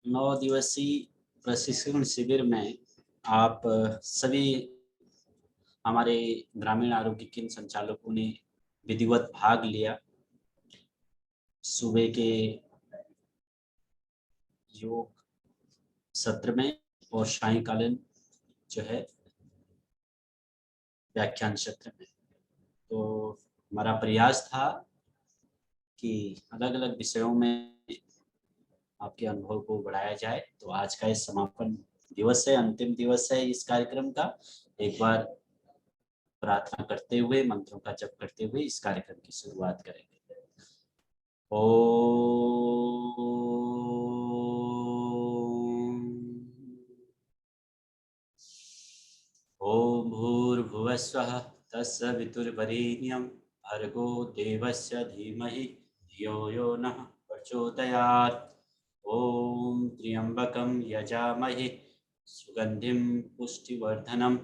9 दिवसीय प्रशिक्षण शिविर में आप सभी हमारे ग्रामीण आरोग्य केंद्र संचालकों ने विधिवत भाग लिया। सुबह के योग सत्र में और सायंकालीन जो है व्याख्यान सत्र में। तो हमारा प्रयास था कि अलग अलग विषयों में आपके अनुभव को बढ़ाया जाए। तो आज का इस समापन दिवस है, अंतिम दिवस है इस कार्यक्रम का। एक बार प्रार्थना करते हुए, मंत्रों का जप करते हुए इस कार्यक्रम की शुरुआत करेंगे। ओम भूर्भुवस्वः तस्य वितुर्वरेण्यं भर्गो देवस्य धीमहि धियो यो नः प्रचोदयात्। ओम त्र्यंबकं यजामहे सुगंधिं पुष्टिवर्धनम्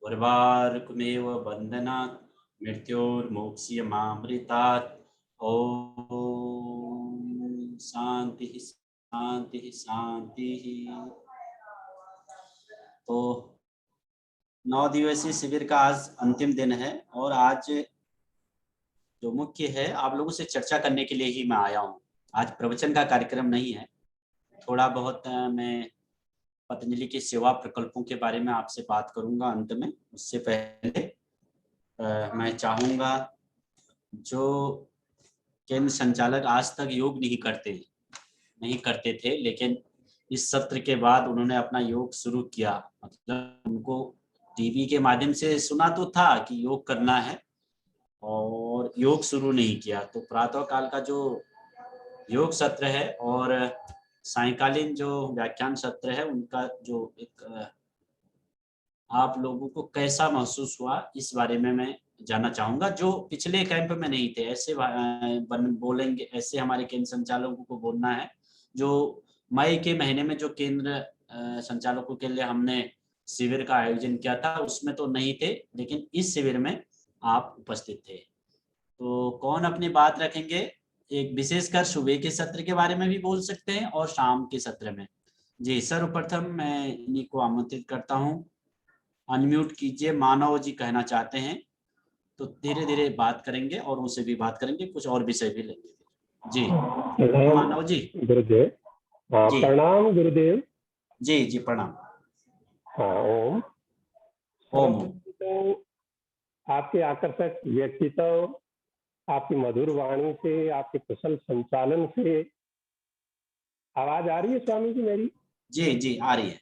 उर्वारुकमेव बन्धनात् मृत्योर्मोक्ष्यमामृतात्। ओम शांति शांति शांति। तो 9 दिवसीय शिविर का आज अंतिम दिन है और आज जो मुख्य है आप लोगों से चर्चा करने के लिए ही मैं आया हूँ। आज प्रवचन का कार्यक्रम नहीं है। थोड़ा बहुत मैं पतंजलि के सेवा प्रकल्पों के बारे में आपसे बात करूंगा अंत में। उससे पहले मैं चाहूंगा जो केंद्र संचालक आज तक योग नहीं करते थे, लेकिन इस सत्र के बाद उन्होंने अपना योग शुरू किया। मतलब उनको टीवी के माध्यम से सुना तो था कि योग करना है और योग शुरू नहीं किया। तो प्रातः काल का जो योग सत्र है और सायंकालीन जो व्याख्यान सत्र है, उनका जो एक आप लोगों को कैसा महसूस हुआ इस बारे में मैं जानना चाहूंगा। जो पिछले कैंप में नहीं थे, ऐसे बोलेंगे, ऐसे हमारे केंद्र संचालकों को बोलना है। जो मई के महीने में जो केंद्र संचालकों के लिए हमने शिविर का आयोजन किया था उसमें तो नहीं थे, लेकिन इस शिविर में आप उपस्थित थे। तो कौन अपनी बात रखेंगे? एक विशेषकर सुबह के सत्र के बारे में भी बोल सकते हैं और शाम के सत्र में। जी, सर्वप्रथम मैं इन्हीं को आमंत्रित करता हूँ। अनम्यूट कीजिए। मानव जी कहना चाहते हैं तो धीरे धीरे बात करेंगे और उनसे भी बात करेंगे, कुछ और विषय भी लेंगे। जी मानव जी। गुरुदेव। जी प्रणाम गुरुदेव। जी जी प्रणाम। हाँ, ओम ओम। तो आपके आकर्षक व्यक्तित्व, आपकी मधुर वाणी से, आपके कुशल संचालन से आवाज आ रही है स्वामी जी मेरी? जी जी आ रही है।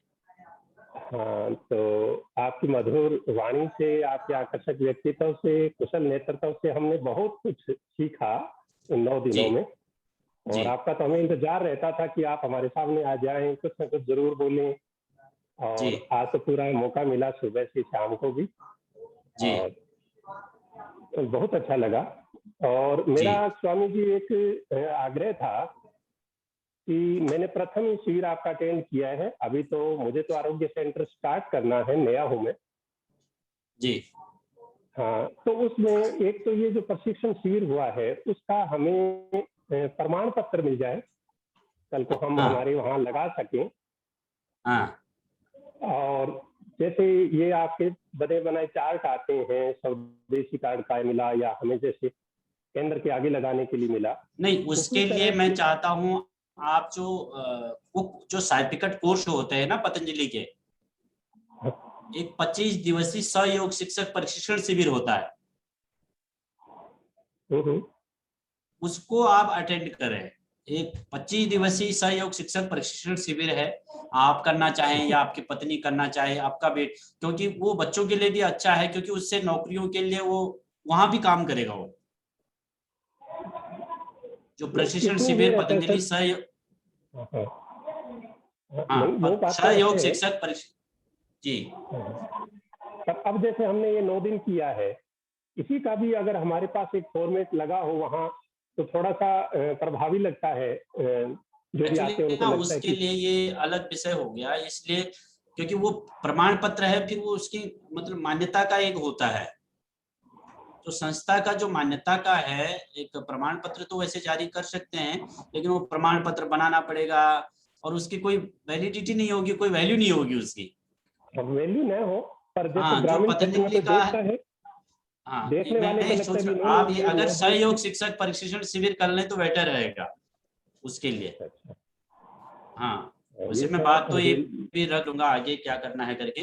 हाँ, तो आपकी मधुर वाणी से, आपके आकर्षक व्यक्तित्व से, कुशल नेतृत्व से हमने बहुत कुछ सीखा इन 9 दिनों में। और आपका तो हमें इंतजार रहता था कि आप हमारे सामने आ जाएं, कुछ न कुछ जरूर बोलें। और आज तो पूरा मौका मिला सुबह से शाम को भी, और बहुत अच्छा लगा। और मेरा स्वामी जी एक आग्रह था कि मैंने प्रथम ही शिविर आपका अटेंड किया है। अभी तो मुझे तो आरोग्य सेंटर स्टार्ट करना है, नया हूं मैं जी। हाँ, तो उसमें एक तो ये जो प्रशिक्षण शिविर हुआ है उसका हमें प्रमाण पत्र मिल जाए, कल को हम हमारे वहां लगा सकें। और जैसे ये आपके बने बनाए चार्ट आते हैं, स्वदेशी कार्ड का मिला या हमें जैसे केंद्र के आगे लगाने के लिए मिला, नहीं उसके लिए मैं चाहता हूं आप जो सर्टिफिकेट कोर्स होते हैं ना पतंजलि के, एक 25 दिवसीय सहयोग शिक्षक प्रशिक्षण शिविर होता है, उसको आप अटेंड करें। एक 25 दिवसीय सहयोग शिक्षक प्रशिक्षण शिविर है, आप करना चाहें या आपकी पत्नी करना चाहे, आपका बेट, क्योंकि वो बच्चों के लिए भी अच्छा है, क्योंकि उससे नौकरियों के लिए वो वहां भी काम करेगा। वो जो प्रशिक्षण शिविर पतंजलि सहयोग शिक्षक जी। अब जैसे हमने ये 9 दिन किया है, इसी का भी अगर हमारे पास एक फॉर्मेट लगा हो वहां तो थोड़ा सा प्रभावी लगता है। जो भी आते हैं उनको लगता है उसके लिए ये अलग विषय हो गया, इसलिए क्योंकि वो प्रमाण पत्र है, फिर वो उसकी मतलब मान्यता का एक होता है। तो संस्था का जो मान्यता का है, एक प्रमाण पत्र तो वैसे जारी कर सकते हैं, लेकिन वो प्रमाण पत्र बनाना पड़ेगा और उसकी कोई वैलिडिटी नहीं होगी, कोई वैल्यू नहीं होगी उसकी। वैल्यू न हो, पर जैसे हाँ, जो ग्रामीण क्षेत्र में पतंजलि तो का देखता है, हाँ, देखने वाले को मैं लगता सोच है भी रहा नहीं आप ये ये अगर 9 सहयोग दिवसीय। शिक्षक प्रशिक्षण शिविर कर लें तो बेटर रहेगा उसके लिए। अच्छा, हाँ, ये वैसे मैं बात तो ये रेल। भी रख लूंगा आगे क्या करना है करके,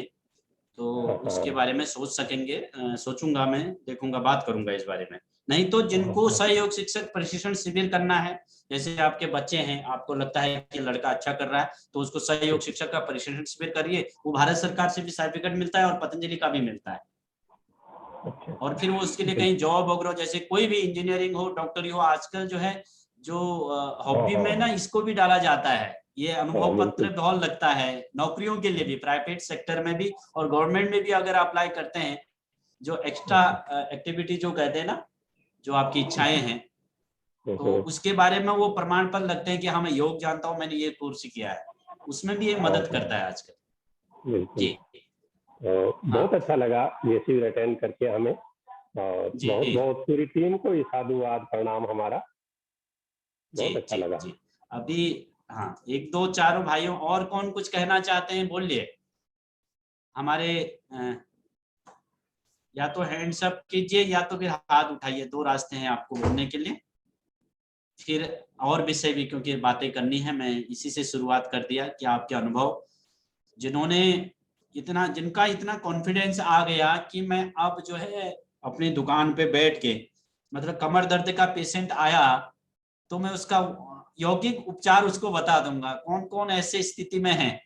तो उसके हाँ, बारे में सोच सकेंगे, सोचूंगा, मैं देखूंगा, बात करूंगा इस बारे में। नहीं तो जिनको हाँ, सहयोग शिक्षक प्रशिक्षण शिविर करना है, जैसे आपके बच्चे हैं, आपको लगता है कि लड़का अच्छा कर रहा है, तो उसको सहयोग शिक्षक का प्रशिक्षण शिविर करिए। वो भारत सरकार से भी सर्टिफिकेट मिलता है और पतंजलि का भी मिलता है। अच्छा, और फिर वो उसके लिए बिल्कुल। कहीं जॉब वगैरह, जैसे कोई भी इंजीनियरिंग हो, डॉक्टरी हो, आजकल जो है जो हाँ, हॉबी में ना हाँ, इसको भी डाला जाता है। ये हाँ, अनुभव पत्र बिल्कुल। बहुत लगता है नौकरियों के लिए भी, प्राइवेट सेक्टर में भी और गवर्नमेंट में भी अगर अप्लाई करते हैं। जो एक्स्ट्रा एक्टिविटी जो कहते हैं ना, जो आपकी इच्छाएं हैं, तो उसके बारे में वो प्रमाण पत्र लगते हैं कि हाँ मैं योग जानता हूँ, मैंने ये कोर्स किया है, उसमें भी ये हाँ, मदद करता है आजकल। बिल्कुल। जी बहुत हाँ अच्छा लगा ये शिविर अटेंड करके हमें, और बहुत जी बहुत पूरी टीम को ये साधुवाद प्रणाम हमारा। जी बहुत अच्छा जी लगा। जी। अभी हाँ, एक दो चारों भाइयों और कौन कुछ कहना चाहते हैं बोलिए। हमारे या तो हैंड्स अप कीजिए या तो फिर हाथ उठाइए, दो रास्ते हैं आपको बोलने के लिए। फिर और विषय भी क्योंकि बातें करनी है, मैं इसी से शुरुआत कर दिया कि आपके अनुभव, जिन्होंने इतना, जिनका इतना कॉन्फिडेंस आ गया कि मैं अब जो है अपनी दुकान पे बैठ के, मतलब कमर दर्द का पेशेंट आया तो मैं उसका यौगिक उपचार उसको बता दूंगा। कौन कौन ऐसे स्थिति में है,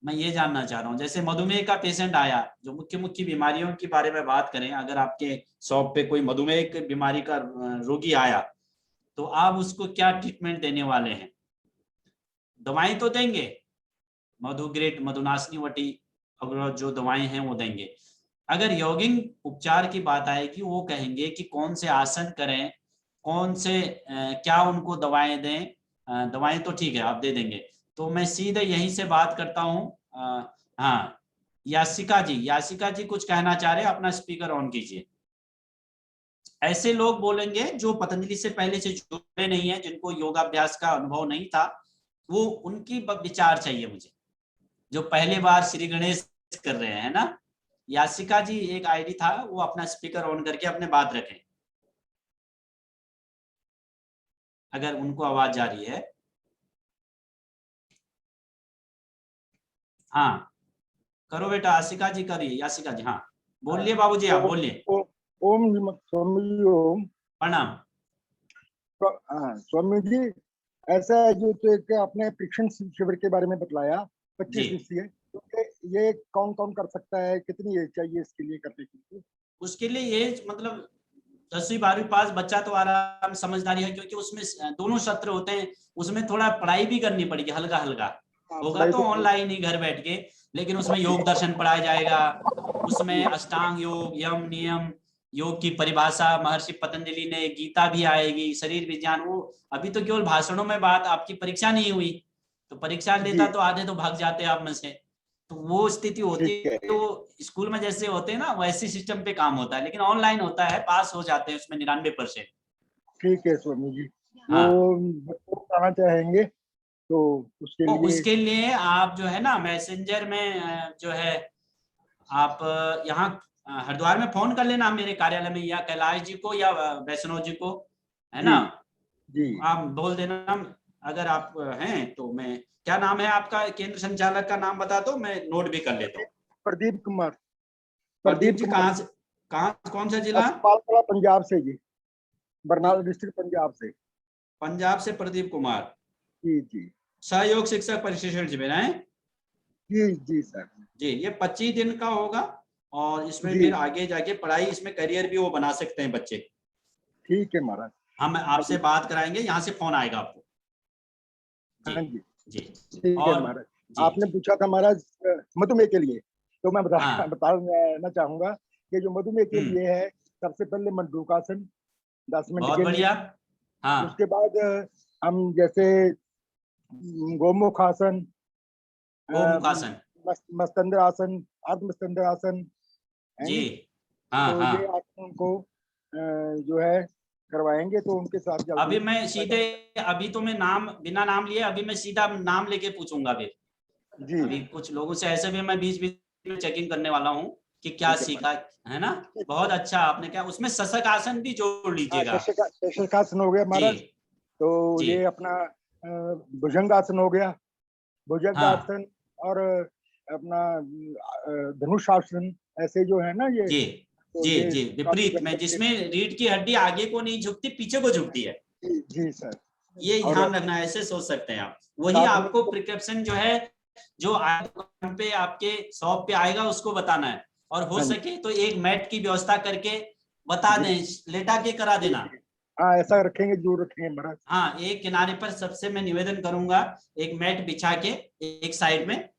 मैं ये जानना चाह रहा हूँ। जैसे मधुमेह का पेशेंट आया, जो मुख्य मुख्य बीमारियों के बारे में बात करें, अगर आपके शॉप पे कोई मधुमेह की बीमारी का रोगी आया, तो आप उसको क्या ट्रीटमेंट देने वाले हैं? दवाएं तो देंगे, मधुग्रेट, मधुनाशनी वटी अगर जो दवाएं हैं वो देंगे। अगर यौगिक उपचार की बात आएगी, वो कहेंगे कि कौन से आसन करें, कौन से क्या उनको दवाएं दें। दवाएं तो ठीक है आप दे देंगे। तो मैं सीधे यहीं से बात करता हूँ। हाँ, यासिका जी कुछ कहना चाह रहे हैं, अपना स्पीकर ऑन कीजिए। ऐसे लोग बोलेंगे जो पतंजलि से पहले से जुड़े नहीं है, जिनको योगाभ्यास का अनुभव नहीं था, वो उनकी विचार चाहिए मुझे, जो पहले बार श्री गणेश कर रहे हैं ना। यासिका जी एक आईडी था, वो अपना स्पीकर ऑन करके अपने बात रखें, अगर उनको आवाज जा रही है। हाँ, करो बेटा, आशिका जी करिए, यासिका जी हाँ, बोलिए बाबूजी, आप ओम बोलिए। ओम ओम स्वामी जी, ओम। प्रणाम। हाँ स्वामी जी, ऐसा है जो तो एक आपने प्रशिक्षण शिविर के बारे में बतलाया, जी, 25 दिवसीय, तो ये कौन कौन कर सकता है, कितनी एज चाहिए इसके लिए करने के लिए? उसके लिए ये मतलब 10वीं 12वीं पास बच्चा तो आराम, समझदारी है, क्योंकि उसमें दोनों सत्र होते हैं। उसमें थोड़ा पढ़ाई भी करनी पड़ेगी, हल्का हल्का हाँ, होगा पढ़ाई तो तो ऑनलाइन ही घर बैठ के, लेकिन उसमें योग दर्शन पढ़ाया जाएगा। उसमें अष्टांग योग, यम नियम, योग की परिभाषा, महर्षि पतंजलि ने गीता भी आएगी, शरीर विज्ञान। वो अभी तो केवल भाषणों में बात, आपकी परीक्षा नहीं हुई, तो परीक्षा लेता जी, तो आधे तो भाग जाते आप में से। तो वो स्थिति होती ठीक है, है, तो स्कूल में जैसे होते हैं ना वैसे सिस्टम पे काम होता है, लेकिन ऑनलाइन होता है, पास हो जाते हैं उसमें 99%। ठीक है स्वामी जी। वो हाँ, वो कहना चाहेंगे तो उसके तो लिए। उसके लिए आप जो है ना मैसेंजर में जो है आप यहाँ हरिद्वार में फोन कर लेना मेरे कार्यालय में, या कैलाश जी को या वैष्णव जी को, है जी ना। जी, आप बोल देना, अगर आप हैं तो। मैं, क्या नाम है आपका, केंद्र संचालक का नाम बता दो, मैं नोट भी कर लेता हूँ। प्रदीप कुमार, प्रदीप प्रदीप जी कुमार। कहाँ से, कहाँ, कौन सा जिला? मालपुरा पंजाब से जी, बरनाला डिस्ट्रिक्ट पंजाब से। पंजाब से प्रदीप कुमार, जी जी सहयोग शिक्षक प्रशिक्षण शिविर है। जी जी सर। जी, ये 25 दिन का होगा, और इसमें जी फिर आगे जाके पढ़ाई, इसमें करियर भी वो बना सकते हैं बच्चे। ठीक है महाराज। हम आपसे अभी बात कराएंगे, यहाँ से फोन आएगा आपको। जी हाँ जी, जी। ठीक है और महाराज। जी आपने जी पूछा था महाराज मधुमेह के लिए, तो मैं हाँ, बताना चाहूंगा कि जो मधुमेह के हम्म, लिए है, सबसे पहले मंडूकासन 10 मिनट बहुत के लिए। बढ़िया। हाँ, उसके बाद हम जैसे गोमुखासन, गोमुखासन। मस्तंद्र आसन, अर्ध मस्तंद्र आसन, है जी नी। हाँ तो हाँ ये आसनों को जो है करवाएंगे तो उनके साथ जल्दी। अभी मैं सीधे, अभी तो मैं नाम बिना नाम लिए, अभी मैं सीधा नाम लेके पूछूंगा फिर जी। अभी कुछ लोगों से ऐसे भी मैं बीच बीच में चेकिंग करने वाला हूँ कि क्या सीखा है ना। बहुत अच्छा आपने क्या, उसमें शशक आसन भी जोड़ लीजिएगा। शशकासन हो गया जी महाराज, तो जी ये अपना भुजंगासन हो गया, भुजंगासन, और अपना धनुषासन, ऐसे जो है ना ये, जी तो जी ये जी, काफी विपरीत में, जिसमें रीढ़ की हड्डी आगे को नहीं झुकती, पीछे को झुकती है। जी सर। ये और ध्यान रखना है, ऐसे सोच सकते हैं आप। वही साथ में आपको प्रिकॉशन जो है, जो दुकान पे आपके शॉप पे आएगा उसको बताना है, और हो सके तो एक मैट की व्यवस्था करके बता दें, लेटा के करा देना। हाँ, ऐसा रखेंगे, जरूर रखेंगे महाराज। हाँ, एक किनारे पर सबसे मैं निवेदन करूंगा, एक मैट बिछा के एक साइड में,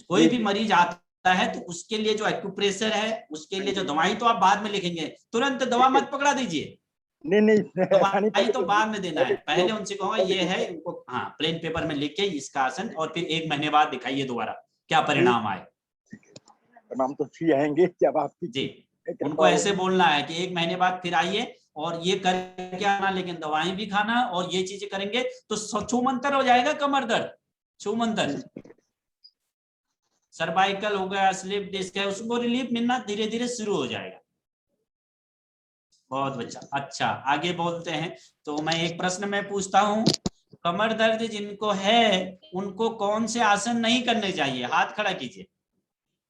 कोई भी मरीज आता है तो उसके लिए जो एक्यूप्रेशर है, उसके लिए जो दवाई तो आप बाद में लिखेंगे, तुरंत दवा मत पकड़ा दीजिए। नहीं ऐसा नहीं, दवाई तो बाद में देना है, पहले उनसे कहूंगा ये है उनको, हाँ प्लेन पेपर में लिख के इसका आसन, और फिर 1 महीने बाद दिखाइए दोबारा क्या परिणाम आए। परिणाम तो अच्छी आएंगे जब आपकी जी, उनको ऐसे बोलना है कि 1 महीने बाद फिर आइए और ये करके आना, लेकिन दवाई भी खाना, और ये चीजें करेंगे तो छूमंतर हो जाएगा कमर दर्द, छूमंतर। सर्वाइकल हो गया, स्लिप डिस्क है, उसको रिलीफ मिलना धीरे धीरे शुरू हो जाएगा। बहुत अच्छा, आगे बोलते हैं। तो मैं एक प्रश्न मैं पूछता हूँ, कमर दर्द जिनको है उनको कौन से आसन नहीं करने चाहिए? हाथ खड़ा कीजिए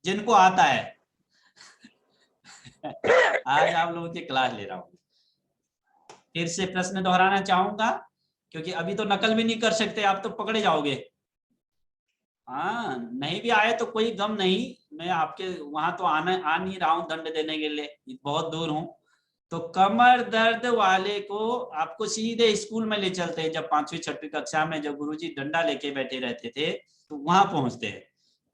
जिनको आता है। आज आप लोगों की क्लास ले रहा हूँ। फिर से प्रश्न दोहराना चाहूंगा, क्योंकि अभी तो नकल भी नहीं कर सकते, आप तो पकड़े जाओगे। हाँ, नहीं भी आए तो कोई गम नहीं, मैं आपके वहां तो आ नहीं रहा हूँ दंड देने के लिए, बहुत दूर हूँ। तो कमर दर्द वाले को आपको सीधे स्कूल में ले चलते हैं, जब 5वीं 6वीं कक्षा में जब गुरुजी डंडा लेके बैठे रहते थे तो वहां पहुंचते हैं।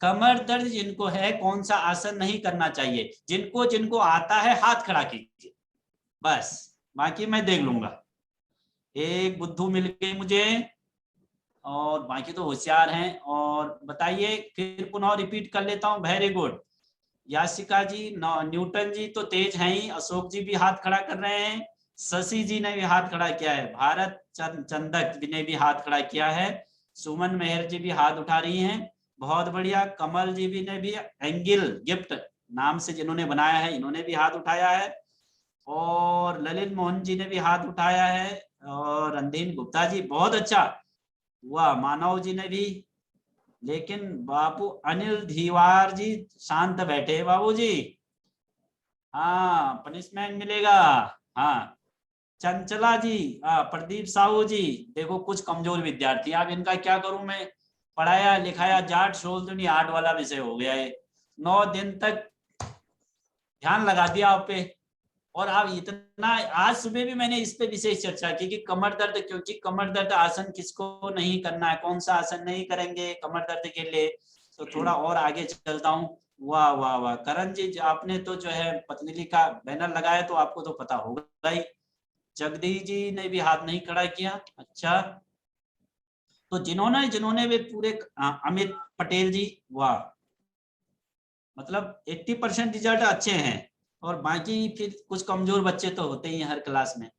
कमर दर्द जिनको है कौन सा आसन नहीं करना चाहिए? जिनको जिनको आता है हाथ खड़ा कीजिए, बस, बाकी मैं देख लूंगा। एक बुद्धू मिल गए मुझे, और बाकी तो होशियार हैं। और बताइए, फिर पुनः रिपीट कर लेता हूँ। वेरी गुड, याशिका जी, न्यूटन जी तो तेज हैं ही, अशोक जी भी हाथ खड़ा कर रहे हैं, शशि जी ने भी हाथ खड़ा किया है, भारत चंदक ने भी हाथ खड़ा किया है, सुमन मेहर जी भी हाथ उठा रही हैं, बहुत बढ़िया। कमल जी भी ने भी, एंगिल गिफ्ट नाम से जिन्होंने बनाया है इन्होंने भी हाथ उठाया है, और ललित मोहन जी ने भी हाथ उठाया है, और रणदीन गुप्ता जी बहुत अच्छा, वाह, मानव जी ने भी। लेकिन बापू अनिल धीवार जी शांत बैठे बाबू जी, हाँ पनिशमेंट मिलेगा। हाँ, चंचला जी, हाँ, प्रदीप साहू जी, देखो कुछ कमजोर विद्यार्थी, अब इनका क्या करूं मैं, पढ़ाया लिखाया जाट शोल तो नहीं, आर्ट वाला विषय हो गया है, 9 दिन तक ध्यान लगा दिया आप पे, और आप इतना, आज सुबह भी मैंने इस पे विशेष चर्चा की कि कमर दर्द, क्योंकि कमर दर्द आसन किसको नहीं करना है, कौन सा आसन नहीं करेंगे कमर दर्द के लिए। तो थोड़ा और आगे चलता हूँ। वाह वाह वाह, करण जी आपने तो जो है पतंजलि का बैनर लगाया, तो आपको तो पता होगा ही। जगदीश जी ने भी हाथ नहीं खड़ा किया, अच्छा। तो जिन्होंने जिन्होंने वे पूरे, अमित पटेल जी, वाह, मतलब 80% रिजल्ट अच्छे हैं, और बाकी फिर कुछ कमजोर बच्चे तो होते ही हैं हर क्लास में।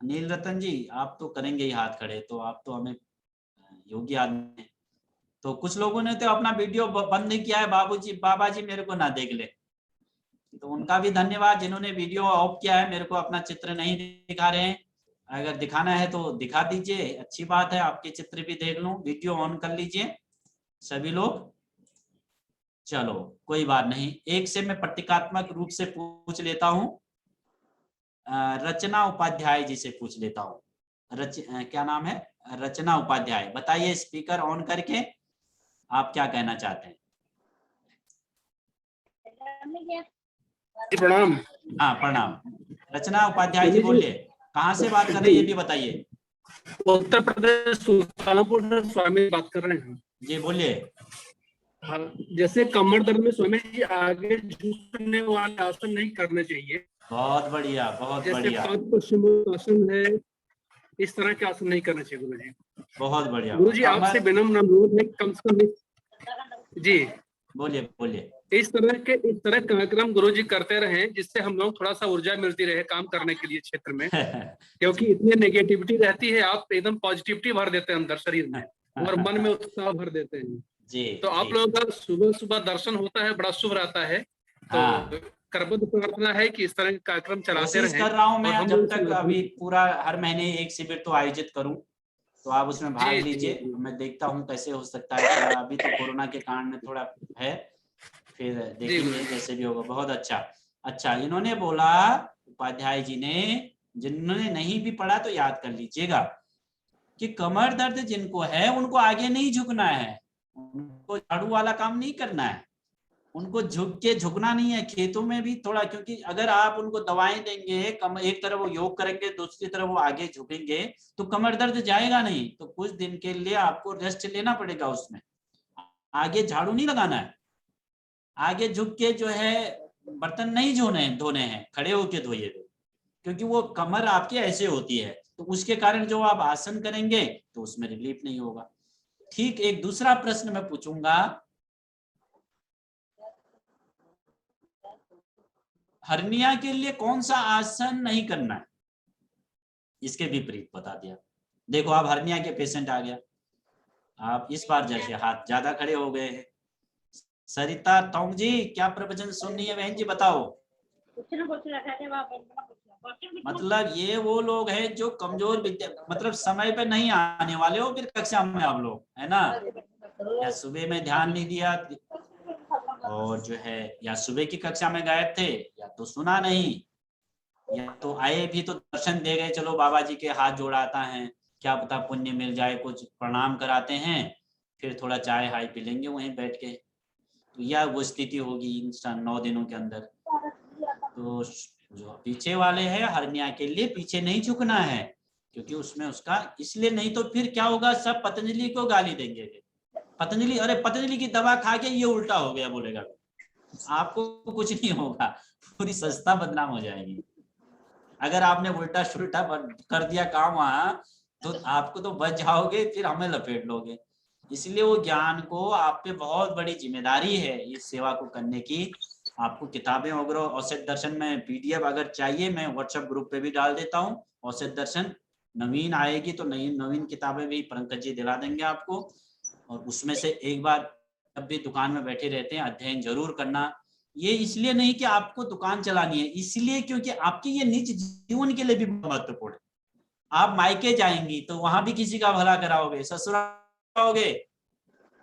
नील रतन जी आप तो करेंगे ही हाथ खड़े, तो आप तो हमें योगी आदमी हैं। तो कुछ लोगों ने तो अपना वीडियो बंद किया है, बाबूजी बाबा जी मेरे को ना देख ले, तो उनका भी धन्यवाद जिन्होंने वीडियो ऑफ किया है, मेरे को अपना चित्र नहीं दिखा रहे हैं। अगर दिखाना है तो दिखा दीजिए, अच्छी बात है, आपके चित्र भी देख लूं। वीडियो ऑन कर लीजिए सभी लोग। चलो कोई बात नहीं, एक से मैं प्रतीकात्मक रूप से पूछ लेता हूं, रचना उपाध्याय जी से पूछ लेता हूँ। क्या नाम है? रचना उपाध्याय, बताइए स्पीकर ऑन करके आप क्या कहना चाहते हैं। प्रणाम। हाँ प्रणाम, रचना उपाध्याय जी बोलिए, कहाँ से बात कर रहे हैं ये भी बताइए। उत्तर प्रदेश सुल्तानपुर से स्वामी बात कर रहे हैं जी बोलिए। हाँ, जैसे कमर दर्द में स्वामी जी आगे झुकने वाले आसन नहीं करने चाहिए, बहुत बढ़िया बहुत जैसे बढ़िया, आसन है, इस तरह के आसन नहीं करने चाहिए गुरुजी। बहुत बढ़िया। गुरुजी आपसे विनम्र अनुरोध है, कम से कम जी बोलिए बोलिए। इस तरह कार्यक्रम गुरुजी करते रहे, जिससे हम लोग थोड़ा सा ऊर्जा मिलती रहे काम करने के लिए क्षेत्र में, क्योंकि इतनी नेगेटिविटी रहती है, आप एकदम पॉजिटिविटी भर देते हैं अंदर शरीर में और मन में उत्साह भर देते हैं जी। तो आप लोगों का सुबह सुबह दर्शन होता है, बड़ा शुभ रहता है। तो करबद्ध प्रार्थना है कि इस तरह के कार्यक्रम चलाते रहें। कर रहा हूँ मैं जब तक अभी पूरा हर महीने एक शिविर तो आयोजित करूं, तो आप उसमें भाग लीजिए। मैं देखता हूँ कैसे हो सकता है, अभी तो कोरोना के कारण में थोड़ा है, फिर देखेंगे जैसे भी होगा। बहुत अच्छा इन्होंने बोला, उपाध्याय जी ने, जिन्होंने नहीं भी पढ़ा तो याद कर लीजिएगा कि कमर दर्द जिनको है उनको आगे नहीं झुकना है, उनको झाड़ू वाला काम नहीं करना है, उनको झुकना नहीं है। खेतों में भी थोड़ा, क्योंकि अगर आप उनको दवाएं देंगे, एक तरफ वो योग करेंगे, दूसरी तरफ वो आगे झुकेंगे, तो कमर दर्द जाएगा नहीं। तो कुछ दिन के लिए आपको रेस्ट लेना पड़ेगा, उसमें आगे झाड़ू नहीं लगाना है, आगे झुक के जो है बर्तन नहीं धोने हैं, खड़े होके धोइए, क्योंकि वो कमर आपकी ऐसे होती है, तो उसके कारण जो आप आसन करेंगे तो उसमें रिलीफ नहीं होगा। ठीक। एक दूसरा प्रश्न मैं पूछूंगा, हर्निया के लिए कौन सा आसन नहीं करना है? इसके विपरीत बता दिया। देखो आप हर्निया के पेशेंट आ गया, आप इस बार जैसे हाथ ज्यादा खड़े हो गए हैं। सरिता टोंग जी, क्या प्रवचन सुननी है बहन जी, बताओ। मतलब ये वो लोग हैं जो कमजोर विद्या, मतलब समय पे नहीं आने वाले हो फिर कक्षा में आप लोग, है ना, या सुबह में ध्यान नहीं दिया और जो है या सुबह की कक्षा में गए थे, या तो सुना नहीं, या तो आए भी तो दर्शन दे गए, चलो बाबा जी के हाथ जोड़ाता है, क्या पता पुण्य मिल जाए, कुछ प्रणाम कराते हैं, फिर थोड़ा चाय हाय पी लेंगे वहीं बैठ के। तो यह वो स्थिति होगी इन 9 दिनों के अंदर। तो जो पीछे वाले हैं, हर्निया के लिए पीछे नहीं झुकना है, क्योंकि उसमें उसका, इसलिए नहीं तो फिर क्या होगा, सब पतंजलि को गाली देंगे। पतंजलि, अरे पतंजलि की दवा खा के ये उल्टा हो गया बोलेगा, आपको कुछ नहीं होगा, पूरी संस्था बदनाम हो जाएगी। अगर आपने उल्टा सुल्टा कर दिया काम वहां, तो आपको तो बच जाओगे, फिर हमें लपेट लोगे। इसलिए वो ज्ञान को, आप पे बहुत बड़ी जिम्मेदारी है इस सेवा को करने की। आपको किताबें वगैरह, औसत दर्शन में पीडीएफ अगर चाहिए, मैं व्हाट्सएप ग्रुप पे भी डाल देता हूँ। औसत दर्शन नवीन आएगी तो नवीन किताबें भी पंकज जी दिला देंगे आपको, और उसमें से एक बार जब भी दुकान में बैठे रहते हैं अध्ययन जरूर करना। ये इसलिए नहीं कि आपको दुकान चलानी है, इसलिए क्योंकि आपकी ये निज जीवन के लिए भी महत्वपूर्ण है। आप मायके जाएंगी तो वहां भी किसी का भला कराओगे, ससुराल जाओगे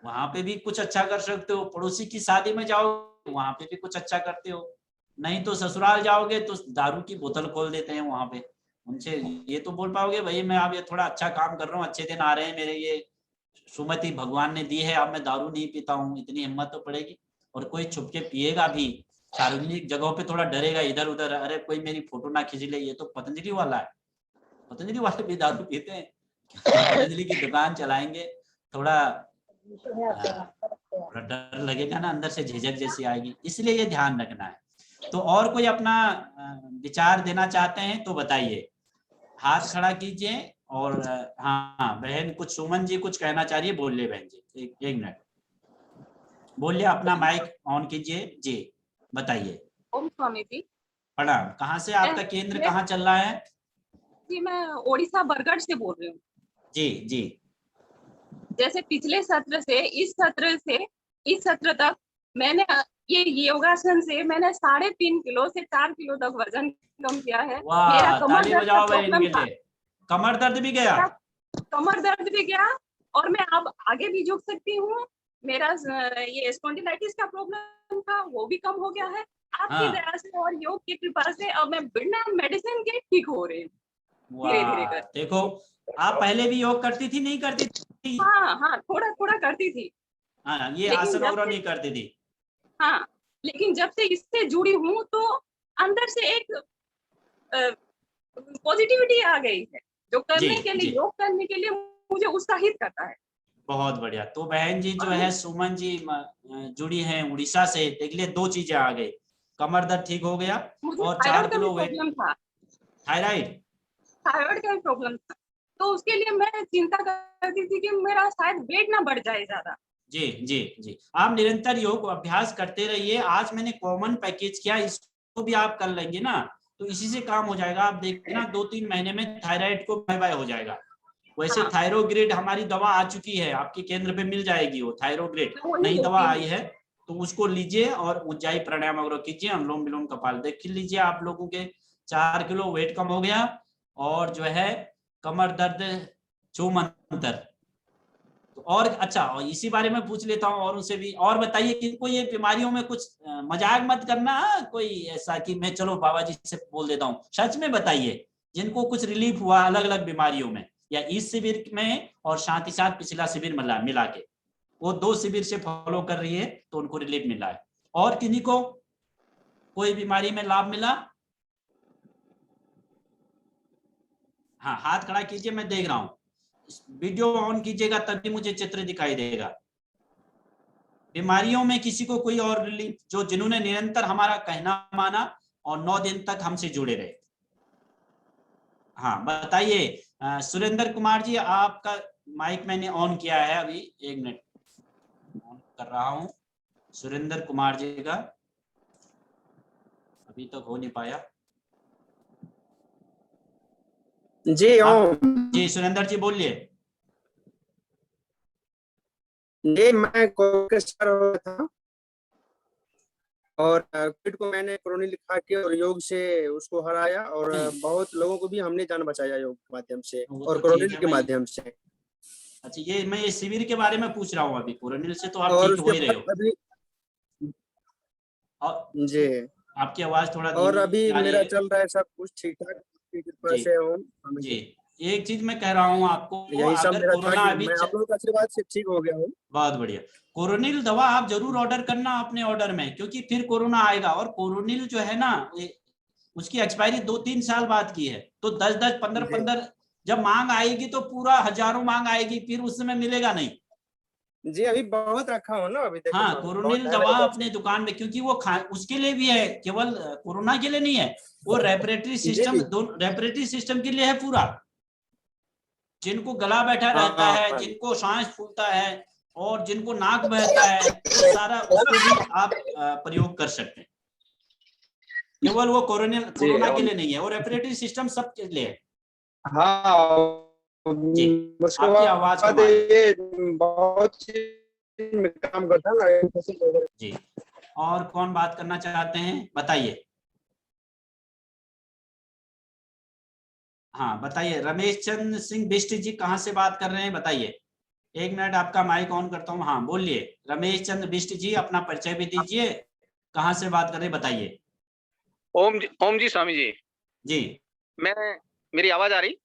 वहां पे भी कुछ अच्छा कर सकते हो, पड़ोसी की शादी में जाओगे वहां पे भी कुछ अच्छा करते हो, नहीं तो ससुराल जाओगे तो दारू की बोतल खोल देते हैं वहां पे। उनसे ये तो बोल पाओगे भाई मैं अब ये थोड़ा अच्छा काम कर रहा हूँ, अच्छे दिन आ रहे हैं मेरे, ये सुमति भगवान ने दी है, अब मैं दारू नहीं पीता हूँ, इतनी हिम्मत तो पड़ेगी। और कोई छुप के पिएगा भी, सार्वजनिक जगहों पे थोड़ा डरेगा इधर उधर, अरे कोई मेरी फोटो ना खींच ले, ये तो पतंजलि वाला है, पतंजलि वाले भी दारू पीते हैं, पतंजलि की दुकान चलाएंगे, थोड़ा डर लगेगा ना, अंदर से झिझक जैसी आएगी, इसलिए ये ध्यान रखना है। तो और कोई अपना विचार देना चाहते हैं तो बताइए, हाथ खड़ा कीजिए। और हाँ बहन, कुछ सुमन जी कुछ कहना चाह रही है, बोलिए बहन जी, एक मिनट बोलिए, अपना माइक ऑन कीजिए जी, बताइए। ओम स्वामी जी, प्रणाम। कहाँ से आपका केंद्र कहाँ चल रहा है? जी मैं ओडिशा बरगढ़ से बोल रही हूँ। जी जी। जैसे पिछले सत्र से इस सत्र तक मैंने ये योगासन से मैंने 3.5 किलो से 4 किलो तक वजन कम किया है। मेरा कमर दर्द का प्रॉब्लम था, कमर दर्द भी गया, कमर दर्द भी गया, और मैं अब आगे भी झुक सकती हूँ। मेरा ये स्पॉन्डिलाइटिस का प्रॉब्लम था वो भी कम हो गया है आपकी दया से और योग की कृपा से। अब मैं बिना मेडिसिन के ठीक हो रही हूँ धीरे धीरे कर। देखो आप पहले भी योग करती थी, नहीं करती थी? हाँ थोड़ा थोड़ा करती थी। हाँ, ये आसन वगैरह नहीं करती थी। हाँ, लेकिन जब से इससे जुड़ी हूँ तो अंदर से एक पॉजिटिविटी आ गई है, जो करने के लिए, योग करने के लिए मुझे उत्साहित करता है। बहुत बढ़िया। तो बहन जी जो है सुमन जी जुड़ी हैं उड़ीसा से, देख लिए 2 चीजें आ गई, कमर दर्द ठीक हो गया और 4 किलो वेट। थायराइड का प्रॉब्लम था, तो उसके लिए मैं चिंता करती थी कि मेरा शायद वेट ना बढ़ जाए ज्यादा, जी जी जी, आप निरंतर योग अभ्यास करते रहिए। आज मैंने कॉमन पैकेज किया, इसको भी आप कर लेंगे ना तो इसी से काम हो जाएगा। आप देखना 2-3 महीने में थायराइड को बाय बाय हो जाएगा। वैसे हाँ। थायरोग्रिड हमारी दवा आ चुकी है, आपके केंद्र पे मिल जाएगी वो थायरोग्रिड, मैं वही नई लेती दवा हूँ। आई है, तो उसको लीजिए और उज्जाई प्राणायाम वगैरह कीजिए, अनुलोम विलोम कपाल देख लीजिए। आप लोगों के 4 किलो वेट कम हो गया और जो है कमर दर्द छू मंतर। तो और अच्छा, और इसी बारे में पूछ लेता हूँ और उनसे भी, और बताइए किनको ये बीमारियों में कुछ मजाक मत करना, कोई ऐसा कि मैं चलो बाबा जी से बोल देता हूँ, सच में बताइए जिनको कुछ रिलीफ हुआ अलग अलग बीमारियों में, या इस शिविर में और साथ ही साथ पिछला शिविर मिला के, वो 2 शिविर से फॉलो कर रही है तो उनको रिलीफ मिला है। और किन्हीं को कोई बीमारी में लाभ मिला? हाँ, हाथ खड़ा कीजिए, मैं देख रहा हूँ। वीडियो ऑन कीजिएगा तभी मुझे चित्र दिखाई देगा। बीमारियों में किसी को कोई और रिलीफ, जो जिन्होंने निरंतर हमारा कहना माना और 9 दिन तक हमसे जुड़े रहे। हाँ बताइए। सुरेंद्र कुमार जी, आपका माइक मैंने ऑन किया है अभी, 1 मिनट ऑन कर रहा हूँ। सुरेंद्र कुमार जी का अभी तक हो नहीं पाया। जी ओम जी सुरेंद्र जी बोलिए। जी, मैं कोशिश कर रहा था और कोविड को मैंने क्रोनिल लिखा के और योग से उसको हराया, और बहुत लोगों को भी हमने जान बचाया योग के माध्यम से और क्रोनिल के माध्यम से। अच्छा, मैं शिविर के बारे में पूछ रहा हूँ अभी, कोरोनिल से तो आप और ठीक हो उसके ही रहे बाद हो। अभी और जी, आपकी आवाज थोड़ा और अभी धीमी आ रही मेरा है। चल रहा है सब कुछ ठीक ठाक की कृपा जी से ओम। जी, एक चीज मैं कह रहा हूँ आपको, यही सब अगर मेरा था कोरोना कि अभी मैं आप लोगों के आशीर्वाद से ठीक हो गया हूँ। बहुत बढ़िया। कोरोनिल दवा आप जरूर ऑर्डर करना अपने ऑर्डर में, क्योंकि फिर कोरोना आएगा। और कोरोनिल जो है ना, उसकी एक्सपायरी 2-3 साल बाद की है, तो 10-10 15-15 जब मांग आएगी तो पूरा हजारों मांग आएगी, फिर उस समय मिलेगा नहीं। जी, अभी बहुत रखा हूँ ना, अभी देखो हाँ, कोरोनिल दवा अपने दुकान में, क्योंकि वो उसके लिए भी है, केवल कोरोना के लिए नहीं है, वो रेस्पिरेटरी सिस्टम, रेस्पिरेटरी सिस्टम के लिए है पूरा। जिनको गला बैठा रहता है, जिनको सांस फूलता है और जिनको नाक बहता है, वो सारा उसको भी आप प्रयोग कर सकते हैं। केवल वो कोरोना के लिए नहीं है, वो रेस्पिरेटरी सिस्टम सबके लिए है। हाँ जी, उसके आपकी आवाज कम बाद आ रही है। ये बहुत चीज में काम करता है ना। जी, और कौन बात करना चाहते हैं बताइए। हाँ बताइए, रमेश चंद्र सिंह बिष्ट जी कहाँ से बात कर रहे हैं बताइए। 1 मिनट आपका माइक ऑन करता हूँ। हाँ बोलिए रमेश चंद्र बिष्ट जी, अपना परिचय भी दीजिए, कहाँ से बात कर रहे हैं बताइए। ओम जी स्वामी जी। जी मेरी आवाज आ रही?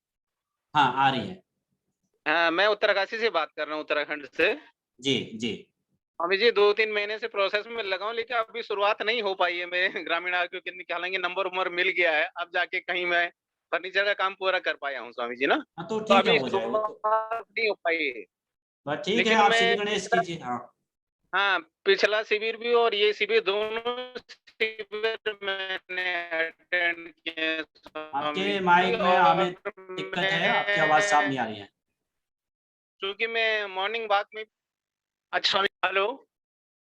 हाँ आ रही है। मैं उत्तरकाशी से बात कर रहा हूँ, उत्तराखंड से। जी जी स्वामी जी 2-3 महीने से प्रोसेस में लगा हूँ, लेकिन अभी शुरुआत नहीं हो पाई है मेरे ग्रामीण आरोग्य केंद्र की। हालांकि नंबर उम्र मिल गया है, अब जाके कहीं मैं फर्नीचर का काम पूरा कर पाया हूँ स्वामी जी ना। हाँ तो तो ठीक है, अभी हो जाए वो तो, शुरुआत नहीं हो पाई है। बस ठीक है, लेकिन आप श्री मैं गणेश कीजिए। हाँ हाँ, पिछला शिविर भी और ये शिविर दोनों शिविर मैंने अटेंड किए स्वामी आपके जी। माइक में हमें और दिक्कत है, आपकी आवाज साफ नहीं आ रही है। क्योंकि मैं मॉर्निंग वॉक में। अच्छा स्वामी, हेलो।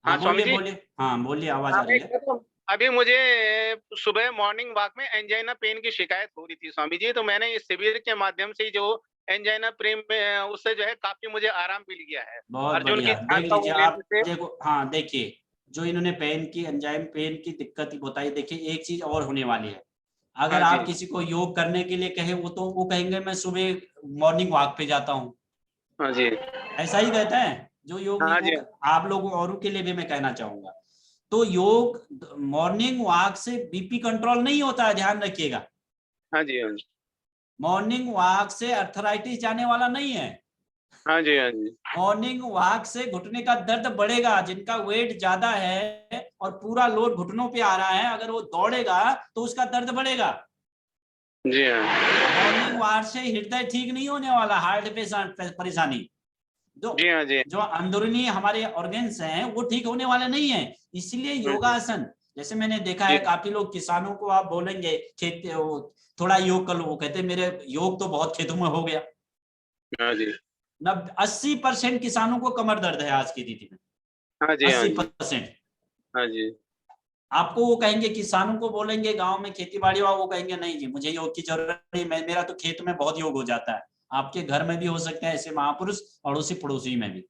हाँ हाँ स्वामी बोलिए जी। बोलिए, हाँ बोलिए, आवाज आ हाँ, रही है। अभी मुझे सुबह मॉर्निंग वॉक में एंजाइना पेन की शिकायत हो रही थी स्वामी जी, तो मैंने इस शिविर के माध्यम से जो एंजाइना पेन में उससे जो है काफी मुझे आराम मिल गया है। बहुत अर्जुन बढ़िया, की देख छाता लीजिए होने आप, से। देखो हाँ देखिए, जो इन्होंने पेन की, एंजाइम पेन की दिक्कत बताई, देखिए एक चीज और होने वाली है। अगर हाँ आप जी, किसी को योग करने के लिए कहे, वो कहेंगे मैं सुबह मॉर्निंग वॉक पे जाता हूँ, हाँ जी, ऐसा ही कहते हैं जो योग नहीं। हाँ जी, आप लोगों औरों के लिए भी मैं कहना चाहूंगा, तो योग मॉर्निंग वॉक से बीपी कंट्रोल नहीं होता है, ध्यान रखिएगा। हाँ जी, हाँ जी, मॉर्निंग वॉक से अर्थराइटिस जाने वाला नहीं है। हाँ जी, हाँ जी, मॉर्निंग वॉक से घुटने का दर्द बढ़ेगा। जिनका वेट ज्यादा है और पूरा लोड घुटनों पे आ रहा है, अगर वो दौड़ेगा तो उसका दर्द बढ़ेगा। जी हाँ, मॉर्निंग वॉक से हृदय ठीक नहीं होने वाला, हार्ट परेशानी, जो जी हाँ, जी, जो अंदरूनी हमारे ऑर्गन्स हैं वो ठीक होने वाले नहीं है। इसलिए हाँ जी, योगासन, जैसे मैंने देखा जी है काफी लोग, किसानों को आप बोलेंगे खेत थोड़ा योग कर लो, वो कहते हैं मेरे योग तो बहुत खेतों में हो गया। हाँ जी, 80% किसानों को कमर दर्द है आज की स्थिति में। हाँ जी, हाँ जी, 80%। हाँ जी। आपको वो कहेंगे, किसानों को बोलेंगे गांव में खेती बाड़ी वाला, वो कहेंगे नहीं जी मुझे योग की जरूरत नहीं, मेरा तो खेत में बहुत योग हो जाता है। आपके घर में भी हो सकते हैं ऐसे महापुरुष, अड़ोसी पड़ोसी में भी।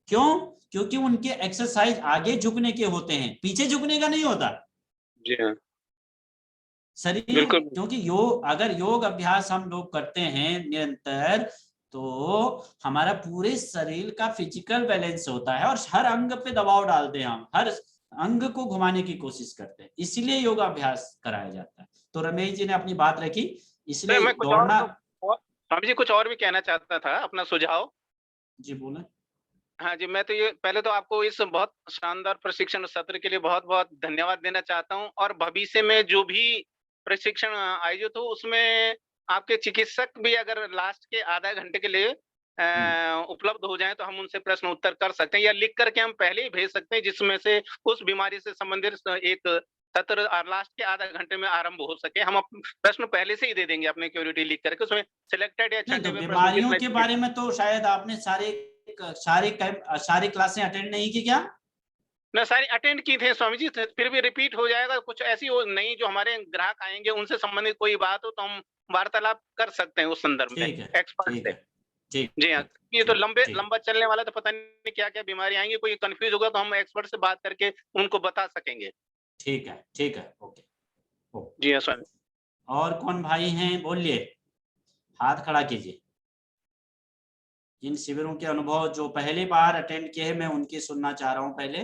क्यों? क्योंकि उनके एक्सरसाइज आगे झुकने के होते हैं, पीछे झुकने का नहीं होता जी हाँ, शरीर। बिल्कुल। क्योंकि योग, अगर योग अभ्यास हम लोग करते हैं निरंतर, तो हमारा पूरे शरीर का फिजिकल बैलेंस होता है और हर अंग पे दबाव डालते हैं, हम हर अंग को घुमाने की कोशिश करते हैं, इसलिए योगाभ्यास कराया जाता है। तो रमेश जी ने अपनी बात रखी, इसलिए मैं कुछ दौड़ना। और स्वामी जी कुछ और भी कहना चाहता था, अपना सुझाव। जी बोले। हाँ जी, मैं तो ये पहले तो आपको इस बहुत शानदार प्रशिक्षण सत्र के लिए बहुत-बहुत धन्यवाद देना चाहता हूँ, और भविष्य में जो भी प्रशिक्षण आयोजित हो उसमें आपके चिकित्सक भी अगर लास्ट के आधा घंटे के लिए उपलब्ध हो जाएँ तो हम उनसे प्रश्न उत्तर कर सकते हैं, या लिख करके हम पहले ही भेज सकते हैं, जिसमें से उस बीमारी से संबंधित एक सत्र लास्ट के आधा घंटे में आरंभ हो सके। हम प्रश्न पहले से ही दे देंगे अपनी क्यूरिटी लिख करके, उसमें सिलेक्टेड या नहीं, छँटे तो हुए प्रश्न बीमारियों कितना के बारे में तो शायद आपने सारी क्लासें अटेंड नहीं की क्या? मैं सारी अटेंड की थे स्वामी जी, फिर भी रिपीट हो जाएगा। कुछ ऐसी हो नहीं, जो हमारे ग्राहक आएंगे उनसे संबंधित कोई बात हो तो हम वार्तालाप कर सकते हैं उस संदर्भ में ठीक है, एक्सपर्ट ठीक से। है, ठीक जी हाँ, है, ये तो ठीक, ठीक। लंबा चलने वाला, तो पता नहीं क्या क्या बीमारी आएंगी, कोई कंफ्यूज होगा तो हम एक्सपर्ट से बात करके उनको बता सकेंगे। ठीक है, ठीक है, ओके। जी हाँ स्वामी। और कौन भाई हैं, बोलिए, हाथ खड़ा कीजिए। जिन शिविरों के अनुभव जो पहली बार अटेंड किए हैं, मैं उनकी सुनना चाह रहा हूं पहले,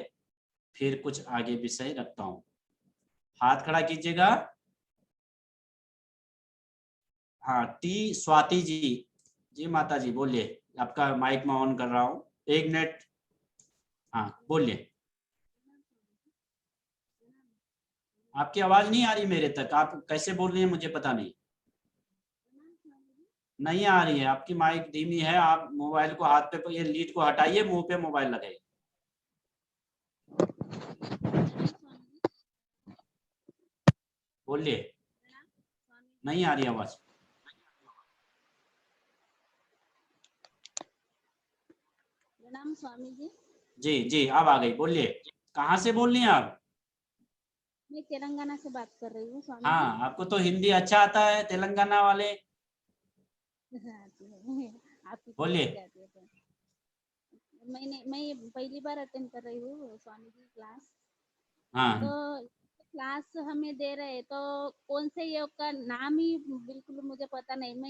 फिर कुछ आगे विषय रखता हूं। हाथ खड़ा कीजिएगा। हाँ, टी स्वाति जी। जी माता जी बोलिए, आपका माइक मैं ऑन कर रहा हूँ, 1 मिनट। हाँ बोलिए। आपकी आवाज नहीं आ रही मेरे तक, आप कैसे बोल रही हैं मुझे पता नहीं। नहीं आ रही है, आपकी माइक धीमी है। आप मोबाइल को हाथ पे, ये लीड को हटाइए, मुंह पे मोबाइल लगाइए। बोलिए, नहीं आ रही आवाज। प्रणाम स्वामी जी। जी जी, अब आ गई, बोलिए। कहाँ से बोल रही हैं आप? मैं तेलंगाना से बात कर रही हूँ स्वामी हाँ, आपको तो हिंदी अच्छा आता है, तेलंगाना वाले। जी। आपकी बोलिए। मैं पहली बार अटेंड कर रही हूँ स्वामी जी क्लास। हाँ, तो क्लास हमें दे रहे हैं, तो कौन से योग का नाम ही बिल्कुल मुझे पता नहीं। मैं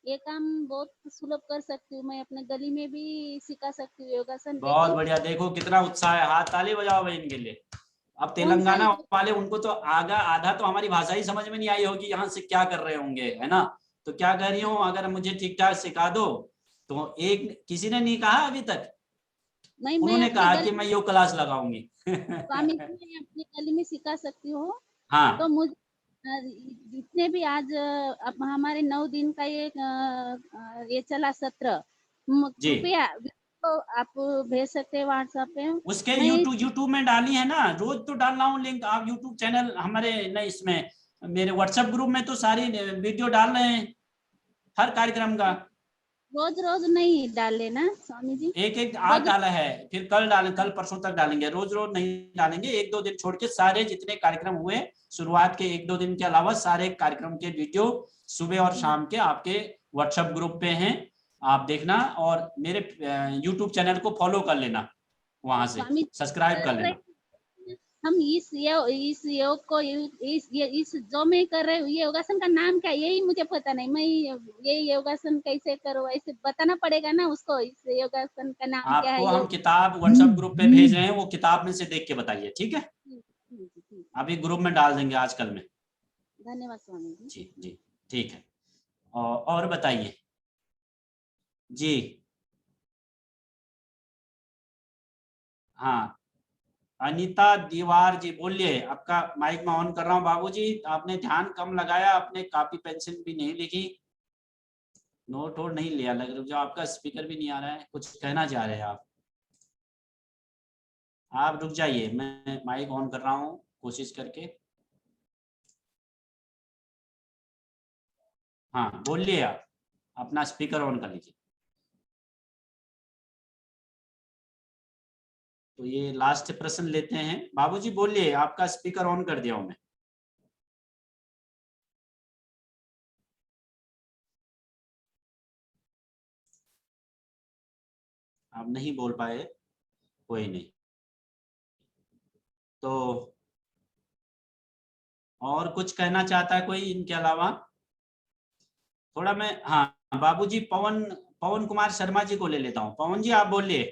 ये काम बहुत सुलभ कर सकती हूँ, मैं अपने गली में भी सिखा सकती हूँ योगासन, बहुत लेकिन बढ़िया। देखो कितना उत्साह है, हाथ ताली बजाओ भाई इनके लिए। अब कौन सा तेलंगाना वाले, उनको तो आधा तो हमारी भाषा ही समझ में नहीं आई होगी, यहाँ से क्या कर रहे होंगे, है ना? तो क्या कह रही हूँ, अगर मुझे ठीक ठाक सिखा दो तो। एक किसी ने नहीं कहा अभी तक, नहीं, मैं उन्होंने अपने कहा कि गली मैं योग क्लास लगाऊंगी। स्वामी जी मैं अपनी गली में सिखा सकती हूँ। हाँ तो मुझे जितने भी आज अब हमारे 9 दिन का ये चला सत्र, जी, कृपया तो आप भेज सकते हैं व्हाट्सएप पे। उसके मैं यूट्यूब में डाली है ना, रोज तो डाल रहा हूँ लिंक। आप यूट्यूब चैनल हमारे नहीं, इसमें मेरे व्हाट्सएप ग्रुप में तो सारी वीडियो डाल रहे हैं हर कार्यक्रम का। रोज रोज नहीं डाले ना स्वामी जी। एक आज डाला है, फिर कल परसों तक डालेंगे। रोज रोज नहीं डालेंगे, 1-2 दिन छोड़ के सारे जितने कार्यक्रम हुए शुरुआत के 1-2 दिन के अलावा सारे कार्यक्रम के वीडियो सुबह और शाम के आपके व्हाट्सएप ग्रुप पे हैं, आप देखना। और मेरे यूट्यूब चैनल को फॉलो कर लेना, वहां से स्वामी सब्सक्राइब कर लेना। हम इस योग को इस जो मैं कर रही हूँ, ये योगासन का नाम क्या है यही मुझे पता नहीं। मैं ये योगासन कैसे करूँ, ऐसे बताना पड़ेगा ना उसको, इस योगासन का नाम क्या आपको है। हम किताब व्हाट्सएप ग्रुप पे भेज रहे हैं, वो किताब में से देख के बताइए, ठीक है? अभी ग्रुप में डाल देंगे आजकल में। धन्यवाद स्वामी जी। जी जी, ठीक है। और बताइए जी। हाँ, अनीता दीवार जी बोलिए, आपका माइक मैं ऑन कर रहा हूँ। बाबूजी आपने ध्यान कम लगाया, आपने कॉपी पेंसिल भी नहीं लिखी, नोट और नहीं लिया, लग रहा है आपका स्पीकर भी नहीं आ रहा है, कुछ कहना चाह रहे हैं आप रुक जाइए, मैं माइक ऑन कर रहा हूँ कोशिश करके। हाँ बोलिए, आप अपना स्पीकर ऑन कर लीजिए। तो ये लास्ट प्रश्न लेते हैं। बाबूजी बोलिए, आपका स्पीकर ऑन कर दिया हूं मैं। आप नहीं बोल पाए, कोई नहीं। तो और कुछ कहना चाहता है कोई इनके अलावा? थोड़ा मैं, हाँ बाबूजी, पवन कुमार शर्मा जी को ले लेता हूँ। पवन जी आप बोलिए।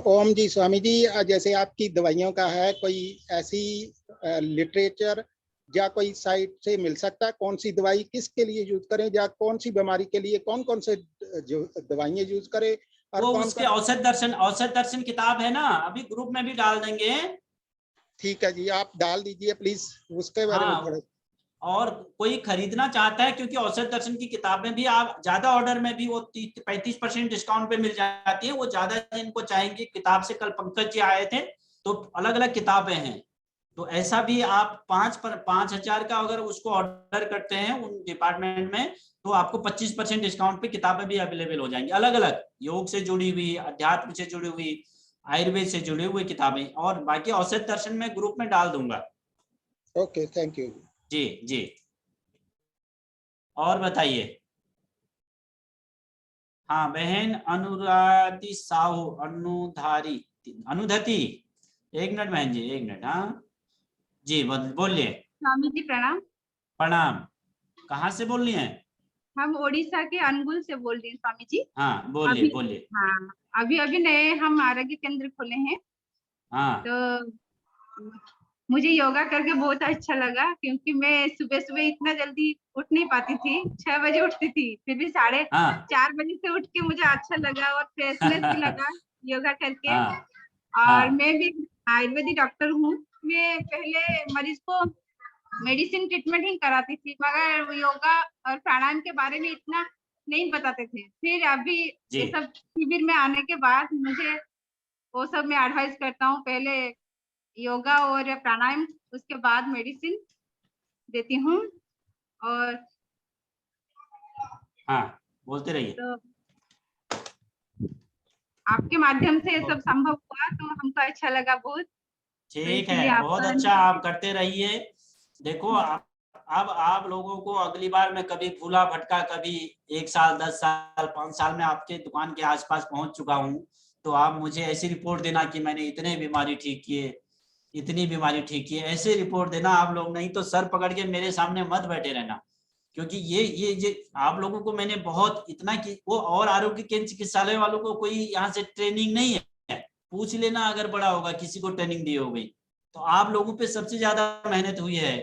ओम जी, स्वामी जी, जैसे आपकी दवाइयों का है, कोई ऐसी लिटरेचर या कोई साइट से मिल सकता है कौन सी दवाई किसके लिए यूज करें, या कौन सी बीमारी के लिए कौन कौन से जो दवाइयां यूज करें? और वो कौन उसके औषध दर्शन किताब है ना, अभी ग्रुप में भी डाल देंगे। ठीक है जी, आप डाल दीजिए प्लीज, उसके बारे में थोड़ा। और कोई खरीदना चाहता है, क्योंकि औषध दर्शन की किताबें भी आप ज्यादा ऑर्डर में भी वो 35% डिस्काउंट पे मिल जाती है। वो ज्यादा जिनको चाहेंगे किताब से, कल पंकज जी आए थे तो अलग अलग किताबें हैं, तो ऐसा भी आप 5,000 का अगर उसको ऑर्डर करते हैं उन डिपार्टमेंट में, तो आपको 25% डिस्काउंट पे किताबें भी अवेलेबल हो जाएंगी। अलग अलग योग से जुड़ी हुई, अध्यात्म से जुड़ी हुई, आयुर्वेद से जुड़ी हुई किताबें, और बाकी औषध दर्शन में ग्रुप में डाल दूंगा। ओके, थैंक यू जी जी। और बताइए। हाँ बहन अनुराधी साहू, अनुधति, एक मिनट बहन जी, एक मिनट। हाँ जी बोलिए। स्वामी जी प्रणाम। प्रणाम। कहाँ से बोल रही हैं? हम ओडिशा के अनुगुल से बोल रहे हैं स्वामी जी। हाँ बोलिए बोलिए। हाँ, अभी नए हम आरोग्य केंद्र खोले हैं। हाँ तो मुझे योगा करके बहुत अच्छा लगा, क्योंकि मैं सुबह सुबह इतना जल्दी उठ नहीं पाती थी। 6 बजे उठती थी, फिर भी 4:30 बजे से उठ के मुझे अच्छा लगा और फ्रेशनेस भी लगा योगा करके। और मैं भी आयुर्वेदिक डॉक्टर हूँ। मैं पहले मरीज को मेडिसिन ट्रीटमेंट ही कराती थी, मगर योगा और प्राणायाम के बारे में इतना नहीं बताते थे। फिर अभी ये सब शिविर में आने के बाद मुझे वो सब मैं एडवाइस करता हूँ, पहले योगा और प्राणायाम, उसके बाद मेडिसिन देती हूँ। और हाँ बोलते रहिए। तो आपके माध्यम से सब संभव हुआ तो हमको अच्छा लगा बहुत। ठीक है, बहुत अच्छा, आप करते रहिए। देखो अब आप लोगों को अगली बार मैं कभी भूला भटका, कभी 1 साल 10 साल 5 साल में आपके दुकान के आसपास पहुंच चुका हूं, तो आप मुझे ऐसी रिपोर्ट देना कि मैंने इतने बीमारी ठीक किए, इतनी बीमारी ठीक की, ऐसे रिपोर्ट देना आप लोग। नहीं तो सर पकड़ के मेरे सामने मत बैठे रहना, क्योंकि ये आप लोगों को मैंने बहुत इतना कि वो, और आरोग्य केंद्र चिकित्सालय वालों को कोई यहाँ से ट्रेनिंग नहीं है, पूछ लेना अगर बड़ा होगा किसी को ट्रेनिंग दी हो गई, तो आप लोगों पे सबसे ज्यादा मेहनत हुई है।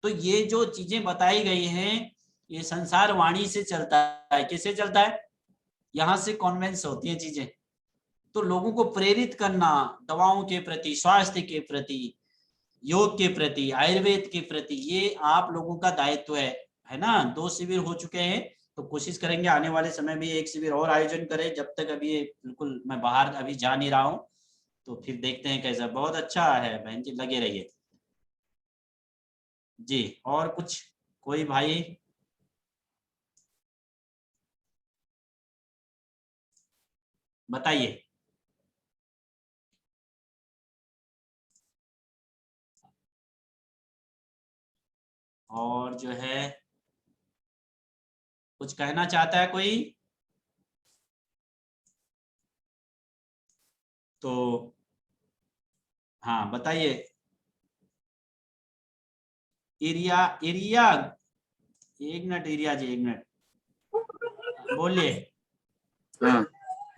तो ये जो चीजें बताई गई हैं, ये संसार वाणी से चलता है। किससे चलता है? यहाँ से कॉन्वेंस होती है चीजें। तो लोगों को प्रेरित करना दवाओं के प्रति, स्वास्थ्य के प्रति, योग के प्रति, आयुर्वेद के प्रति, ये आप लोगों का दायित्व है ना। 2 शिविर हो चुके हैं, तो कोशिश करेंगे आने वाले समय में 1 शिविर और आयोजन करें। जब तक अभी बिल्कुल मैं बाहर अभी जा नहीं रहा हूँ, तो फिर देखते हैं कैसा। बहुत अच्छा है बहन जी, लगे रहिए जी। और कुछ कोई भाई? बताइए। और जो है कुछ कहना चाहता है कोई? तो हाँ बताइए। एरिया एक मिनट, एरिया जी 1 मिनट बोलिए। हाँ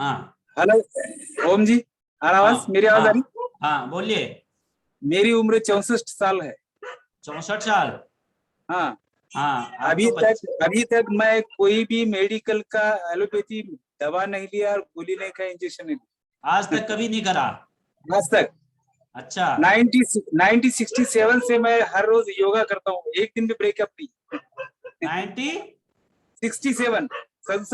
हाँ हेलो ओम जी, आवाज मेरी आवाज आ रही? हाँ बोलिए। मेरी उम्र 64 साल है। 64 साल? हाँ हाँ। अभी तक मैं कोई भी मेडिकल का एलोपैथी दवा नहीं लिया और गोली नहीं खाया, इंजेक्शन नहीं लिया। आज तक कभी नहीं करा? आज तक। अच्छा। 1967 से मैं हर रोज योगा करता हूँ, एक दिन भी ब्रेकअप नहीं। 1967?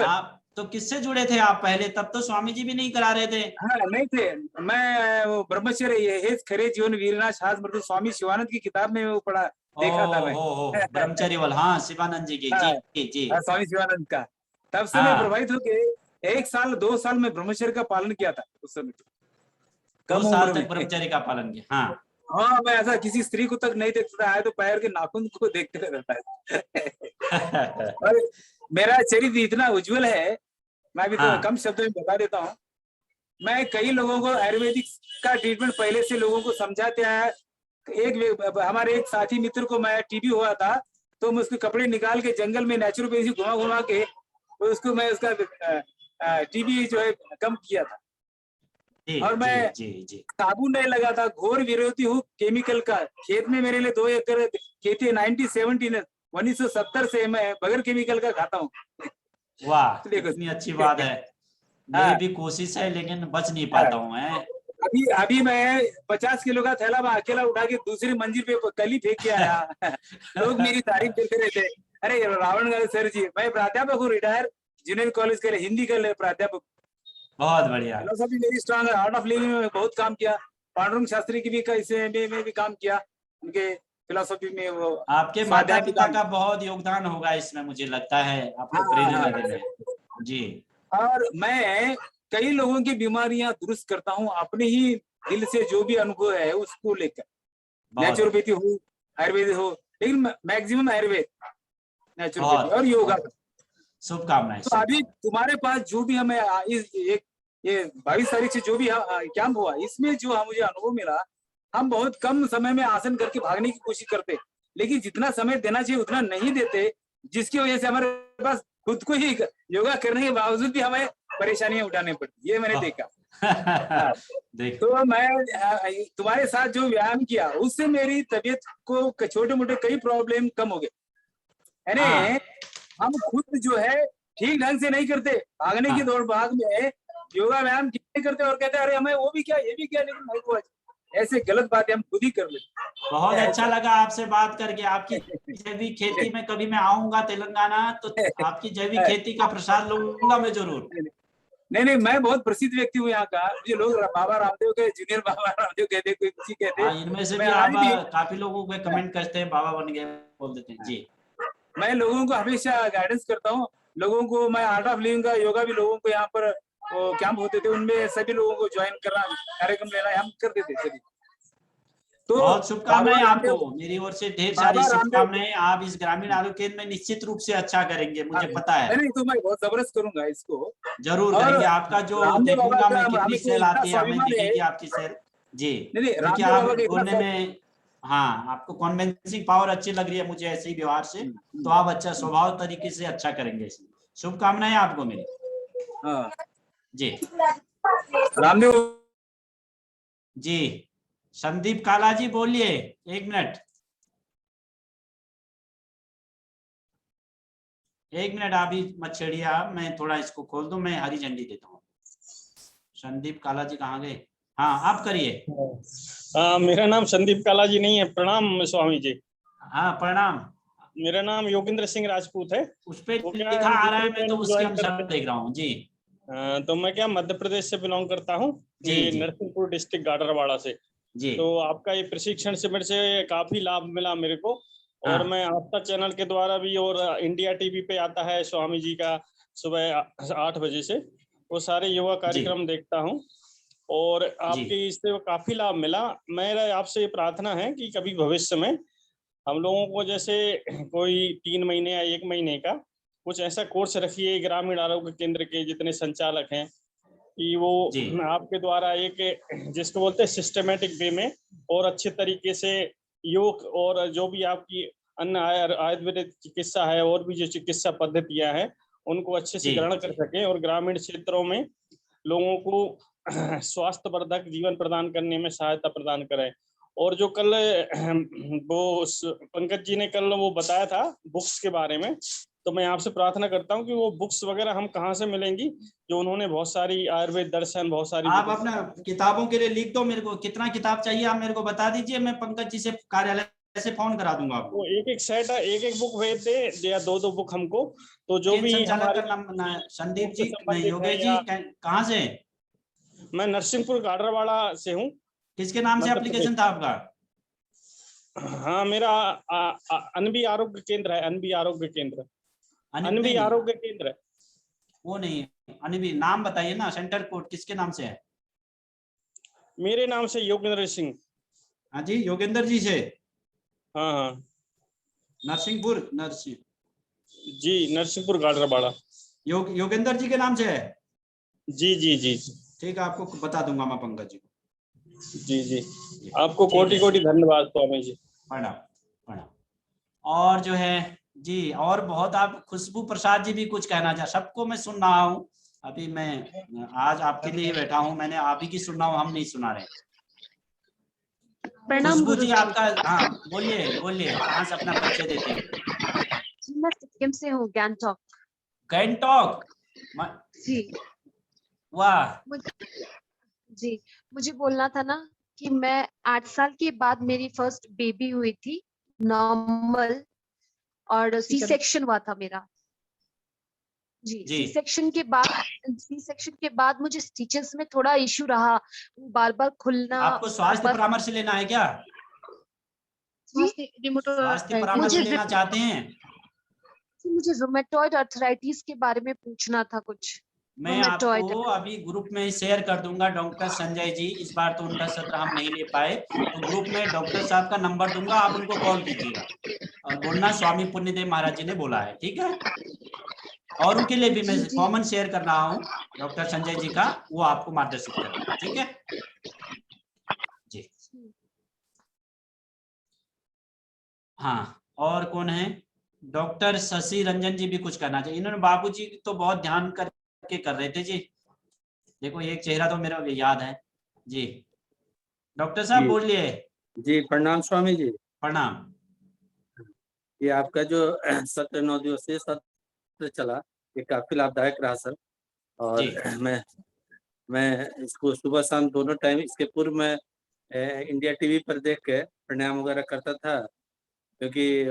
आप तो किससे जुड़े थे आप पहले? तब तो स्वामी जी भी नहीं करा रहे थे। हाँ नहीं थे, मैं वो ब्रह्मचर्य हेज खरे जीवन वीरनाश हाथ मृत्यु स्वामी शिवानंद की किताब में वो पढ़ा देखा था मैं। ब्रह्मचर्य वाला, हाँ शिवानंद जी की। जी जी स्वामी शिवानंद का। तब से मैं प्रभावित होके 1 साल 2 साल में ब्रह्मचर्य का पालन किया था उस समय। 2 साल तक ब्रह्मचर्य का पालन किया। हाँ हाँ, मैं ऐसा किसी स्त्री को तक नहीं देखता है, तो पैर के नाखून को देखते रहता है। और मेरा चरित्र इतना उज्जवल है, मैं भी तो कम शब्दों में बता देता हूँ। मैं कई लोगों को आयुर्वेदिक का ट्रीटमेंट पहले से लोगों को समझाते हैं। हमारे एक साथी मित्र को मैं टीबी हुआ था, तो मैं उसके कपड़े निकाल के जंगल में नेचुरोपैथी घुमा घुमा के उसको मैं उसका टीबी जो है कम किया था। और मैं साबुन नहीं लगा था, घोर विरोधी हूँ केमिकल का। खेत में मेरे लिए 2 एकड़ खेती है। 1970 से मैं बगैर केमिकल का खाता हूँ। वाह, कितनी अच्छी बात है। मेरी भी कोशिश है, लेकिन बच नहीं पाता हूँ मैं। अभी मैं 50 किलो का थैला मैं अकेला उठा के दूसरी मंजिल पे कल ही फेंक के आया। लोग मेरी तारीफ करते रहते। अरे रावण सर जी, मैं प्राध्यापक हूँ, रिटायर जूनियर कॉलेज के हिंदी का प्राध्यापक। बहुत बढ़िया। फिलोसफी मेरी स्ट्रांग है। आर्ट ऑफ लिविंग में बहुत काम किया। पांडुरंग शास्त्री की भी इसे में भी काम किया, उनके फिलोसफी में। वो आपके माता पिता का बहुत योगदान होगा इसमें, मुझे लगता है, आपको प्रेरणा देने में। जी। और मैं कई लोगों की बीमारियां दुरुस्त करता हूं अपने ही दिल से, जो भी अनुभव है उसको लेकर। नेचुरोपैथी हो, आयुर्वेद हो, लेकिन मैक्सिमम आयुर्वेद, नेचुरोपैथी और योगा। शुभकामनाएं। तो अभी तुम्हारे पास जो भी हमें ये 22 तारीख से जो भी कैंप हुआ, इसमें जो मुझे अनुभव मिला, हम बहुत कम समय में आसन करके भागने की कोशिश करते, लेकिन जितना समय देना चाहिए उतना नहीं देते, जिसकी वजह से हमारे पास खुद को ही योगा करने के बावजूद भी हमें परेशानियां उठानी पड़ती। ये मैंने देखा। तो मैं तुम्हारे साथ जो व्यायाम किया, उससे मेरी तबीयत को छोटे मोटे कई प्रॉब्लम कम हो गए। यानी हम खुद जो है ठीक ढंग से नहीं करते, भागने की दौड़ भाग में योगा व्यायाम ठीक नहीं करते और कहते हैं अरे हमें वो भी क्या ये भी क्या, लेकिन नहीं हुआ। ऐसे गलत बातें हम खुद ही कर लेते। बहुत अच्छा लगा आपसे बात करके। आपकी जैविक खेती में कभी मैं आऊंगा तेलंगाना, तो आपकी जैविक खेती का प्रसाद लूंगा मैं जरूर। नहीं, मैं बहुत प्रसिद्ध व्यक्ति हूँ यहाँ का। मुझे लोग बाबा रामदेव के जूनियर बाबा रामदेव कहते, कोई किसी कहते। इनमें से भी आप काफी लोगों को कमेंट करते हैं, बाबा बन गए बोल देते हैं। जी, मैं लोगों को हमेशा गाइडेंस करता हूँ। लोगों को मैं आर्ट ऑफ लिविंग का योगा भी लोगों को यहाँ पर कैंप होते थे, उनमें सभी लोगों को ज्वाइन करना, कार्यक्रम लेना हम करते थे सभी। तो बहुत शुभकामनाएं आपको मेरी ओर से, ढेर सारी शुभकामनाएं। आप इस ग्रामीण आरोग्य केंद्र में निश्चित रूप से अच्छा करेंगे, मुझे पता है। नहीं तो मैं बहुत जबरदस्त करूंगा इसको, जरूर करेंगे। आपका जो देखूंगा मैं कितनी सेल आती है, हमें दिखेगी आपकी सेल। जी, देखिए आप बोलने में, हाँ, आपको कॉन्विंसिंग पावर अच्छी लग रही है मुझे ऐसे ही व्यवहार से, तो आप अच्छा स्वभाव तरीके से अच्छा करेंगे। शुभकामनाएं आपको मेरी। जी रामदेव जी। संदीप काला जी बोलिए, 1 मिनट। 1 मिनट आप ही मत छेड़िए, आप, मैं थोड़ा इसको खोल दूं, मैं हरी झंडी देता हूँ। संदीप काला जी कहाँ गए? हाँ, आप करिए। मेरा नाम संदीप काला जी नहीं है। प्रणाम स्वामी जी। हाँ, प्रणाम। मेरा नाम योगेंद्र सिंह राजपूत है। उस पे लिखा आ रहा है, मैं तो उसके अनुसार देख रहा हूँ। जी, तो मैं क्या मध्य प्रदेश से बिलोंग करता हूँ, नरसिंहपुर डिस्ट्रिक्ट गाडरवाड़ा से। जी। तो आपका ये प्रशिक्षण शिविर से काफी लाभ मिला मेरे को। और मैं आपका चैनल के द्वारा भी, और इंडिया टीवी पे आता है स्वामी जी का सुबह 8 बजे से, वो सारे योगा कार्यक्रम देखता हूँ और आपके इससे काफी लाभ मिला। मेरा आपसे प्रार्थना है कि कभी भविष्य में हम लोगों को जैसे कोई 3 महीने या 1 महीने का कुछ ऐसा कोर्स रखिए ग्रामीण आरोग्य केंद्र के जितने संचालक हैं, कि वो आपके द्वारा एक जिसको बोलते हैं सिस्टमेटिक वे में और अच्छे तरीके से योग और जो भी आपकी अन्य आयुर्वेदिक चिकित्सा है और भी जो चिकित्सा पद्धतियां हैं उनको अच्छे से ग्रहण कर सके और ग्रामीण क्षेत्रों में लोगों को स्वास्थ्यवर्धक जीवन प्रदान करने में सहायता प्रदान करें। और जो कल वो पंकज जी ने कल वो बताया था बुक्स के बारे में, तो मैं आपसे प्रार्थना करता हूं कि वो बुक्स वगैरह हम कहाँ से मिलेंगी, जो उन्होंने बहुत सारी आयुर्वेद दर्शन बहुत सारी। आप अपना किताबों के लिए लिख दो मेरे को, कितना किताब चाहिए आप मेरे को बता दीजिए, मैं पंकज जी से कार्यालय से फोन करा दूंगा आपको। एक सेट, एक बुक भेज दे या 2 बुक हमको। तो जो भी संदीप जी, योगेश जी कहाँ से? मैं नरसिंहपुर गाडरवाड़ा से हूँ। किसके नाम से एप्लीकेशन था आपका? हाँ, मेरा अनबी आरोग्य केंद्र है। अनबी आरोग्य केंद्र, अनबी आरोग्य केंद्र। वो नहीं, अनिबी नाम बताइए ना, सेंटर कोड किसके नाम से है? मेरे नाम से योगेंद्र सिंह। हाँ जी, योगेंद्र जी से। हाँ हाँ नरसिंहपुर जी, नरसिंहपुर गाडरबाड़ा। योगेंद्र जी के नाम से है? जी जी जी ठीक है, आपको बता दूंगा मैं पंकज जी को। जी जी, आपको कोटि कोटि धन्यवाद स्वामी जी। प्रणाम प्रणाम। और जो है जी, और बहुत आप खुशबू प्रसाद जी भी कुछ कहना चाह, सबको मैं सुन रहा हूँ अभी, मैं आज आपके लिए बैठा हूँ, मैंने आप ही की सुन रहा हूँ, हम नहीं सुना रहे। खुशबू जी आपका, हाँ बोलिए बोलिए, कहाँ से अपना परिचय देते हैं? मैं सिक्किम से हूँ, गैंगटॉक। गैंगटॉक जी वाह जी, मुझे बोलना था ना कि मैं 8 साल के बाद मेरी फर्स्ट बेबी हुई थी, नॉर्मल, और सी सेक्शन हुआ था मेरा। जी, सी सेक्शन के बाद मुझे स्टिचेस में थोड़ा इशू रहा, बार बार खुलना। आपको स्वास्थ्य परामर्श लेना है क्या? स्वास्थ्य परामर्श लेना चाहते हैं? मुझे रूमेटॉइड अर्थराइटिस के बारे में पूछना था कुछ। मैं आपको अभी ग्रुप में शेयर कर दूंगा, डॉक्टर संजय जी, इस बार तो उनका सत्र हम नहीं ले पाए, तो ग्रुप में डॉक्टर साहब का नंबर दूंगा, आप उनको कॉल कीजिएगा और बोलना स्वामी पुण्यदेव महाराज जी ने बोला है, ठीक है? और उनके लिए भी मैं कॉमन शेयर कर रहा हूँ डॉक्टर संजय जी का, वो आपको मार्गदर्शित करेंगे, ठीक है जी। हाँ, और कौन है? डॉक्टर शशि रंजन जी भी कुछ करना चाहिए, इन्होंने बाबूजी तो बहुत ध्यान करके कर रहे थे जी। देखो एक चेहरा तो मेरा याद है जी। डॉक्टर साहब बोलिए। जी प्रणाम स्वामी जी। प्रणाम। ये आपका जो सत्र 9 दिवसीय सत्र चला, ये काफी लाभदायक रहा सर। और मैं इसको सुबह शाम दोनों टाइम, इसके पूर्व मैं इंडिया टीवी पर देख के प्राणायाम वगैरह करता था, क्योंकि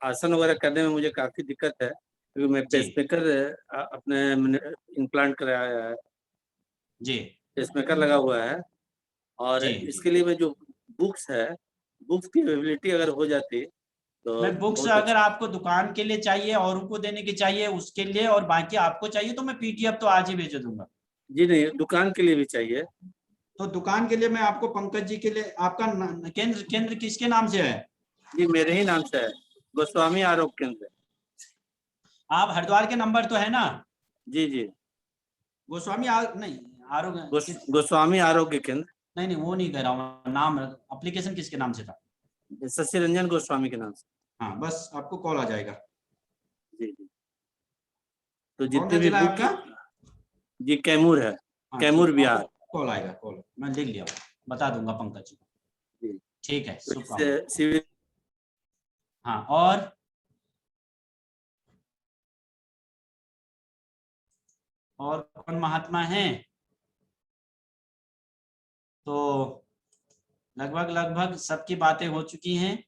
आसन वगैरह करने में मुझे काफी दिक्कत है, क्योंकि मैं पेसमेकर अपने इम्प्लांट कराया है जी, पेसमेकर लगा हुआ है, और इसके लिए मैं जो बुक्स की अवेलेबिलिटी अगर हो जाती तो मैं बुक्स अगर आपको दुकान के लिए चाहिए और उनको देने की चाहिए उसके लिए, और बाकी आपको चाहिए तो मैं पीडीएफ तो आज ही भेज दूंगा। जी नहीं, दुकान के लिए भी चाहिए। तो दुकान के लिए मैं आपको पंकज जी के लिए, आपका केंद्र किसके नाम से है? जी मेरे ही नाम से है, गोस्वामी आरोग्य केंद्र। आप हरिद्वार के नंबर तो है ना? जी जी, गोस्वामी नहीं आरोग्य, गोस्वामी आरोग्य केंद्र। नहीं वो नहीं कह रहा हूँ, नाम एप्लीकेशन किसके नाम से था? शशि रंजन गोस्वामी के नाम से। हाँ, बस आपको कॉल आ जाएगा। जी जी, तो जितने भी बुक, जी कैमूर है, कैमूर बिहार। कॉल आएगा, कॉल मैं लिख लिया, बता दूंगा पंकज जी। ठीक है, हाँ। और कौन महात्मा है? तो लगभग सबकी बातें हो चुकी हैं।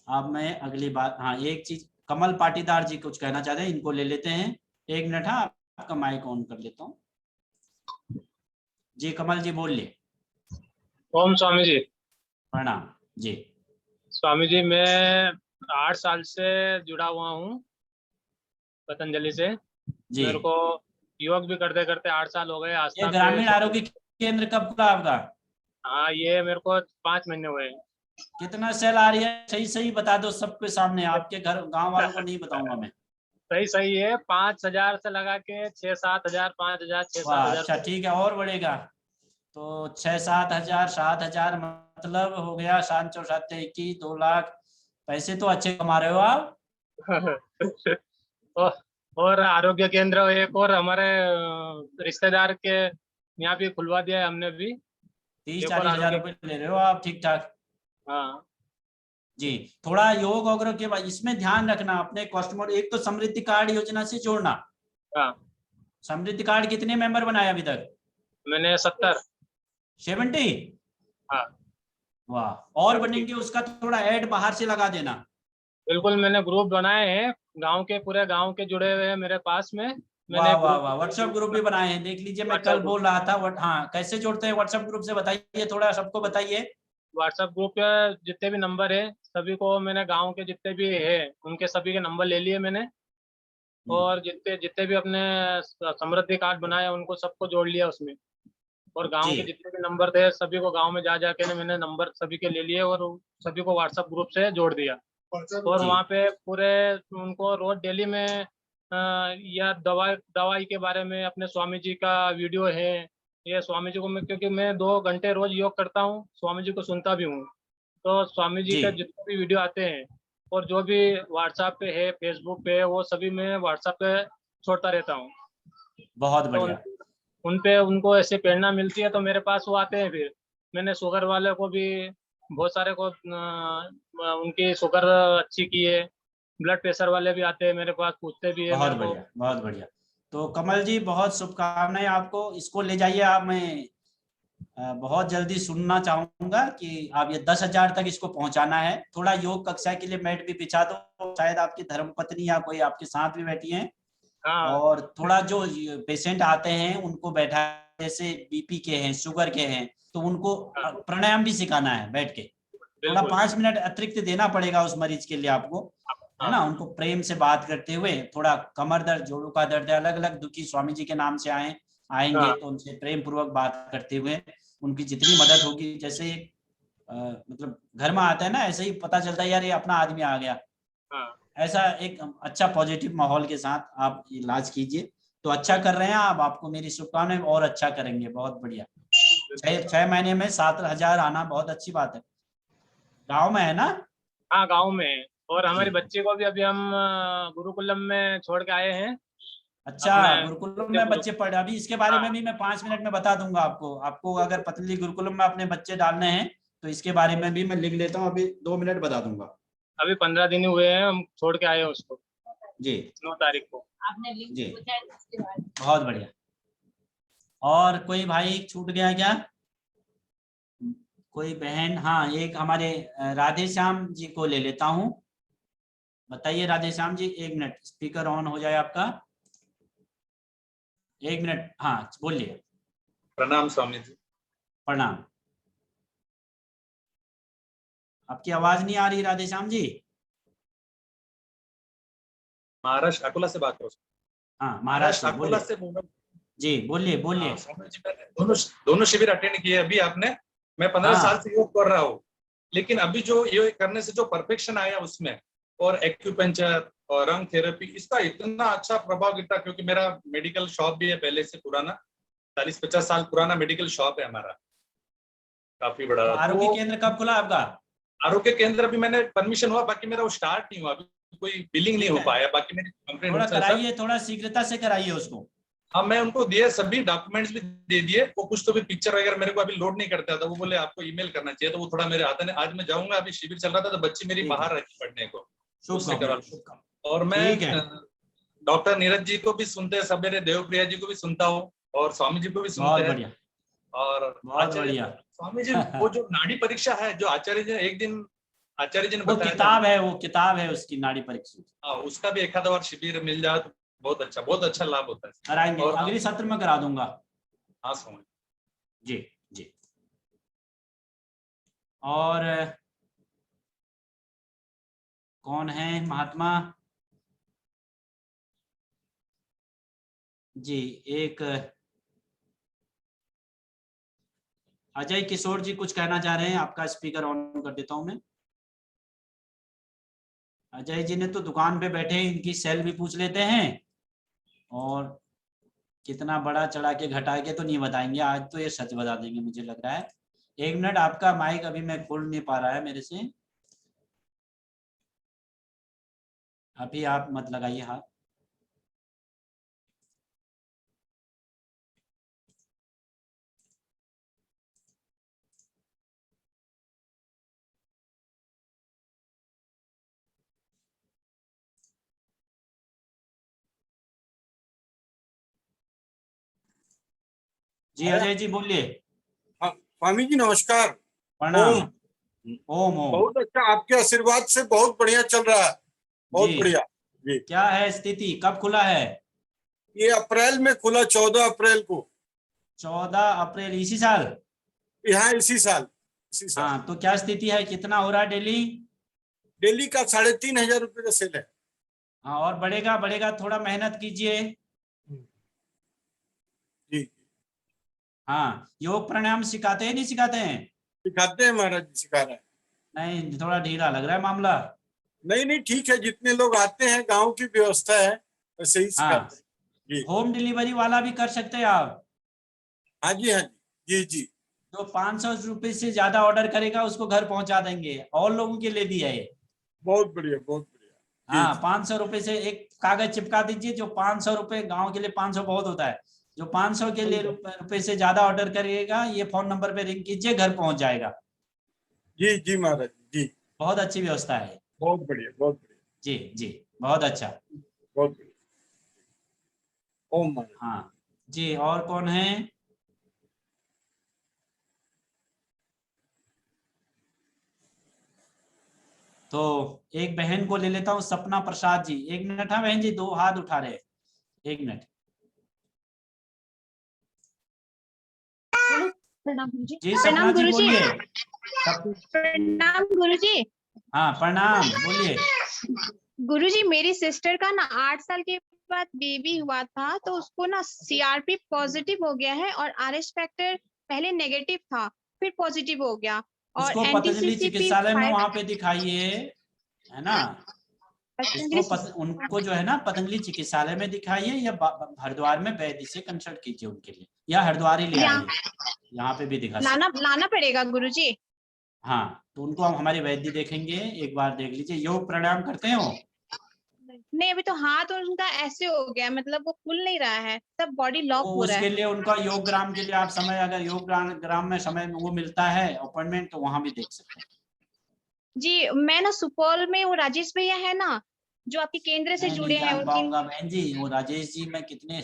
अब मैं अगली बात, हाँ एक चीज, कमल पाटीदार जी कुछ कहना चाहते हैं, इनको ले लेते हैं। 1 मिनट, हाँ आपका माइक ऑन कर लेता हूँ जी। कमल जी बोलिए। ओम स्वामी जी। प्रणाम जी। स्वामी जी, मैं 8 साल से जुड़ा हुआ हूँ पतंजलि से जी। मेरे को योग भी करते करते 8 साल हो गए। ये ग्रामीण आरोग्य केंद्र कब खुला आपका? हाँ, ये मेरे को 5 महीने हुए। कितना सेल आ रही है? सही बता दो सबके सामने, आपके घर गांव वालों को नहीं बताऊंगा मैं। सही है, 5,000 से लगा के 6-7 हजार, 5,000, 6-7 हजार। अच्छा ठीक है, और बढ़ेगा तो 6-7 हजार, 7 हजार, मतलब हो गया 7 4 7 21, 2 लाख। पैसे तो अच्छे कमा रहे हो आप। और आरोग्य केंद्र एक और हमारे रिश्तेदार के यहाँ भी खुलवा दिया है हमने भी। 30-40 हजार रुपए ले रहे हो आप, ठीक ठाक। हाँ जी, थोड़ा योग वगैरह के बाद इसमें ध्यान रखना अपने कस्टमर। एक तो समृद्धि कार्ड योजना से जोड़ना। हाँ। समृद्धि कार्ड कितने मेंबर बनाए अभी तक? मैंने 70। हाँ। वाह, और बनेंगे, उसका थोड़ा ऐड बाहर से लगा देना। बिल्कुल, मैंने ग्रुप बनाए हैं, गांव के पूरे गांव के जुड़े हुए हैं मेरे पास में। वाह वाह वाह, व्हाट्सएप ग्रुप भी बनाए हैं, देख लीजिए। मैं कल बोल रहा था। हाँ, कैसे जोड़ते हैं व्हाट्सएप ग्रुप से, बताइए थोड़ा, सबको बताइए। व्हाट्सएप ग्रुप के जितने भी नंबर है सभी को मैंने, गांव के जितने भी है उनके सभी के नंबर ले लिए मैंने। और जितने जितने भी अपने समृद्धि कार्ड बनाए उनको सबको जोड़ लिया उसमें, और गांव के जितने भी नंबर थे सभी को गांव में जा जाके मैंने नंबर सभी के ले लिए और सभी को व्हाट्सएप ग्रुप से जोड़ दिया। और वहाँ पे पूरे उनको रोज डेली में या दवाई के बारे में अपने स्वामी जी का वीडियो है, ये स्वामी जी को मैं, क्योंकि मैं 2 घंटे रोज योग करता हूँ, स्वामी जी को सुनता भी हूँ, तो स्वामी जी के जितने भी वीडियो आते हैं और जो भी व्हाट्सएप पे है, फेसबुक पे है, वो सभी मैं व्हाट्सएप पे छोड़ता रहता हूँ। बहुत बढ़िया। उन पे उनको ऐसे प्रेरणा मिलती है तो मेरे पास वो आते हैं। फिर मैंने शुगर वाले को भी बहुत सारे को उनकी शुगर अच्छी की है, ब्लड प्रेशर वाले भी आते हैं मेरे पास, पूछते भी है। बहुत बढ़िया, बहुत बढ़िया। तो कमल जी बहुत शुभकामनाएं आपको, इसको ले जाइए आप। मैं बहुत जल्दी सुनना चाहूंगा कि आप ये 10,000 तक इसको पहुंचाना है। थोड़ा योग कक्षा के लिए मैट भी बिछा दो, शायद आपकी धर्मपत्नी या कोई आपके साथ भी बैठी है। और थोड़ा जो पेशेंट आते हैं उनको बैठा, जैसे बीपी के हैं, शुगर के हैं, तो उनको प्राणायाम भी सिखाना है बैठ के। थोड़ा 5 मिनट अतिरिक्त देना पड़ेगा उस मरीज के लिए आपको, है ना। उनको प्रेम से बात करते हुए, थोड़ा कमर दर्द, जोड़ों का दर्द, अलग अलग दुखी स्वामी जी के नाम से आएंगे तो उनसे प्रेम पूर्वक बात करते हुए उनकी जितनी मदद होगी, जैसे मतलब घर में आता है ना, ऐसे ही पता चलता है यार ये अपना आदमी आ गया, ऐसा एक अच्छा पॉजिटिव माहौल के साथ आप इलाज कीजिए। तो अच्छा कर रहे हैं आप, आपको मेरी शुभकामनाएं, और अच्छा करेंगे। बहुत बढ़िया। 6 महीने में 7,000 आना बहुत अच्छी बात है। गाँव में है ना? हाँ, गाँव में। और हमारे बच्चे को भी अभी हम गुरुकुलम में छोड़ के आए हैं। अच्छा, गुरुकुलम में बच्चे पढ़े। अभी इसके बारे में भी मैं 5 मिनट में बता दूंगा आपको अगर पतंजलि गुरुकुलम में अपने बच्चे डालने हैं तो इसके बारे में भी मैं लिख लेता हूँ, अभी 2 मिनट बता दूंगा। अभी 15 दिन हुए हैं, हम छोड़ के आए हैं उसको जी, 9 तारीख को। आपने लिंक जी, पूछा है इसके बाद। बहुत बढ़िया। और कोई भाई छूट गया क्या? कोई बहन? हाँ, एक हमारे राधे श्याम जी को ले लेता हूँ। बताइए Radhe Shyam ji, 1 minute, speaker on हो जाए आपका। 1 मिनट, हाँ बोलिए। प्रणाम स्वामी जी। प्रणाम। आपकी आवाज नहीं आ रही राधे श्याम जी। महाराष्ट्र अकोला से बात करो। हाँ, महाराष्ट्र अकोला से जी, बोलिए बोलिए। स्वामी जी, मैंने दोनों शिविर अटेंड किए अभी आपने। मैं 15 साल से योग कर रहा हूँ, लेकिन अभी जो योग करने से जो परफेक्शन आया उसमें, और एक्यूपंक्चर और रंग थेरेपी, इसका इतना अच्छा प्रभाव गिरता, क्योंकि मेरा मेडिकल शॉप भी है पहले से पुराना, 40-50 साल पुराना मेडिकल शॉप है हमारा, काफी बड़ा। आरोग्य केंद्र कब खुला आपका? आरोग्य केंद्र अभी मैंने परमिशन हुआ, बाकी मेरा वो स्टार्ट नहीं हुआ, अभी कोई बिलिंग नहीं हो पाया। बाकी मेरी कंप्लेंट थोड़ा कराइए, थोड़ा शीघ्रता से कराइए उसको। हाँ, मैं उनको दिए, सभी डॉक्यूमेंट्स भी दे दिए। वो कुछ तो भी पिक्चर वगैरह मेरे को अभी लोड नहीं करता था, वो बोले आपको ईमेल करना चाहिए, तो वो थोड़ा मेरे हाथ में। आज मैं जाऊंगा, अभी शिविर चल रहा था तो बच्ची मेरी बाहर रखी पढ़ने को, उससे करा। और मैं डॉक्टर नीरज जी को भी सुनते हैं, सब मेरे देवप्रिया जी को भी सुनता हूँ, और स्वामी जी को भी सुनते हैं। और स्वामी जी वो जो नाड़ी परीक्षा है, जो आचार्य जी एक दिन आचार्य जी ने बताया, किताब है, वो किताब है उसकी नाड़ी परीक्षा। हाँ, उसका भी एक आधा बार शिविर मिल जाए तो बहुत अच्छा लाभ होता है। कराएंगे, अगले सत्र में करा दूंगा। हाँ स्वामी जी जी। और कौन है महात्मा जी? एक अजय किशोर जी कुछ कहना चाह रहे हैं, आपका स्पीकर ऑन कर देता हूं मैं। अजय जी ने तो दुकान पे बैठे इनकी सेल भी पूछ लेते हैं, और कितना बड़ा चढ़ा के घटा के तो नहीं बताएंगे, आज तो ये सच बता देंगे मुझे लग रहा है। 1 मिनट, आपका माइक अभी मैं खोल नहीं पा रहा है मेरे से, अभी आप मत लगाइए हाथ। जी अजय जी बोलिए। स्वामी जी नमस्कार। प्रणाम। ओम ओम। बहुत अच्छा, आपके आशीर्वाद से बहुत बढ़िया चल रहा है, बहुत बढ़िया जी। क्या है स्थिति, कब खुला है? ये अप्रैल में खुला, 14 अप्रैल को। 14 अप्रैल इसी साल? हाँ, इसी साल। हाँ, तो क्या स्थिति है, कितना हो रहा है डेली? डेली का 3,500 रुपये का सेल है। हाँ, और बढ़ेगा बढ़ेगा, थोड़ा मेहनत कीजिए। जी। हाँ, योग प्राणायाम सिखाते हैं नहीं सिखाते हैं? सिखाते हैं महाराज जी, सिखा रहे हैं। नहीं, थोड़ा ढीला लग रहा है मामला। नहीं ठीक है, जितने लोग आते हैं गांव की व्यवस्था है वैसे ही सिखाते हैं। जी। होम डिलीवरी वाला भी कर सकते हैं आप। हाँ जी, हाँ जी, जी। जो 500 रुपए से ज्यादा ऑर्डर करेगा उसको घर पहुंचा देंगे, और लोगों के लिए भी है ये। बहुत बढ़िया, बहुत बढ़िया। हाँ, 500 रुपए से एक कागज चिपका दीजिए, जो 500 रुपए, गाँव के लिए 500 बहुत होता है, जो 500 के लिए रुपए से ज्यादा ऑर्डर करिएगा, ये फोन नंबर पे रिंग कीजिए, घर पहुंच जाएगा। जी जी महाराज जी। बहुत अच्छी व्यवस्था है। बहुत बढ़िया, बहुत बढ़िया। जी जी, बहुत अच्छा। बहुत बढ़िया। ओम महाराज। हाँ जी, और कौन है? तो एक बहन को ले लेता हूँ, सपना प्रसाद जी। 1 मिनट। हाँ बहन जी, 2 हाथ उठा रहे, 1 मिनट। प्रणाम गुरुजी। जी सपना जी बोलिए। प्रणाम गुरुजी। हाँ प्रणाम, बोलिए। गुरुजी, मेरी सिस्टर का ना 8 साल के बाद बेबी हुआ था, तो उसको ना CRP पॉजिटिव हो गया है और RH फैक्टर पहले नेगेटिव था, फिर पॉजिटिव हो गया। और उसको पतंजलि चिकित्सालय में वहां पे दिखाइए, है ना? उनको जो है ना पतंजलि चिकित्सालय में दिखाइए, या हरिद्वार में वैद्य से कंसल्ट कीजिए उनके लिए, या हरिद्वार ही ले आइए, यहाँ पे भी दिखा सकते। लाना पड़ेगा गुरुजी। हाँ, तो उनको हम हमारे वैद्य देखेंगे, एक बार देख लीजिए। योग प्राणायाम करते हो? नहीं, अभी तो हाथ उनका ऐसे हो गया, मतलब वो खुल नहीं रहा है, सब बॉडी लॉक हो रहा है। उसके लिए उनका योग ग्राम के लिए आप समय, अगर योग ग्राम में समय वो मिलता है अपॉइंटमेंट, तो वहां भी देख सकते हैं। जी, मैं ना सुपौल में, वो राजेश भैया है ना जो आपके केंद्र से जुड़े हैं, पाऊंगा बहन जी, वो राजेश जी मैं कितने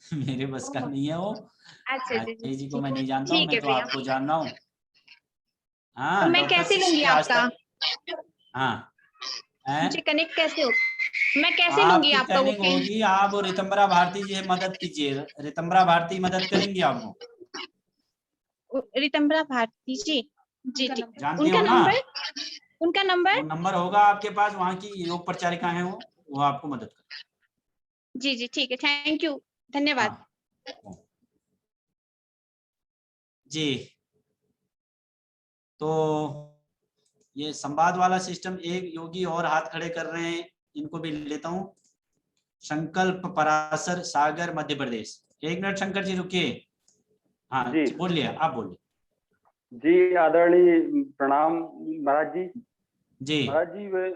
मेरे बस का नहीं है वो। अच्छा राजेश जी को मैं नहीं जानता हूँ, मैं तो आपको जान रहा हूँ। हाँ, तो मैं कैसे लूंगी आपका? हाँ, मुझे कनेक्ट कैसे हो? मैं कैसे लूंगी आपका? वो होगी, आप रितंबरा भारती जी मदद कीजिए, रितंबरा भारती मदद करेंगी आपको। रितंबरा भारती जी, जी ठीक। जानती हो ना? उनका नंबर? वो नंबर होगा आपके पास, वहाँ की योग परिचारिका है वो आपको मदद कर। जी जी ठीक है, थैंक यू, धन्यवाद। जी, तो ये संवाद वाला सिस्टम, एक योगी और हाथ खड़े कर रहे हैं, इनको भी लेता हूँ। संकल्प पराशर, सागर, मध्य प्रदेश। 1 मिनट शंकर जी रुकिए। हाँ बोलिए, आप बोलिए। जी आदरणीय प्रणाम महाराज जी। जी महाराज जी, वे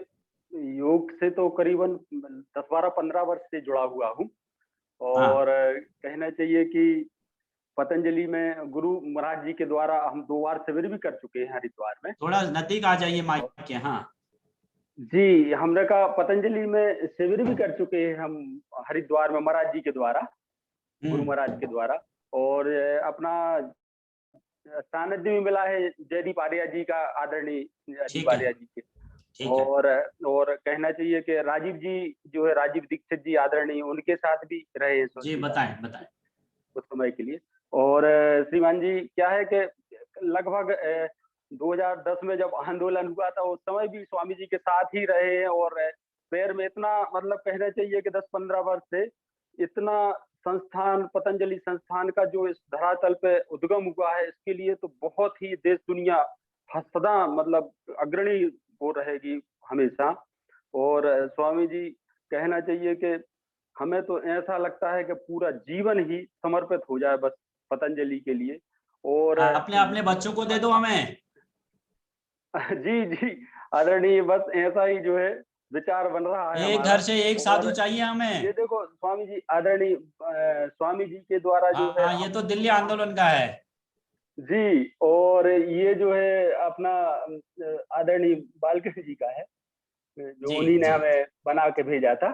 योग से तो करीबन 10-12-15 वर्ष से जुड़ा हुआ हूँ, और कहना चाहिए कि पतंजलि में गुरु महाराज जी के द्वारा हम 2 बार शिविर भी कर चुके हैं हरिद्वार में। थोड़ा नजदीक आ जाइए माइक के। हाँ जी, हमने कहा पतंजलि में शिविर भी कर चुके हैं हम हरिद्वार में महाराज जी के द्वारा, गुरु महाराज के द्वारा, और अपना सानिध्य भी मिला है जयदीप आर्या जी का, आदरणीय जयदीप आर्या जी के। और कहना चाहिए कि राजीव जी जो है, राजीव दीक्षित जी आदरणीय, उनके साथ भी रहे जी। बताएं उस समय के लिए। और श्रीमान जी क्या है कि लगभग 2010 में जब आंदोलन हुआ था, उस समय भी स्वामी जी के साथ ही रहे हैं, और पैर में इतना, मतलब कहना चाहिए कि 10-15 वर्ष से इतना संस्थान, पतंजलि संस्थान का जो इस धरातल पे उद्गम हुआ है, इसके लिए तो बहुत ही देश दुनिया सदा मतलब अग्रणी हो रहेगी हमेशा। और स्वामी जी कहना चाहिए कि हमें तो ऐसा लगता है कि पूरा जीवन ही समर्पित हो जाए बस पतंजलि के लिए। और अपने बच्चों को दे दो हमें। जी जी आदरणीय, बस ऐसा ही जो है विचार बन रहा है। एक घर से एक साधु चाहिए हमें। ये देखो स्वामी जी, आदरणीय स्वामी जी के द्वारा जो है, ये तो दिल्ली आंदोलन का है जी, और ये जो है अपना आदरणीय बालकृष्ण जी का है, जो उन्हीं ने हमें बना के भेजा था।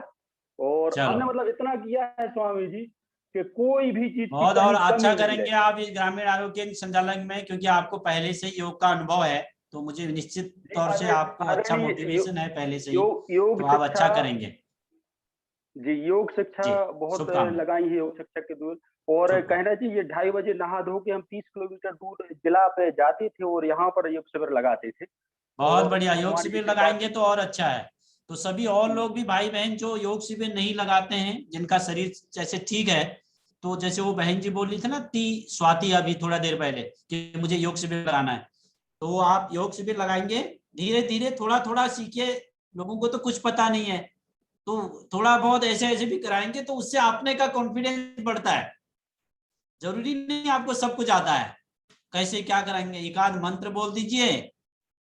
और हमने मतलब इतना किया है स्वामी जी कि कोई भी चीज बहुत, और अच्छा करेंगे आप इस ग्रामीण आरोग्य संचालक में, क्योंकि आपको पहले से योग का अनुभव है, तो मुझे निश्चित तौर से आपको अच्छा मोटिवेशन है पहले से ही, तो आप अच्छा करेंगे जी। योग शिक्षा बहुत लगाई है योग शिक्षक के दूर। और कहना चाहिए 2:30 बजे नहा धो के हम 30 किलोमीटर दूर जिला पे जाते थे और यहाँ पर योग शिविर लगाते थे। बहुत बढ़िया, योग शिविर लगाएंगे तो और अच्छा है। तो सभी और लोग भी भाई बहन जो योग शिविर नहीं लगाते हैं, जिनका शरीर जैसे ठीक है, तो जैसे वो बहन जी बोल रही थी ना स्वाति अभी थोड़ा देर पहले कि मुझे योग शिविर लगाना है, तो आप योग शिविर लगाएंगे, धीरे धीरे थोड़ा थोड़ा सीखिए। लोगों को तो कुछ पता नहीं है, तो थोड़ा बहुत ऐसे ऐसे भी कराएंगे तो उससे आपने का कॉन्फिडेंस बढ़ता है। जरूरी नहीं आपको सब कुछ आता है। कैसे क्या कराएंगे, एक आध मंत्र बोल दीजिए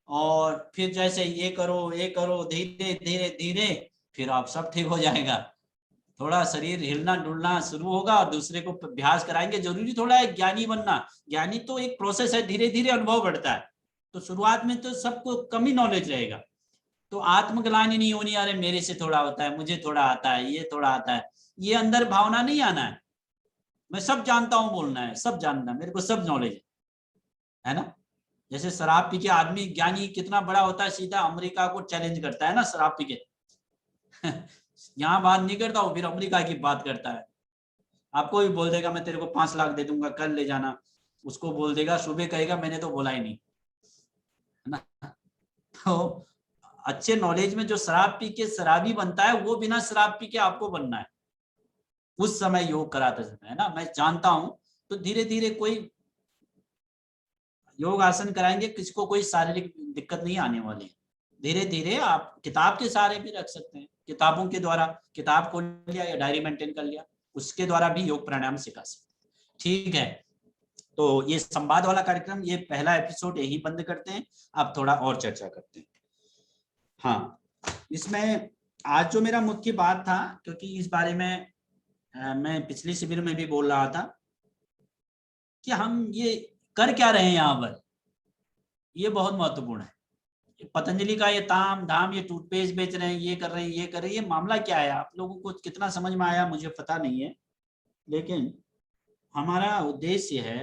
और फिर जैसे ये करो, धीरे धीरे धीरे फिर आप सब ठीक हो जाएगा। थोड़ा शरीर हिलना डुलना शुरू होगा और दूसरे को अभ्यास कराएंगे। जरूरी थोड़ा है ज्ञानी बनना, ज्ञानी तो एक प्रोसेस है, धीरे धीरे अनुभव बढ़ता है। तो शुरुआत में तो सबको कम ही नॉलेज रहेगा, तो आत्मग्लानि नहीं होनी, अरे मेरे से थोड़ा होता है, मुझे थोड़ा आता है, ये थोड़ा आता है, ये अंदर भावना नहीं आना है। मैं सब जानता हूँ बोलना है, सब जानना, मेरे को सब नॉलेज है ना। जैसे शराब पी के आदमी ज्ञानी कितना बड़ा होता है, सीधा अमेरिका को चैलेंज करता है ना शराब पी के यहाँ बात नहीं करता वो, फिर अमेरिका की बात करता है। आपको भी बोल देगा मैं तेरे को 5 लाख दे दूंगा, कल ले जाना। उसको बोल देगा, सुबह कहेगा मैंने तो बोला ही नहीं, है ना। तो अच्छे नॉलेज में जो शराब पी के शराबी बनता है, वो बिना शराब पी के आपको बनना है उस समय योग कराते समय, है ना। मैं जानता हूं, तो धीरे धीरे कोई योग आसन कराएंगे, किसको कोई शारीरिक दिक्कत नहीं आने वाली है। धीरे धीरे आप किताब के सहारे भी रख सकते हैं, किताबों के द्वारा, किताब खोल लिया या डायरी मेंटेन कर लिया, उसके द्वारा भी योग प्राणायाम सिखा सकते। ठीक है, तो ये संवाद वाला कार्यक्रम, ये पहला एपिसोड यही बंद करते हैं। अब थोड़ा और चर्चा करते हैं। हाँ, इसमें आज जो मेरा मुख्य बात था, क्योंकि इस बारे में मैं पिछले शिविर में भी बोल रहा था कि हम ये कर क्या रहे हैं यहाँ पर, ये बहुत महत्वपूर्ण है। पतंजलि का ये ताम धाम, ये टूथपेस्ट बेच रहे हैं, ये कर रहे हैं, ये कर रहे हैं, ये मामला क्या है, आप लोगों को कितना समझ में आया मुझे पता नहीं है, लेकिन हमारा उद्देश्य है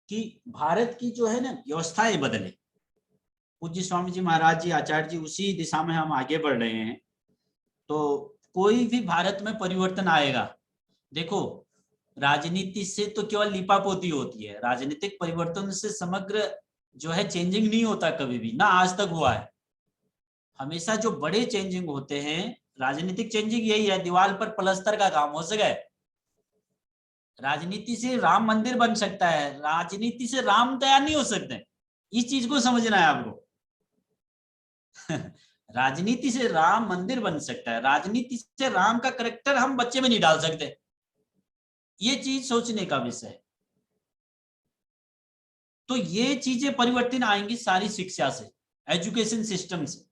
कि भारत की जो है ना व्यवस्थाएं बदले। पूज्य स्वामी जी महाराज जी, आचार्य जी, उसी दिशा में हम आगे बढ़ रहे हैं, तो कोई भी भारत में परिवर्तन आएगा। देखो, राजनीति से तो केवल लिपापोती होती है, राजनीतिक परिवर्तन से समग्र जो है चेंजिंग नहीं होता कभी भी, ना आज तक हुआ है। हमेशा जो बड़े चेंजिंग होते हैं, राजनीतिक चेंजिंग यही है, दीवार पर प्लस्तर का काम हो सके। राजनीति से राम मंदिर बन सकता है, राजनीति से राम तैयार नहीं हो सकते, इस चीज को समझना है आपको राजनीति से राम मंदिर बन सकता है, राजनीति से राम का करैक्टर हम बच्चे में नहीं डाल सकते, ये चीज सोचने का विषय है। तो ये चीजें परिवर्तन आएंगी सारी शिक्षा से, एजुकेशन सिस्टम से।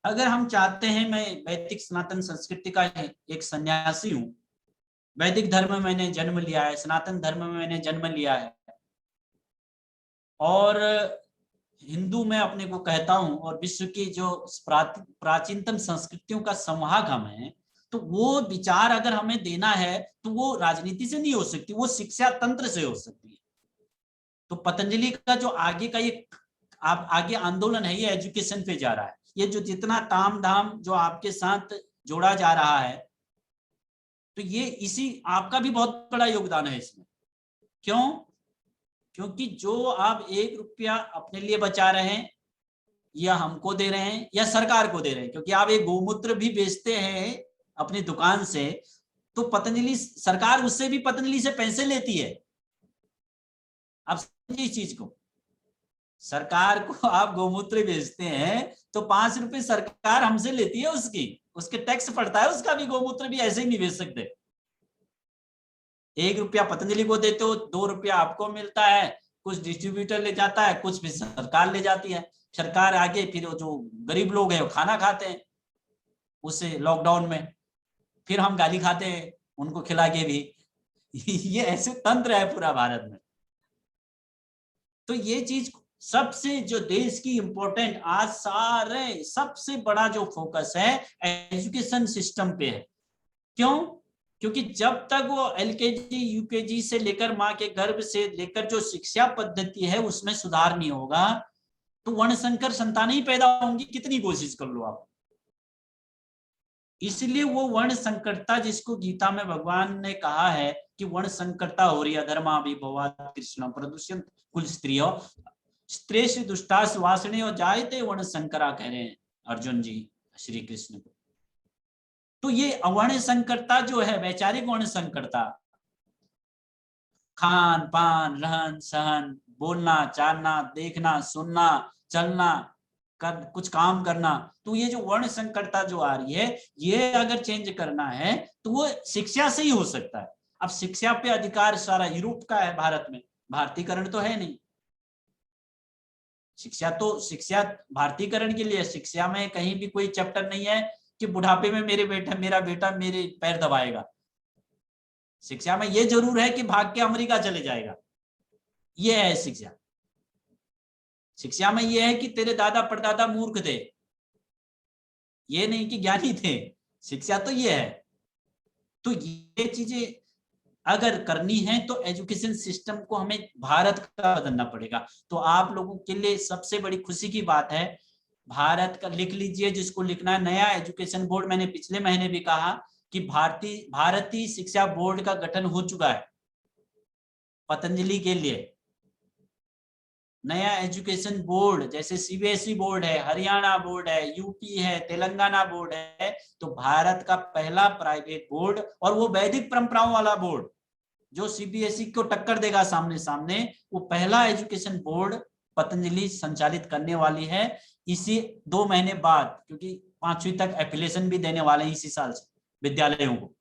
अगर हम चाहते हैं, मैं वैदिक सनातन संस्कृति का एक सन्यासी हूं, वैदिक धर्म में मैंने जन्म लिया है, सनातन धर्म में मैंने जन्म लिया है, और हिंदू मैं अपने को कहता हूं, और विश्व की जो प्राचीनतम संस्कृतियों का संवाहक हम हैं, तो वो विचार अगर हमें देना है तो वो राजनीति से नहीं हो सकती, वो शिक्षा तंत्र से हो सकती है। तो पतंजलि का जो आगे का ये आगे आंदोलन है, ये एजुकेशन पे जा रहा है। ये जो जितना ताम धाम जो आपके साथ जोड़ा जा रहा है, तो ये इसी आपका भी बहुत बड़ा योगदान है इसमें। क्यों? क्योंकि जो आप 1 रुपया अपने लिए बचा रहे हैं, या हमको दे रहे हैं या सरकार को दे रहे हैं, क्योंकि आप एक गोमूत्र भी बेचते हैं अपनी दुकान से, तो पतंजलि सरकार उससे भी पतंजलि से पैसे लेती है। आप समझिए इस चीज को, सरकार को आप गोमूत्र बेचते हैं तो 5 रुपए सरकार हमसे लेती है, उसके टैक्स पड़ता है उसका भी। गोमूत्र भी ऐसे ही नहीं बेच सकते। 1 रुपया पतंजलि को देते हो, 2 रुपया आपको मिलता है, कुछ डिस्ट्रीब्यूटर ले जाता है, कुछ भी सरकार ले जाती है। सरकार आगे फिर जो गरीब लोग हैं वो खाना खाते हैं उससे, लॉकडाउन में फिर हम गाली खाते हैं उनको खिला के भी ये ऐसे तंत्र है पूरा भारत में। तो ये चीज सबसे जो देश की इंपॉर्टेंट, आज सारे सबसे बड़ा जो फोकस है एजुकेशन सिस्टम पे है। क्यों? क्योंकि जब तक वो एलकेजी यूकेजी से लेकर माँ के गर्भ से लेकर जो शिक्षा पद्धति है उसमें सुधार नहीं होगा, तो वर्णशंकर संतानें ही पैदा होंगी, कितनी कोशिश कर लो आप। इसलिए वो वर्ण संकरता, जिसको गीता में भगवान ने कहा है कि वर्ण संकरता हो रही, अधर्मा विभवात् कृष्ण प्रदूषण कुल स्त्रियों, स्त्रेष दुष्टास वासने और जायते वर्ण संकरा कह रहे हैं अर्जुन जी श्री कृष्ण को। तो ये अवर्ण संकरता जो है, वैचारिक वर्ण संकरता, खान पान रहन सहन, बोलना चालना, देखना सुनना, चलना, कुछ काम करना, तो ये जो वर्ण संकरता जो आ रही है, ये अगर चेंज करना है तो वो शिक्षा से ही हो सकता है। अब शिक्षा पे अधिकार सारा यूरोप का है, भारत में भारतीकरण तो है नहीं। शिक्षा भारतीकरण के लिए, शिक्षा में कहीं भी कोई चैप्टर नहीं है कि बुढ़ापे में मेरा बेटा मेरे पैर दबाएगा। शिक्षा में ये जरूर है कि भाग के अमेरिका चले जाएगा, ये है शिक्षा। शिक्षा में ये है कि तेरे दादा परदादा मूर्ख थे, ये नहीं कि ज्ञानी थे। शिक्षा तो ये है। तो ये चीजें अगर करनी है तो एजुकेशन सिस्टम को हमें भारत का बदलना पड़ेगा। तो आप लोगों के लिए सबसे बड़ी खुशी की बात है, भारत का लिख लीजिए, जिसको लिखना है, नया एजुकेशन बोर्ड। मैंने पिछले महीने भी कहा कि भारतीय शिक्षा बोर्ड का गठन हो चुका है पतंजलि के लिए। नया एजुकेशन बोर्ड, जैसे सीबीएसई बोर्ड है, हरियाणा बोर्ड है, यूपी है, तेलंगाना बोर्ड है, तो भारत का पहला प्राइवेट बोर्ड, और वो वैदिक परंपराओं वाला बोर्ड जो सीबीएसई को टक्कर देगा सामने सामने, वो पहला एजुकेशन बोर्ड पतंजलि संचालित करने वाली है इसी 2 महीने बाद, क्योंकि 5वीं तक एफिलिएशन भी देने वाले हैं इसी साल से विद्यालयों को।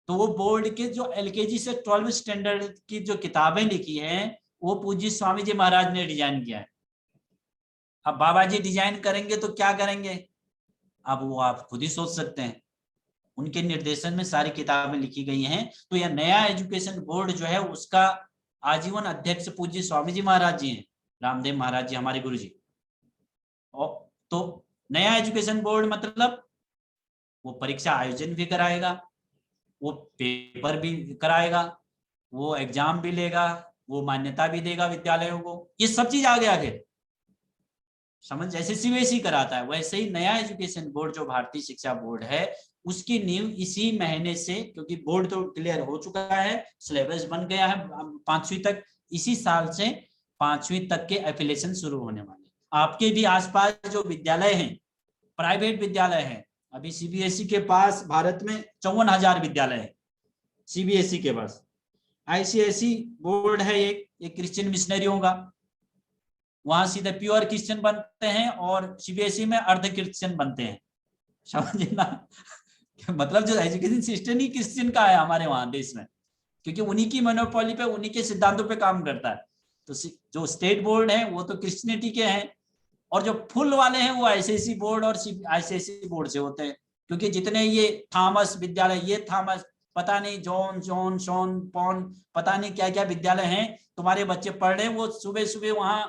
तो वो बोर्ड के जो एलकेजी से 12वीं स्टैंडर्ड की जो किताबें लिखी हैं, वो पूज्य स्वामी जी महाराज ने डिजाइन किया है। अब बाबा जी डिजाइन करेंगे तो क्या करेंगे, अब वो आप खुद ही सोच सकते हैं। उनके निर्देशन में सारी किताबें लिखी गई हैं। तो यह नया एजुकेशन बोर्ड जो है, उसका आजीवन अध्यक्ष पूज्य स्वामी जी महाराज जी हैं, रामदेव महाराज जी हमारे गुरु जी। तो नया एजुकेशन बोर्ड मतलब वो परीक्षा आयोजन भी कराएगा, वो पेपर भी कराएगा, वो एग्जाम भी लेगा, वो मान्यता भी देगा विद्यालयों को। ये सब चीज आगे आगे समझ, जैसे सीबीएसई कराता है वैसे ही नया एजुकेशन बोर्ड जो भारतीय शिक्षा बोर्ड है, उसकी नींव इसी महीने से, क्योंकि बोर्ड तो क्लियर हो चुका है, सिलेबस बन गया है 5वीं तक, इसी साल से 5वीं तक के एफिलिएशन शुरू होने वाले। आपके भी आसपास जो विद्यालय हैं, प्राइवेट विद्यालय हैं, अभी सीबीएसई के पास भारत में 54,000 विद्यालय है सीबीएसई के पास। आईसीएसई बोर्ड है एक क्रिश्चियन मिशनरियों का, वहां सीधे प्योर क्रिश्चियन बनते हैं, और सीबीएसई में अर्ध क्रिश्चियन बनते हैं। समझना मतलब जो एजुकेशन सिस्टम ही क्रिश्चियन का है हमारे वहां देश में, क्योंकि उन्हीं की मोनोपोली पे, उन्हीं के सिद्धांतों पे काम करता है। तो जो स्टेट बोर्ड है वो तो क्रिश्चियनिटी के हैं, और जो फुल वाले हैं वो आईसीएसई बोर्ड और आईसीएसई बोर्ड से होते हैं। क्योंकि जितने ये थॉमस विद्यालय, ये थॉमस, पता नहीं जॉन शॉन पॉन, पता नहीं क्या क्या विद्यालय हैं तुम्हारे बच्चे पढ़ रहे हैं, वो सुबह सुबह वहां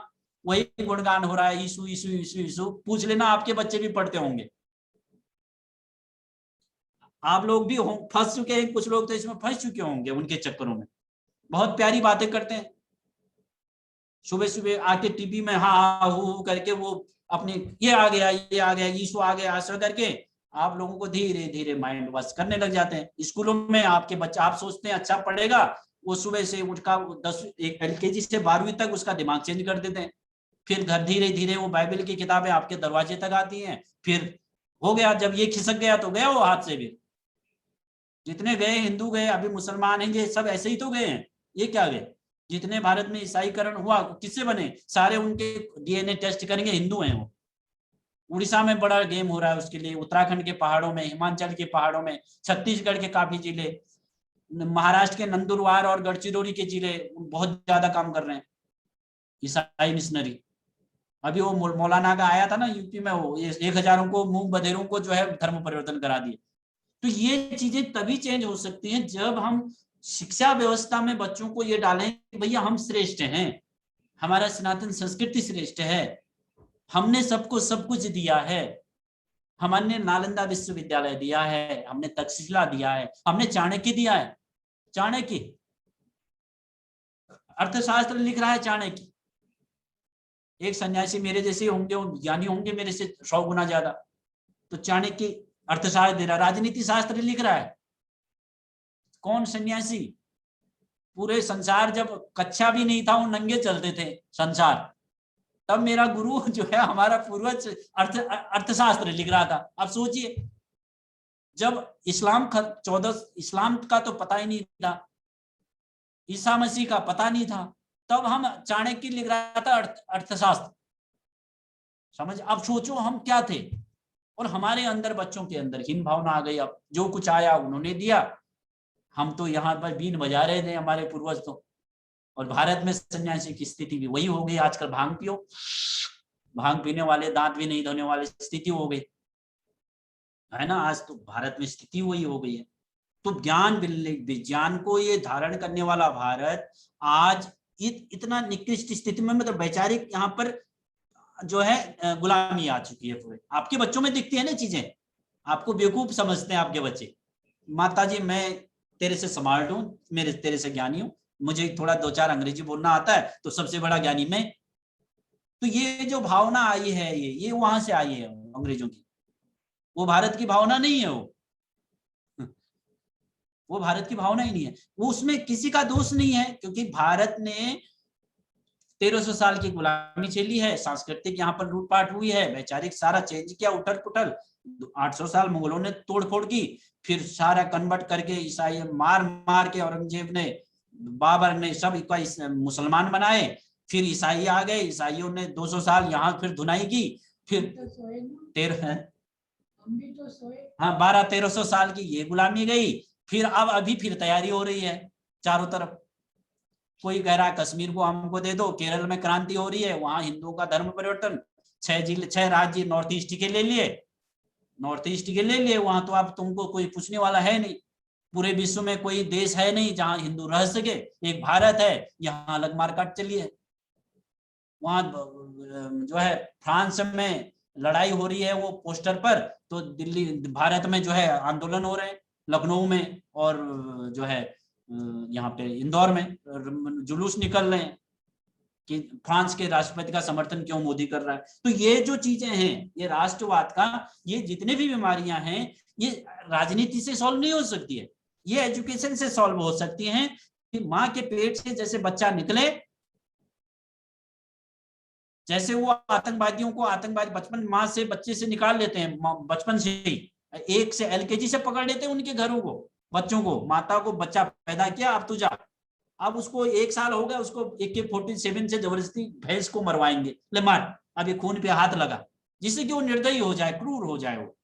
वही गुणगान हो रहा है, यीशु यीशु यीशु यीशु। पूछ लेना आपके बच्चे भी पढ़ते होंगे, आप लोग भी फंस चुके हैं, कुछ लोग तो इसमें फंस चुके होंगे उनके चक्करों में। बहुत प्यारी बातें करते हैं, सुबह सुबह आके टीवी में हाँ हु करके वो अपने ये आ गया यीशु आ गया ऐसा करके आप लोगों को धीरे धीरे माइंड वॉश करने लग जाते हैं। स्कूलों में आपके बच्चा, आप सोचते हैं अच्छा पढ़ेगा, वो सुबह से उठका 10 एलकेजी से 12वीं तक उसका दिमाग चेंज कर देते हैं। फिर घर धीरे धीरे वो बाइबल की किताबें आपके दरवाजे तक आती हैं, फिर हो गया, जब ये खिसक गया तो गया वो हाथ से। भी जितने गए हिंदू गए, अभी मुसलमान हैं, ये सब ऐसे ही तो गए हैं। ये क्या गए, जितने भारत में ईसाईकरण हुआ किससे बने, सारे उनके डीएनए टेस्ट करेंगे हिंदू हैं वो। उड़ीसा में बड़ा गेम हो रहा है उसके लिए, उत्तराखंड के पहाड़ों में, हिमाचल के पहाड़ों में, छत्तीसगढ़ के काफी जिले, महाराष्ट्र के नंदुरबार और गढ़चिरौली के जिले बहुत ज्यादा काम कर रहे हैं ईसाई मिशनरी। अभी वो मौलाना का आया था ना यूपी में, वो 1000 को मूंग बधेरों को जो है धर्म परिवर्तन करा दिए। तो ये चीजें तभी चेंज हो सकती हैं जब हम शिक्षा व्यवस्था में बच्चों को ये डालें कि भैया हम श्रेष्ठ हैं, हमारा सनातन संस्कृति श्रेष्ठ है, हमने सबको सब कुछ दिया है, हमने नालंदा विश्वविद्यालय दिया है, हमने तक्षशिला दिया है, हमने चाणक्य दिया है। चाणक्य अर्थशास्त्र लिख रहा है, चाणक्य एक सन्यासी मेरे जैसे होंगे, ज्ञानी होंगे मेरे से 100 गुना ज्यादा, तो चाणक्य अर्थशास्त्र दे रहा है, राजनीति शास्त्र लिख रहा है। कौन सन्यासी, पूरे संसार जब कक्षा भी नहीं था, वो नंगे चलते थे संसार, तब मेरा गुरु जो है हमारा पूर्वज अर्थशास्त्र लिख रहा था। अब सोचिए, जब इस्लाम इस्लाम का तो पता ही नहीं था, ईसा मसीह का पता नहीं था, तब हम चाणक्य लिख रहा था अर्थशास्त्र। समझ, अब सोचो हम क्या थे, और हमारे अंदर, बच्चों के अंदर हीन भावना आ गई। अब जो कुछ आया उन्होंने दिया, हम तो यहाँ पर बीन बजा रहे थे, हमारे पूर्वज तो। और भारत में सन्यासी की स्थिति भी वही हो गई। आजकल भांग पियो, भांग पीने वाले दांत भी नहीं धोने वाली स्थिति हो गई है ना। आज तो भारत में स्थिति वही हो गई है। तो ज्ञान विज्ञान को ये धारण करने वाला भारत आज इतना निकृष्ट स्थिति में, मतलब वैचारिक यहाँ पर जो है गुलामी आ चुकी है पूरे। आपके बच्चों में दिखती है ना चीजें, आपको बेवकूफ समझते हैं आपके बच्चे। माता जी मैं तेरे से स्मार्ट हूँ, मेरे तेरे से ज्ञानी हूँ, मुझे थोड़ा 2-4 अंग्रेजी बोलना आता है तो सबसे बड़ा ज्ञानी मैं। तो ये जो भावना आई है ये वहां से आई है अंग्रेजों की, वो भारत की भावना नहीं है। वो भारत की भावना ही नहीं है, वो उसमें किसी का दोष नहीं है, क्योंकि भारत ने 1300 साल की गुलामी झेली है, सांस्कृतिक यहाँ पर लूटपाट हुई है, वैचारिक सारा चेंज किया, उठल पुठल। 800 साल मुगलों ने तोड़फोड़ की, फिर सारा कन्वर्ट करके ईसाई मार के औरंगजेब ने, बाबर ने सब मुसलमान बनाए। फिर ईसाई आ गए, ईसाइयों ने 200 साल यहाँ फिर धुनाई की, फिर 1200-1300 साल की ये गुलामी गई। फिर अब अभी फिर तैयारी हो रही है चारों तरफ। कोई कह रहा है कश्मीर को हमको दे दो, केरल में क्रांति हो रही है, वहां हिंदुओं का धर्म परिवर्तन, 6 राज्य नॉर्थ ईस्ट के ले लिए, वहां तो अब तुमको कोई पूछने वाला है नहीं। पूरे विश्व में कोई देश है नहीं जहां हिंदू रह सके, एक भारत है, यहाँ अलग मारकाट चली है। वहां जो है फ्रांस में लड़ाई हो रही है वो पोस्टर पर, तो दिल्ली भारत में जो है आंदोलन हो रहे हैं, लखनऊ में और जो है यहाँ पे इंदौर में जुलूस निकल रहे हैं कि फ्रांस के राष्ट्रपति का समर्थन क्यों मोदी कर रहा है। तो ये जो चीजें हैं, ये राष्ट्रवाद का, ये जितने भी बीमारियां हैं, ये राजनीति से सॉल्व नहीं हो सकती है, ये एजुकेशन से सॉल्व हो सकती हैं। कि माँ के पेट से जैसे बच्चा निकले, जैसे वो आतंकवादियों को आतंकवादी बचपन माँ से बच्चे से निकाल लेते हैं, बचपन से ही 1 से LKG से पकड़ लेते हैं उनके घरों को, बच्चों को, माता को बच्चा पैदा किया, अब तू जा। अब उसको 1 साल हो गया, उसको AK-47 से जबरदस्ती भैंस को मरवाएंगे, ले मार, अब ये खून पे हाथ लगा, जिससे कि वो निर्दयी हो जाए, क्रूर हो जाए, वो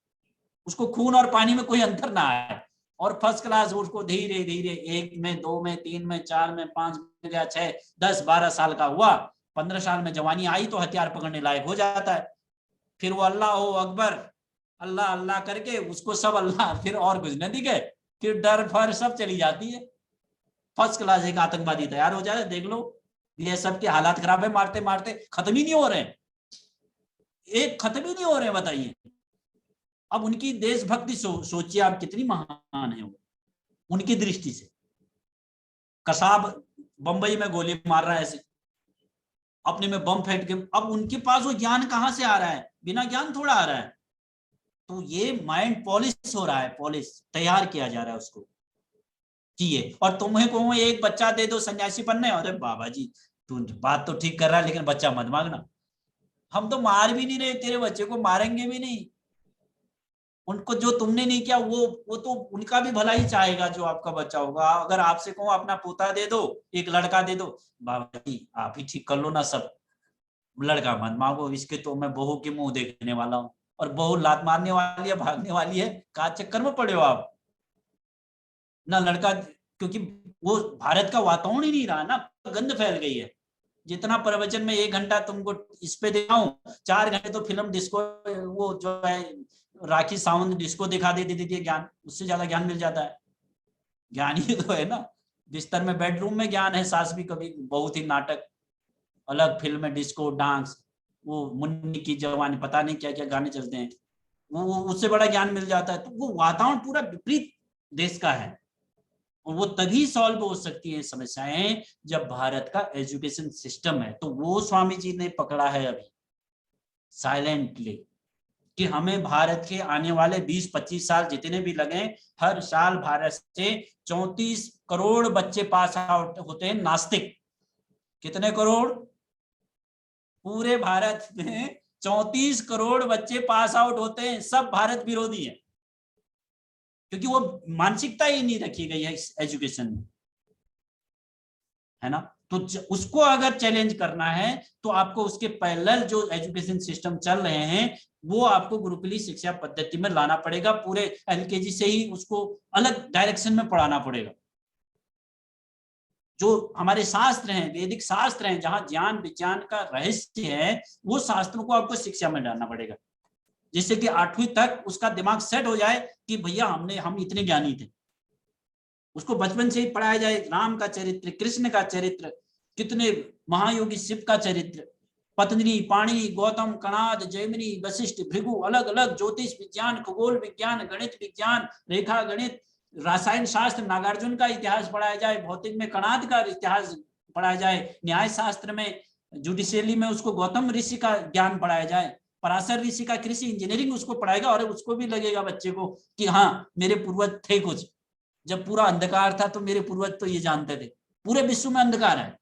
उसको खून और पानी में कोई अंतर ना आए, और फर्स्ट क्लास उसको धीरे धीरे 1 में 2 में 3 में 4 में 5 में गया, 6 10 12 साल का हुआ, 15 साल में जवानी आई तो हथियार पकड़ने लायक हो जाता है। फिर वो अल्लाह अकबर अल्लाह अल्लाह करके उसको सब अल्लाह, फिर और कुछ न दिखे, फिर डर फर सब चली जाती है, फर्स्ट क्लास एक आतंकवादी तैयार हो जाए। देख लो ये सब के हालात खराब है, मारते मारते खत्म ही नहीं हो रहे, एक खत्म ही नहीं हो रहे, बताइए। अब उनकी देशभक्ति सोचिए आप कितनी महान है वो, उनकी दृष्टि से। कसाब बंबई में गोली मार रहा है ऐसे, अपने में बम फेंक के, अब उनके पास वो ज्ञान कहां से आ रहा है, बिना ज्ञान थोड़ा आ रहा है। तो ये माइंड पॉलिश हो रहा है, पॉलिश तैयार किया जा रहा है उसको किए। और तुम्हें को एक बच्चा दे दो सन्यासी बनने, अरे बाबा जी तू बात तो ठीक कर रहा है, लेकिन बच्चा मत मांगना, हम तो मार भी नहीं रहे, तेरे बच्चे को मारेंगे भी नहीं, उनको जो तुमने नहीं किया वो तो उनका भी भला ही चाहेगा जो आपका बच्चा होगा। अगर आपसे कहूँ अपना पोता दे दो, एक लड़का दे दो, बाबा जी आप ही ठीक कर लो ना सब, लड़का मत मांगो, इसके तो मैं बहू के मुंह देखने वाला हूँ, और बहू लात मारने वाली है, भागने वाली है, का चक्कर में पड़े हो आप ना लड़का, क्योंकि वो भारत का वातावरण ही नहीं रहा ना, गंद फैल गई है। जितना प्रवचन में 1 घंटा तुमको इस पे दिखाऊं, 4 घंटे तो फिल्म डिस्को, वो जो है राखी सावंत डिस्को दिखा देती है ज्ञान, उससे ज्यादा ज्ञान मिल जाता है। ज्ञान ही तो है ना, बिस्तर में बेडरूम में ज्ञान है, सास भी कभी, बहुत ही नाटक, अलग फिल्म में डिस्को डांस, वो मुन्नी की जवानी, पता नहीं क्या क्या गाने चलते हैं, वो उससे बड़ा ज्ञान मिल जाता है। तो वो वातावरण पूरा विपरीत देश का है, और वो तभी सॉल्व हो सकती है समस्याएं जब भारत का एजुकेशन सिस्टम है। तो वो स्वामी जी ने पकड़ा है अभी साइलेंटली, कि हमें भारत के आने वाले 20-25 साल जितने भी लगे, हर साल भारत से 34 करोड़ बच्चे पास आउट होते हैं नास्तिक। कितने करोड़? पूरे भारत में 34 करोड़ बच्चे पास आउट होते हैं, सब भारत विरोधी हैं, क्योंकि वो मानसिकता ही नहीं रखी गई है इस एजुकेशन में, है ना। तो उसको अगर चैलेंज करना है तो आपको उसके पैरेलल जो एजुकेशन सिस्टम चल रहे हैं वो आपको गुरुकुली शिक्षा पद्धति में लाना पड़ेगा। पूरे एलकेजी से ही उसको अलग डायरेक्शन में पढ़ाना पड़ेगा। जो हमारे शास्त्र हैं, वैदिक शास्त्र हैं, जहां ज्ञान विज्ञान का रहस्य है, वो शास्त्रों को आपको शिक्षा में डालना पड़ेगा, जिससे कि 8वीं तक उसका दिमाग सेट हो जाए कि भैया हम इतने ज्ञानी थे। उसको बचपन से ही पढ़ाया जाए राम का चरित्र, कृष्ण का चरित्र, कितने महायोगी शिव का चरित्र, पतंजलि, पाणिनि, गौतम, कणाद, जैमिनी, वशिष्ठ, भृगु, अलग अलग ज्योतिष विज्ञान, खगोल विज्ञान, गणित विज्ञान, रेखा गणित, रासायन शास्त्र, नागार्जुन का इतिहास पढ़ाया जाए, भौतिक में कणाद का इतिहास पढ़ाया जाए, न्याय शास्त्र में, जुडिशियली में उसको गौतम ऋषि का ज्ञान पढ़ाया जाए, पराशर ऋषि का कृषि इंजीनियरिंग उसको पढ़ाएगा, और उसको भी लगेगा बच्चे को कि हाँ मेरे पूर्वज थे कुछ, जब पूरा अंधकार था तो मेरे पूर्वज तो ये जानते थे, पूरे विश्व में अंधकार है।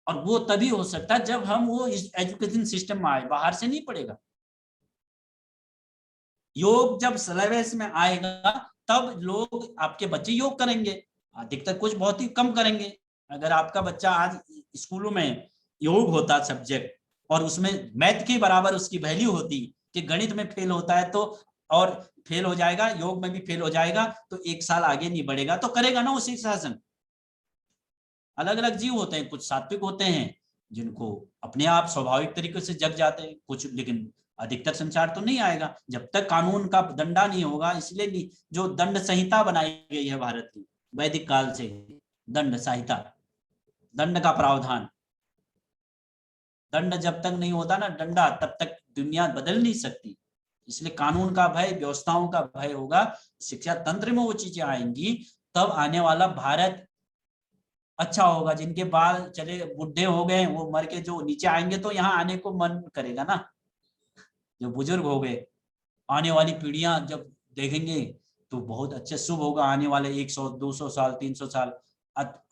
और वो तभी हो सकता है जब हम वो इस एजुकेशन सिस्टम में आए, बाहर से नहीं पड़ेगा। योग जब सिलेबस में आएगा तब लोग, आपके बच्चे योग करेंगे, अधिकतर कुछ बहुत ही कम करेंगे। अगर आपका बच्चा आज स्कूलों में योग होता सब्जेक्ट और उसमें मैथ के बराबर उसकी वैल्यू होती कि गणित में फेल होता है तो और फेल हो जाएगा, योग में भी फेल हो जाएगा, तो 1 साल आगे नहीं बढ़ेगा, तो करेगा ना उसी शासन। अलग अलग जीव होते हैं, कुछ सात्विक होते हैं जिनको अपने आप स्वाभाविक तरीके से जग जाते हैं कुछ, लेकिन अधिकतर संसार तो नहीं आएगा जब तक कानून का दंडा नहीं होगा। इसलिए नहीं, जो दंड संहिता बनाई गई है भारत की वैदिक काल से, दंड संहिता, दंड का प्रावधान, दंड जब तक नहीं होता ना डंडा, तब तक दुनिया बदल नहीं सकती। इसलिए कानून का भय, व्यवस्थाओं का भय होगा, शिक्षा तंत्र में वो चीजें आएंगी, तब आने वाला भारत अच्छा होगा। जिनके बाल चले बुढ़े हो गए, वो मर के जो नीचे आएंगे तो यहाँ आने को मन करेगा ना। जो बुजुर्ग हो गए, आने वाली पीढ़ियां जब देखेंगे तो बहुत अच्छे शुभ होगा। आने वाले 100, 200 साल, 300 साल,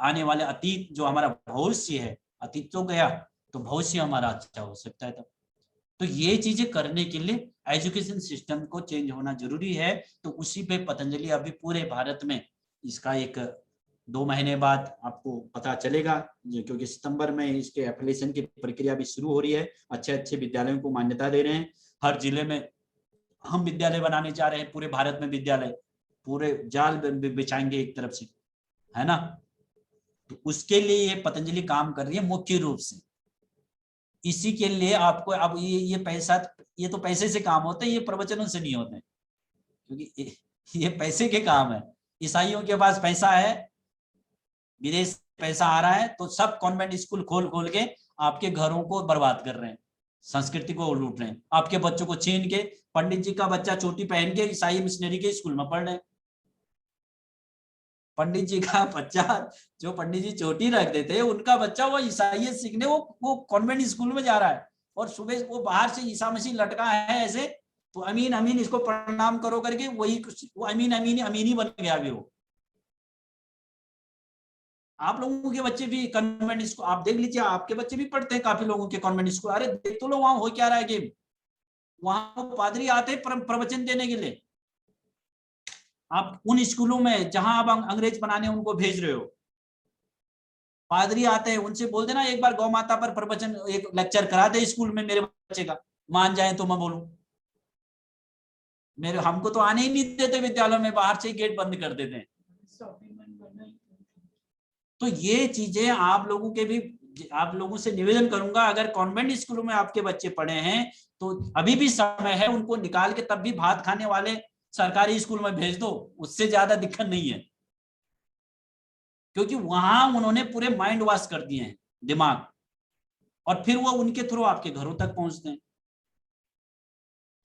आने वाले अतीत जो हमारा भविष्य है, अतीत तो गया तो भविष्य हमारा अच्छा हो सकता है तब। तो ये चीजें करने के लिए एजुकेशन सिस्टम को चेंज होना जरूरी है। तो उसी पे पतंजलि अभी पूरे भारत में इसका एक 2 महीने बाद आपको पता चलेगा, क्योंकि सितंबर में इसके एप्लीकेशन की प्रक्रिया भी शुरू हो रही है। अच्छे अच्छे विद्यालयों को मान्यता दे रहे हैं। हर जिले में हम विद्यालय बनाने जा रहे हैं, पूरे भारत में विद्यालय, पूरे जाल बिछाएंगे एक तरफ से, है ना। तो उसके लिए ये पतंजलि काम कर रही है मुख्य रूप से। इसी के लिए आपको अब ये पैसा, ये तो पैसे से काम होते हैं, ये प्रवचनों से नहीं होते, क्योंकि ये पैसे के काम है। ईसाइयों के पास पैसा है, विदेश पैसा आ रहा है, तो सब कॉन्वेंट स्कूल खोल खोल के आपके घरों को बर्बाद कर रहे हैं, संस्कृति को लूट रहे हैं। आपके बच्चों को छीन के, पंडित जी का बच्चा चोटी पहन के ईसाई मिशनरी के स्कूल में पढ़ रहे हैं। पंडित जी का बच्चा, जो पंडित जी चोटी रख देते, उनका बच्चा वो ईसाइयत सीखने वो कॉन्वेंट स्कूल में जा रहा है, और सुबह वो बाहर से ईसा मसीह लटका है ऐसे, तो अमीन अमीन इसको प्रणाम करो करके वही कुछ, वो अमीन अमीन अमीनी बन गया भी। वो आप लोगों के बच्चे भी कॉन्वेंट स्कूल, आप देख लीजिए, आपके बच्चे भी पढ़ते हैं काफी लोगों के कॉन्वेंट स्कूल। अरे देख तो लो वहां हो क्या रहा है गेम। वहां पादरी आते हैं प्रवचन देने के लिए। आप उन स्कूलों में जहां आप अंग्रेज बनाने उनको भेज रहे हो, पादरी आते हैं, उनसे बोल देना एक बार गौ माता पर प्रवचन, एक लेक्चर करा दे स्कूल में मेरे बच्चे का, मान जाए तो मैं बोलूं। मेरे हमको तो आने ही नहीं देते विद्यालय में, बाहर से ही गेट बंद कर देते हैं। तो ये चीजें आप लोगों के भी, आप लोगों से निवेदन करूंगा, अगर कॉन्वेंट स्कूलों में आपके बच्चे पढ़े हैं तो अभी भी समय है, उनको निकाल के तब भी भात खाने वाले सरकारी स्कूल में भेज दो, उससे ज्यादा दिक्कत नहीं है। क्योंकि वहां उन्होंने पूरे माइंड वॉश कर दिए हैं दिमाग, और फिर वो उनके थ्रू आपके घरों तक पहुंचते हैं।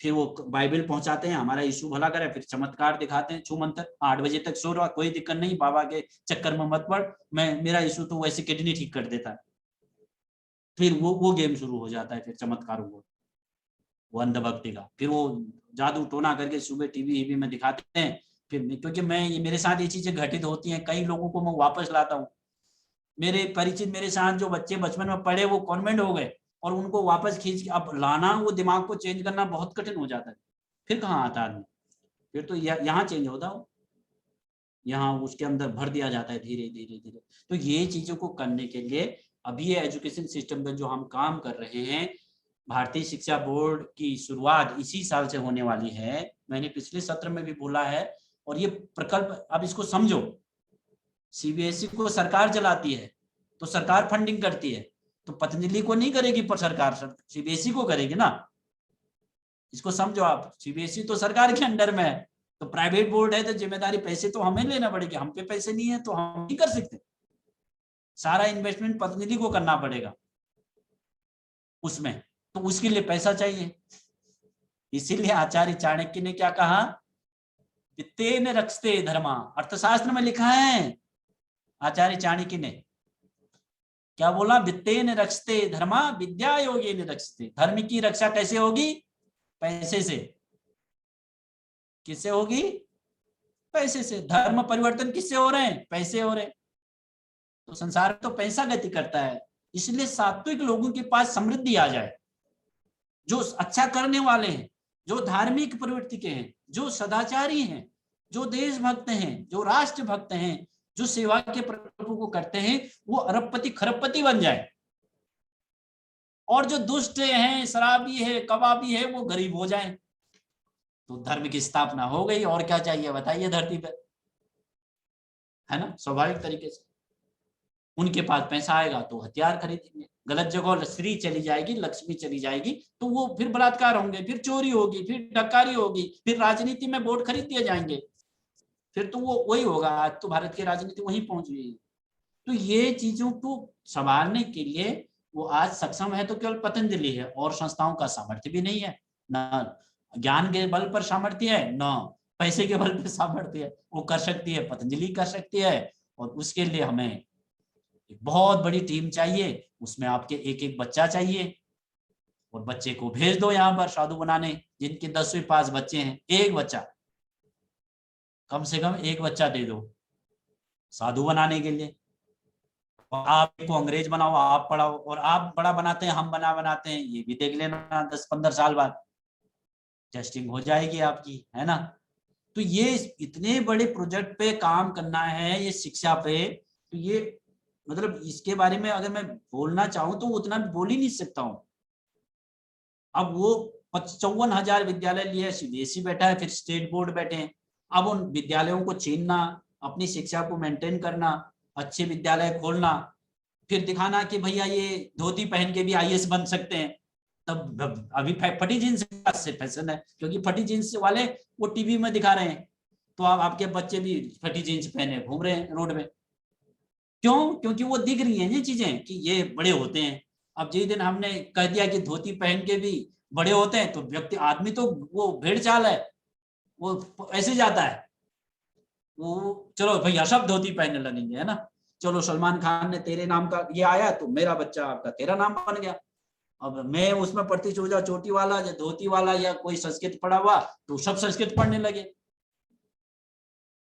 फिर वो बाइबल पहुंचाते हैं, हमारा यीशु भला करे, फिर चमत्कार दिखाते हैं, छू मंत्र, 8 बजे तक सो रहा, कोई दिक्कत नहीं, बाबा के चक्कर में मत पड़, मेरा यीशु तो वैसे किडनी ठीक कर देता है। फिर वो गेम शुरू हो जाता है, फिर चमत्कारों को। वो अंधभक्ति का। फिर वो जादू टोना करके सुबह टीवी में दिखाते हैं। फिर क्योंकि ये मेरे साथ ये चीजें घटित होती हैं, कई लोगों को मैं वापस लाता हूँ। मेरे परिचित मेरे साथ जो बच्चे बचपन में पढ़े वो कॉन्वेंट हो गए और उनको वापस खींच के अब लाना, वो दिमाग को चेंज करना बहुत कठिन हो जाता है। फिर कहाँ आता आदमी, फिर तो यहाँ चेंज होता हो, यहाँ उसके अंदर भर दिया जाता है धीरे धीरे धीरे। तो ये चीजों को करने के लिए अभी ये एजुकेशन सिस्टम पे जो हम काम कर रहे हैं, भारतीय शिक्षा बोर्ड की शुरुआत इसी साल से होने वाली है। मैंने पिछले सत्र में भी बोला है। और ये प्रकल्प अब इसको समझो, सीबीएसई को सरकार चलाती है तो सरकार फंडिंग करती है, तो पतंजलि को नहीं करेगी पर सरकार, सीबीएसई को करेगी ना। इसको समझो आप, सीबीएसई तो सरकार के अंडर में है, तो प्राइवेट बोर्ड है तो जिम्मेदारी पैसे तो हमें लेना पड़ेगी। हम पे पैसे नहीं है तो हम नहीं कर सकते, सारा इन्वेस्टमेंट पतंजलि को करना पड़ेगा उसमें, तो उसके लिए पैसा चाहिए। इसीलिए आचार्य चाणक्य ने क्या कहा, वित्तेन रक्षते धर्मा, अर्थशास्त्र में लिखा है आचार्य चाणक्य ने क्या बोला, वित्तेन रक्षते धर्मा विद्या योगेन रक्षते। धर्म की रक्षा कैसे होगी, पैसे से। किससे होगी, पैसे से। धर्म परिवर्तन किससे हो रहे हैं, पैसे हो रहे हैं। तो संसार में तो पैसा गति करता है। इसलिए सात्विक लोगों के पास समृद्धि आ जाए, जो अच्छा करने वाले हैं, जो धार्मिक प्रवृत्ति के हैं, जो सदाचारी हैं, जो देशभक्त हैं, जो राष्ट्रभक्त हैं, जो सेवा के प्रभु को करते हैं, वो अरबपति खरबपति बन जाए। और जो दुष्ट हैं, शराबी है, कबाबी है, वो गरीब हो जाए। तो धर्म की स्थापना हो गई। और क्या चाहिए बताइए धरती पर, है ना। स्वाभाविक तरीके से उनके पास पैसा आएगा तो हथियार खरीदेंगे, गलत जगह स्त्री चली जाएगी, लक्ष्मी चली जाएगी तो वो फिर बलात्कार होंगे, फिर चोरी होगी, फिर डकारी होगी, फिर राजनीति में वोट खरीद दिए जाएंगे, फिर तो वो वही होगा। आज तो भारत की राजनीति वहीं पहुंच गई। तो ये चीजों को संभालने के लिए वो आज सक्षम है तो केवल पतंजलि है, और संस्थाओं का सामर्थ्य भी नहीं है, ना ज्ञान के बल पर सामर्थ्य है, ना पैसे के बल पर सामर्थ्य है। वो कर सकती है, पतंजलि कर सकती है। और उसके लिए हमें एक बहुत बड़ी टीम चाहिए, उसमें आपके एक एक बच्चा चाहिए, और बच्चे को भेज दो यहाँ पर साधु बनाने। जिनके 10वीं पास बच्चे हैं, एक बच्चा, कम से कम एक बच्चा दे दो साधु बनाने के लिए। और आपको अंग्रेज बनाओ, आप पढ़ाओ, और आप बड़ा बनाते हैं, हम बनाते हैं, ये भी देख लेना 10-15 साल बाद टेस्टिंग हो जाएगी आपकी, है ना। तो ये इतने बड़े प्रोजेक्ट पे काम करना है, ये शिक्षा पे, तो ये मतलब इसके बारे में अगर मैं बोलना चाहूं तो उतना बोल ही नहीं सकता हूं। अब वो 54,000 विद्यालय लिए सीबीएसई बैठा है, फिर स्टेट बोर्ड बैठे हैं। अब उन विद्यालयों को छीनना, अपनी शिक्षा को मेंटेन करना, अच्छे विद्यालय खोलना, फिर दिखाना कि भैया ये धोती पहन के भी आईएएस बन सकते हैं। तब अभी फटी जींस से फैशन है, क्योंकि फटी जींस वाले वो टीवी में दिखा रहे हैं, तो अब आपके बच्चे भी फटी जींस पहने घूम रहे हैं रोड में। क्यों? क्योंकि वो दिख रही हैं ये चीजें कि ये बड़े होते हैं। अब जिस दिन हमने कह दिया कि धोती पहन के भी बड़े होते हैं, तो व्यक्ति आदमी तो वो भेड़ चाल है, वो ऐसे जाता है, वो चलो भैया सब धोती पहनने लगेंगे, है ना। चलो सलमान खान ने तेरे नाम का ये आया तो मेरा बच्चा आपका तेरा नाम बन गया। अब मैं उसमें पढ़ती चोटी वाला या धोती वाला या कोई संस्कृत पढ़ा हुआ तो सब संस्कृत पढ़ने लगे।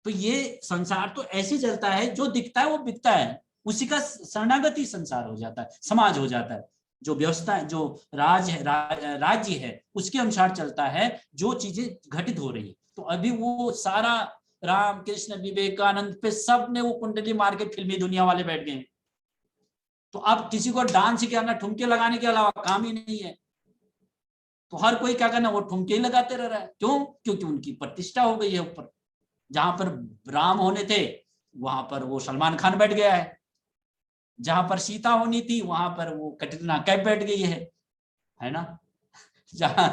तो ये संसार तो ऐसे चलता है, जो दिखता है वो बिकता है, उसी का शरणागति संसार हो जाता है, समाज हो जाता है। जो व्यवस्था है, जो राज्य है उसके अनुसार चलता है, जो चीजें घटित हो रही है। तो अभी वो सारा राम कृष्ण विवेकानंद पे सब ने वो कुंडली मार के फिल्मी दुनिया वाले बैठ गए। तो अब किसी को डांस करना, ठुमके लगाने के अलावा काम ही नहीं है, तो हर कोई क्या करना, वो ठुमके ही लगाते रह रहा है। क्यों? क्योंकि उनकी प्रतिष्ठा हो गई है ऊपर। जहां पर राम होने थे वहां पर वो सलमान खान बैठ गया है, जहां पर सीता होनी थी वहां पर वो कैटरीना कैफ बैठ गई है ना। जहां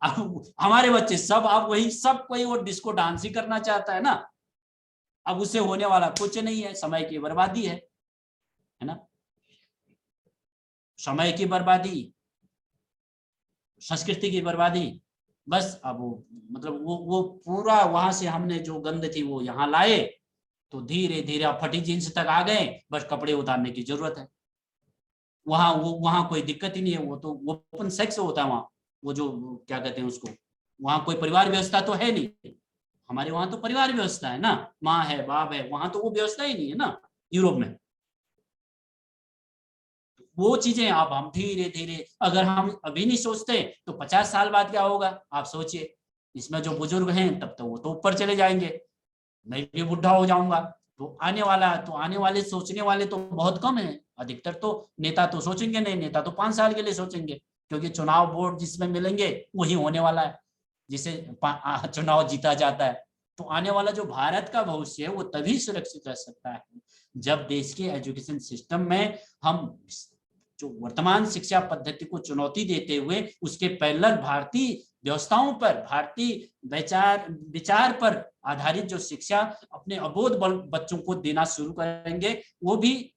अब हमारे बच्चे सब, अब वही सब कोई वो डिस्को डांस ही करना चाहता है ना। अब उससे होने वाला कुछ नहीं है, समय की बर्बादी है ना, समय की बर्बादी, संस्कृति की बर्बादी। बस अब वो मतलब वो पूरा वहां से हमने जो गंद थी वो यहाँ लाए, तो धीरे धीरे फटी जींस तक आ गए। बस कपड़े उतारने की जरूरत है। वहां कोई दिक्कत ही नहीं है, वो तो ओपन सेक्स होता है वहां, वो जो क्या कहते हैं उसको, वहां कोई परिवार व्यवस्था तो है नहीं। हमारे वहां तो परिवार व्यवस्था है ना, माँ है बाप है, वहां तो वो व्यवस्था ही नहीं है ना यूरोप में। वो चीजें अब हम धीरे धीरे, अगर हम अभी नहीं सोचते तो 50 साल बाद क्या होगा आप सोचिए। इसमें जो बुजुर्ग हैं तब तो वो तो ऊपर चले जाएंगे, मैं भी बुढ़ा हो जाऊंगा, तो आने वाले सोचने वाले तो बहुत कम है। अधिकतर तो नेता तो सोचेंगे नहीं, नेता तो 5 साल के लिए सोचेंगे, क्योंकि चुनाव बोर्ड जिसमें मिलेंगे वही होने वाला है, जिसे चुनाव जीता जाता है। तो आने वाला जो भारत का भविष्य है वो तभी सुरक्षित रह सकता है जब देश के एजुकेशन सिस्टम में हम जो वर्तमान शिक्षा पद्धति को चुनौती देते हुए उसके पैरेलल भारतीय व्यवस्थाओं पर, भारतीय विचार पर आधारित जो शिक्षा अपने अबोध बच्चों को देना शुरू करेंगे, वो भी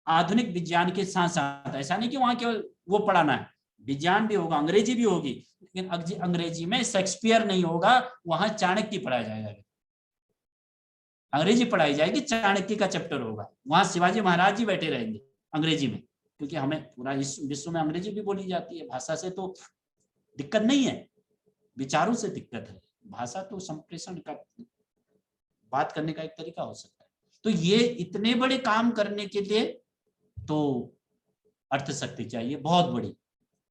आधुनिक विज्ञान के साथ साथ। ऐसा नहीं कि वहां केवल वो पढ़ाना है, विज्ञान भी होगा, अंग्रेजी भी होगी, लेकिन अंग्रेजी में शेक्सपियर नहीं होगा, वहां चाणक्य पढ़ाया जाएगा। अंग्रेजी पढ़ाई जाएगी, चाणक्य का चैप्टर होगा, वहां शिवाजी महाराज जी बैठे रहेंगे अंग्रेजी में, क्योंकि हमें पूरा विश्व में अंग्रेजी भी बोली जाती है। भाषा से तो दिक्कत नहीं है, विचारों से दिक्कत है। भाषा तो संप्रेषण का, बात करने का एक तरीका हो सकता है। तो ये इतने बड़े काम करने के लिए तो अर्थशक्ति चाहिए बहुत बड़ी,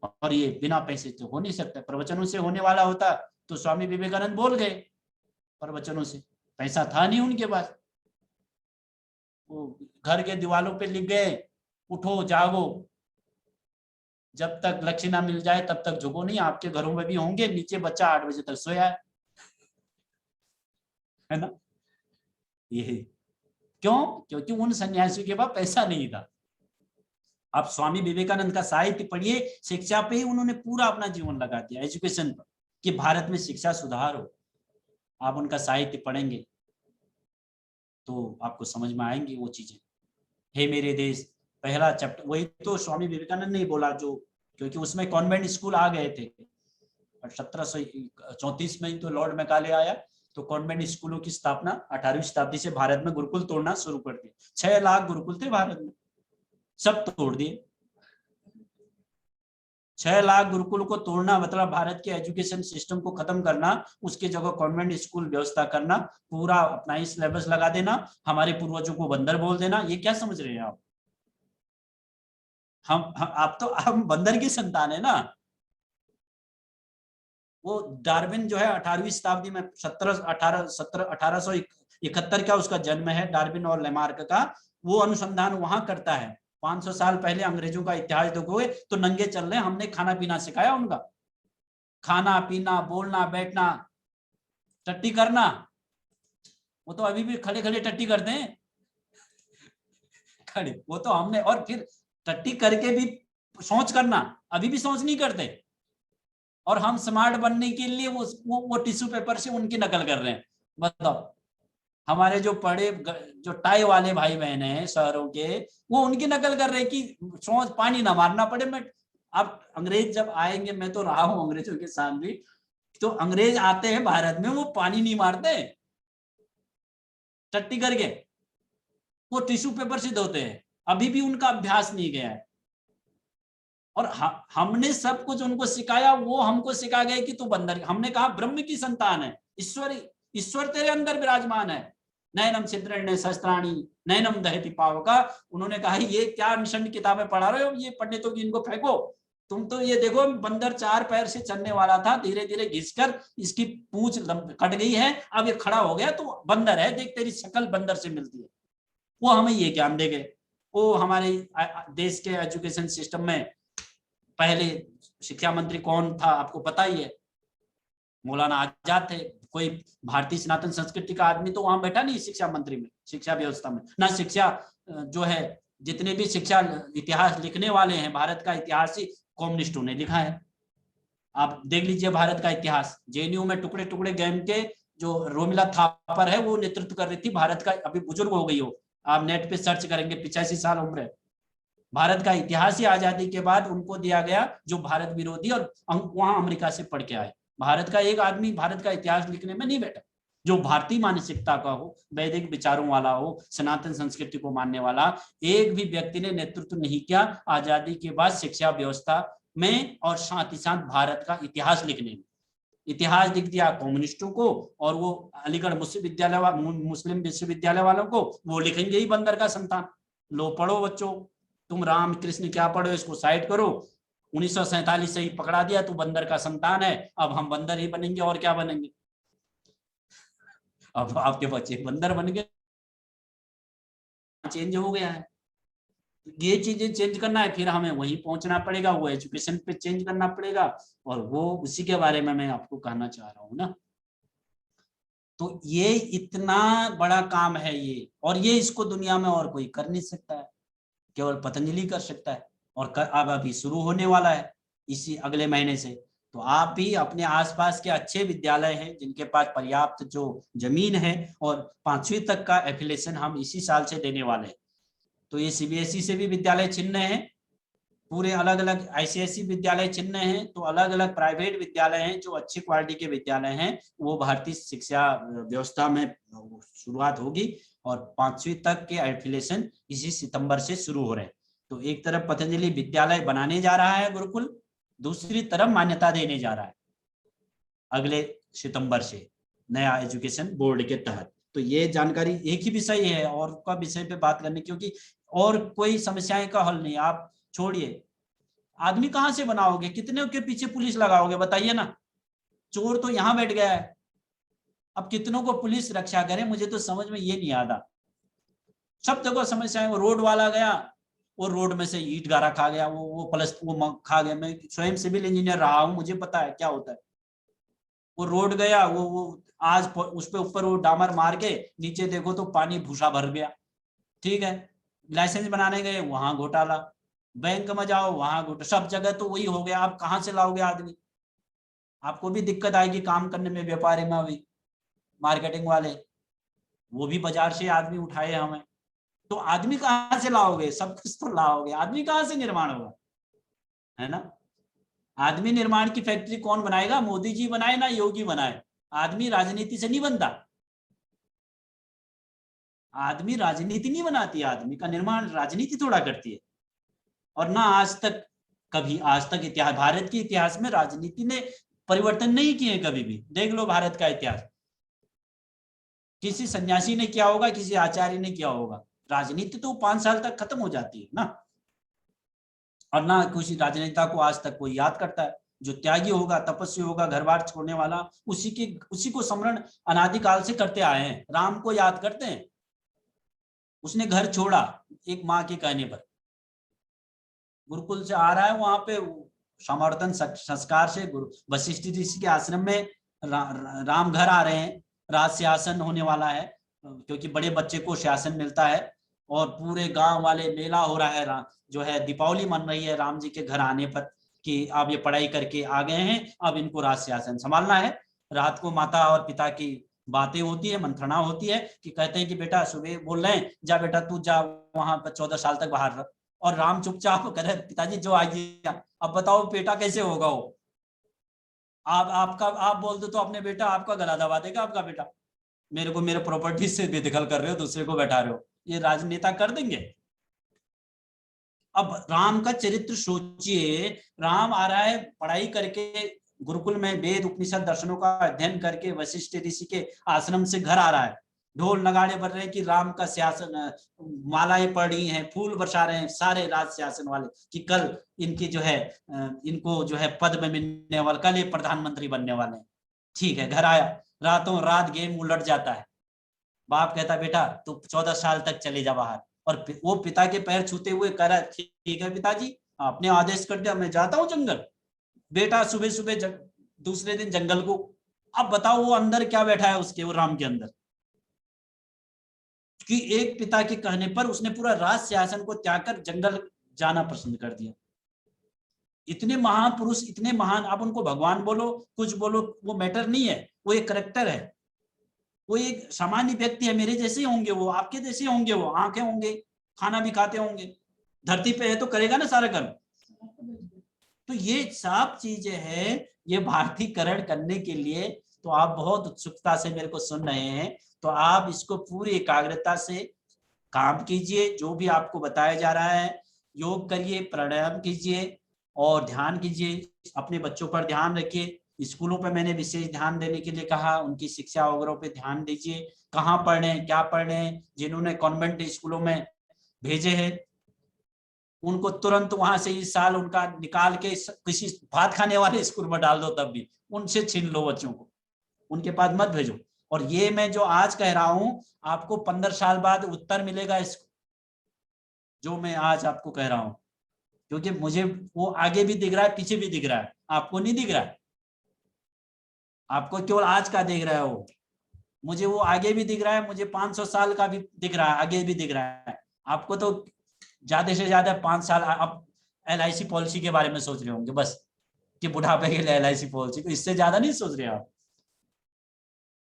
और ये बिना पैसे तो हो नहीं सकता। प्रवचनों से होने वाला होता तो स्वामी विवेकानंद बोल गए, प्रवचनों से पैसा था नहीं उनके पास, वो घर के दीवारों पे लिख गए, उठो जागो, जब तक लक्ष्य ना मिल जाए तब तक झुको नहीं। आपके घरों में भी होंगे, नीचे बच्चा 8 बजे तक सोया है ना। ये क्यों? क्योंकि उन सन्यासियों के पास पैसा नहीं था। आप स्वामी विवेकानंद का साहित्य पढ़िए, शिक्षा पे ही उन्होंने पूरा अपना जीवन लगा दिया, एजुकेशन पर, कि भारत में शिक्षा सुधार हो। आप उनका साहित्य पढ़ेंगे तो आपको समझ में आएंगी वो चीजें। हे मेरे देश, पहला चैप्टर वही तो स्वामी विवेकानंद ने बोला, जो क्योंकि उसमें कॉन्वेंट स्कूल आ गए थे। 1734 में ही तो लॉर्ड मैकाले आया, तो कॉन्वेंट स्कूलों की स्थापना 18वीं शताब्दी से भारत में गुरुकुल तोड़ना शुरू कर दिया। 6 लाख गुरुकुल थे भारत में, सब तोड़ दिए। 6 लाख गुरुकुल को तोड़ना मतलब भारत के एजुकेशन सिस्टम को खत्म करना, उसके जगह कॉन्वेंट स्कूल व्यवस्था करना, पूरा अपना ही सिलेबस लगा देना, हमारे पूर्वजों को बंदर बोल देना। ये क्या समझ रहे हैं आप? आप तो हम बंदर की संतान है ना। वो डार्विन जो है 18वीं शताब्दी में 1871 का उसका जन्म है, डार्विन और लेमार्क का। वो अनुसंधान वहां करता है। 500 साल पहले अंग्रेजों का इतिहास देखोगे तो नंगे चल रहे, हमने खाना पीना सिखाया उनका, खाना पीना, बोलना, बैठना, टट्टी करना। वो तो अभी भी खड़े खड़े टट्टी करते हैं, खड़े। वो तो हमने, और फिर टट्टी करके भी सोच करना, अभी भी सोच नहीं करते। और हम स्मार्ट बनने के लिए वो टिश्यू पेपर से उनकी नकल कर रहे हैं। बताओ, हमारे जो पढ़े जो टाई वाले भाई बहन हैं शहरों के, वो उनकी नकल कर रहे हैं कि सोच पानी ना मारना पड़े। मैं अब अंग्रेज जब आएंगे, मैं तो रहा हूं अंग्रेजों के साथ भी, तो अंग्रेज आते हैं भारत में, वो पानी नहीं मारते टट्टी करके, वो टिश्यू पेपर से धोते हैं। अभी भी उनका अभ्यास नहीं गया है। और हमने सब कुछ उनको सिखाया, वो हमको सिखा गए कि तू बंदर। हमने कहा ब्रह्म की संतान है, ईश्वर तेरे अंदर विराजमान है। नयनम छिद्रण्य शस्त्राणी नयनम दहति पावका। उन्होंने कहा ये क्या निषण्ण किताबें पढ़ा रहे हो, ये पढ़ने तो कि इनको फेंको। तुम तो ये देखो, बंदर 4 पैर से चलने वाला था, धीरे धीरे घिसकर इसकी पूंछ कट गई है, अब ये खड़ा हो गया तो बंदर है, देख तेरी शक्ल बंदर से मिलती है। वो हमें ये ज्ञान दे गए। वो हमारे देश के एजुकेशन सिस्टम में पहले शिक्षा मंत्री कौन था आपको पता ही है, मौलाना आजाद थे। कोई भारतीय सनातन संस्कृति का आदमी तो वहां बैठा नहीं शिक्षा मंत्री में, शिक्षा व्यवस्था में ना। शिक्षा जो है, जितने भी शिक्षा इतिहास लिखने वाले हैं, भारत का इतिहास ही कम्युनिस्टों ने लिखा है। आप देख लीजिए भारत का इतिहास। जेएनयू में टुकड़े टुकड़े गेम के जो रोमिला थापर है, वो नेतृत्व कर रही थी भारत का। अभी बुजुर्ग हो गई हो, आप नेट पे सर्च करेंगे, 85 साल उम्र है। भारत का इतिहास ही आजादी के बाद उनको दिया गया, जो भारत विरोधी, और वहां अमेरिका से पढ़ के आए। भारत का एक आदमी भारत का इतिहास लिखने में नहीं बैठा जो भारतीय मानसिकता का हो, वैदिक विचारों वाला हो, सनातन संस्कृति को मानने वाला। एक भी व्यक्ति ने नेतृत्व नहीं किया आजादी के बाद शिक्षा व्यवस्था में और साथ ही साथ भारत का इतिहास लिखने में। इतिहास लिख दिया कम्युनिस्टों को, और वो अलीगढ़ मुस्लिम विश्वविद्यालय वालों को, वो लिखेंगे ही बंदर का संतान। लो पढ़ो बच्चों, तुम राम कृष्ण क्या पढ़ो, इसको साइड करो। 1947 से ही पकड़ा दिया, तू बंदर का संतान है, अब हम बंदर ही बनेंगे और क्या बनेंगे। अब आपके बच्चे बंदर बन गए, चेंज हो गया है। ये चीजें चेंज करना है, फिर हमें वहीं पहुंचना पड़ेगा, वो एजुकेशन पे चेंज करना पड़ेगा, और वो उसी के बारे में मैं आपको कहना चाह रहा हूँ ना। तो ये इतना बड़ा काम है ये, और ये इसको दुनिया में और कोई कर नहीं सकता है, केवल पतंजलि कर सकता है। और अब अभी शुरू होने वाला है इसी अगले महीने से। तो आप भी अपने आसपास के अच्छे विद्यालय हैं जिनके पास पर्याप्त जो जमीन है, और 5वीं तक का एफिलिएशन हम इसी साल से देने वाले हैं। तो ये सीबीएसई से भी विद्यालय छिन्न हैं, पूरे अलग अलग आईसीएसई विद्यालय छिन्न हैं, तो अलग अलग प्राइवेट विद्यालय हैं जो अच्छी क्वालिटी के विद्यालय हैं, वो भारतीय शिक्षा व्यवस्था में शुरुआत होगी, और 5वीं तक के एफिलिएशन इसी सितंबर से शुरू हो रहे हैं। तो एक तरफ पतंजलि विद्यालय बनाने जा रहा है गुरुकुल, दूसरी तरफ मान्यता देने जा रहा है अगले सितंबर से नया एजुकेशन बोर्ड के तहत। तो ये जानकारी एक ही विषय है, और का विषय पे बात करने, क्योंकि और कोई समस्याएं का हल नहीं। आप छोड़िए, आदमी कहाँ से बनाओगे, कितने के पीछे पुलिस लगाओगे, बताइए ना। चोर तो यहाँ बैठ गया है, अब कितनों को पुलिस रक्षा करे, मुझे तो समझ में ये नहीं आता। सब जगह समस्या है। वो रोड वाला गया, वो रोड में से ईंट गारा खा गया, वो खा गया। मैं स्वयं सिविल इंजीनियर रहा हूँ, मुझे पता है क्या होता है। वो रोड गया, वो आज उस पे ऊपर वो डामर मार के नीचे देखो तो पानी भूसा भर गया, ठीक है। लाइसेंस बनाने गए, वहां घोटाला, बैंक में जाओ वहां घोटाला, सब जगह तो वही हो गया। आप कहाँ से लाओगे आदमी, आपको भी दिक्कत आएगी काम करने में। व्यापारी में भी, मार्केटिंग वाले, वो भी बाजार से आदमी उठाए हमें, तो आदमी कहाँ से लाओगे, सब कुछ तो लाओगे, आदमी कहाँ से निर्माण होगा, है ना। आदमी निर्माण की फैक्ट्री कौन बनाएगा, मोदी जी बनाए ना योगी बनाए। आदमी राजनीति से नहीं बनता, आदमी राजनीति नहीं बनाती, आदमी का निर्माण राजनीति थोड़ा करती है। और ना आज तक, कभी आज तक इतिहास, भारत के इतिहास में राजनीति ने परिवर्तन नहीं किए कभी भी। देख लो भारत का इतिहास, किसी सन्यासी ने किया होगा, किसी आचार्य ने किया होगा, राजनीति तो 5 साल तक खत्म हो जाती है ना। और ना किसी राजनेता को आज तक कोई याद करता है। जो त्यागी होगा, तपस्वी होगा, घर बार छोड़ने वाला, उसी को स्मरण अनादिकाल से करते आए हैं। राम को याद करते हैं, उसने घर छोड़ा एक माँ के कहने पर, गुरुकुल से आ रहा है, वहां पे समर्थन संस्कार से वशिष्ठ ऋषि के आश्रम में राम घर आ रहे हैं। राज शासन होने वाला है, क्योंकि बड़े बच्चे को शासन मिलता है, और पूरे गांव वाले मेला हो रहा है, जो है दीपावली मन रही है राम जी के घर आने पर, कि आप ये पढ़ाई करके आ गए हैं, अब इनको राज शासन संभालना है। रात को माता और पिता की बातें होती है, मंत्रणा होती है, कि कहते हैं कि बेटा सुबह बोल रहे हैं, जा बेटा तू जा वहां पर 14 साल तक बाहर रह। और राम चुपचाप कह रहे पिताजी जो आइए। अब बताओ बेटा कैसे होगा वो, आप बोल दो तो अपने बेटा आपका गला दबा देगा। आपका बेटा, मेरे को मेरे प्रॉपर्टी से बेदखल कर रहे हो, दूसरे को बैठा रहे हो, ये राजनेता कर देंगे। अब राम का चरित्र सोचिए, राम आ रहा है पढ़ाई करके गुरुकुल में, वेद उपनिषद दर्शनों का अध्ययन करके वशिष्ठ ऋषि के आश्रम से घर आ रहा है। ढोल नगाड़े बज रहे हैं कि राम का शासन, मालाएं पड़ रही हैं, फूल बरसा रहे हैं सारे राज शासन वाले, कि कल इनकी जो है, इनको जो है पद में मिलने वाला, कल ये प्रधानमंत्री बनने वाले हैं। ठीक है, घर आया, रातों रात गेम उलट जाता है। बाप कहता बेटा तू 14 साल तक चले जा बाहर, और वो पिता के पैर छूते हुए कह रहा ठीक है पिताजी, आपने आदेश कर दिया, मैं जाता हूँ जंगल। बेटा सुबह सुबह दूसरे दिन जंगल को। अब बताओ वो अंदर क्या बैठा है उसके, वो राम के अंदर, कि एक पिता के कहने पर उसने पूरा राज शासन को त्याग कर जंगल जाना पसंद कर दिया। इतने महापुरुष, इतने महान, आप उनको भगवान बोलो, कुछ बोलो, वो मैटर नहीं है, वो एक करेक्टर है, वो एक सामान्य व्यक्ति है, मेरे जैसे होंगे वो, आपके जैसे होंगे वो, आंखें होंगे, खाना भी खाते होंगे, धरती पे है तो करेगा ना सारा कर्म। तो ये सब चीजें हैं, ये भारतीयकरण करने के लिए तो आप बहुत उत्सुकता से मेरे को सुन रहे हैं, तो आप इसको पूरी एकाग्रता से काम कीजिए। जो भी आपको बताया जा रहा है, योग करिए, प्राणायाम कीजिए, और ध्यान कीजिए, अपने बच्चों पर ध्यान रखिए। स्कूलों पे मैंने विशेष ध्यान देने के लिए कहा, उनकी शिक्षा वगैरह पे ध्यान दीजिए, कहाँ पढ़ रहे हैं, क्या पढ़ रहे हैं। जिन्होंने कॉन्वेंट स्कूलों में भेजे हैं उनको तुरंत वहां से इस साल उनका निकाल के किसी भात खाने वाले स्कूल में डाल दो, तब भी उनसे छीन लो बच्चों को, उनके पास मत भेजो। और ये मैं जो आज कह रहा हूं आपको 15 साल बाद उत्तर मिलेगा इसको, जो मैं आज आपको कह रहा हूं, क्योंकि मुझे वो आगे भी दिख रहा है, पीछे भी दिख रहा है, आपको नहीं दिख रहा है। आपको केवल आज का दिख रहा है, वो मुझे वो आगे भी दिख रहा है, मुझे 500 साल का भी दिख रहा है, आगे भी दिख रहा है। आपको तो ज्यादा से ज्यादा 5 साल आप LIC पॉलिसी के बारे में सोच रहे होंगे बस, कि बुढ़ापे के लिए LIC पॉलिसी, तो इससे ज्यादा नहीं सोच रहे आप।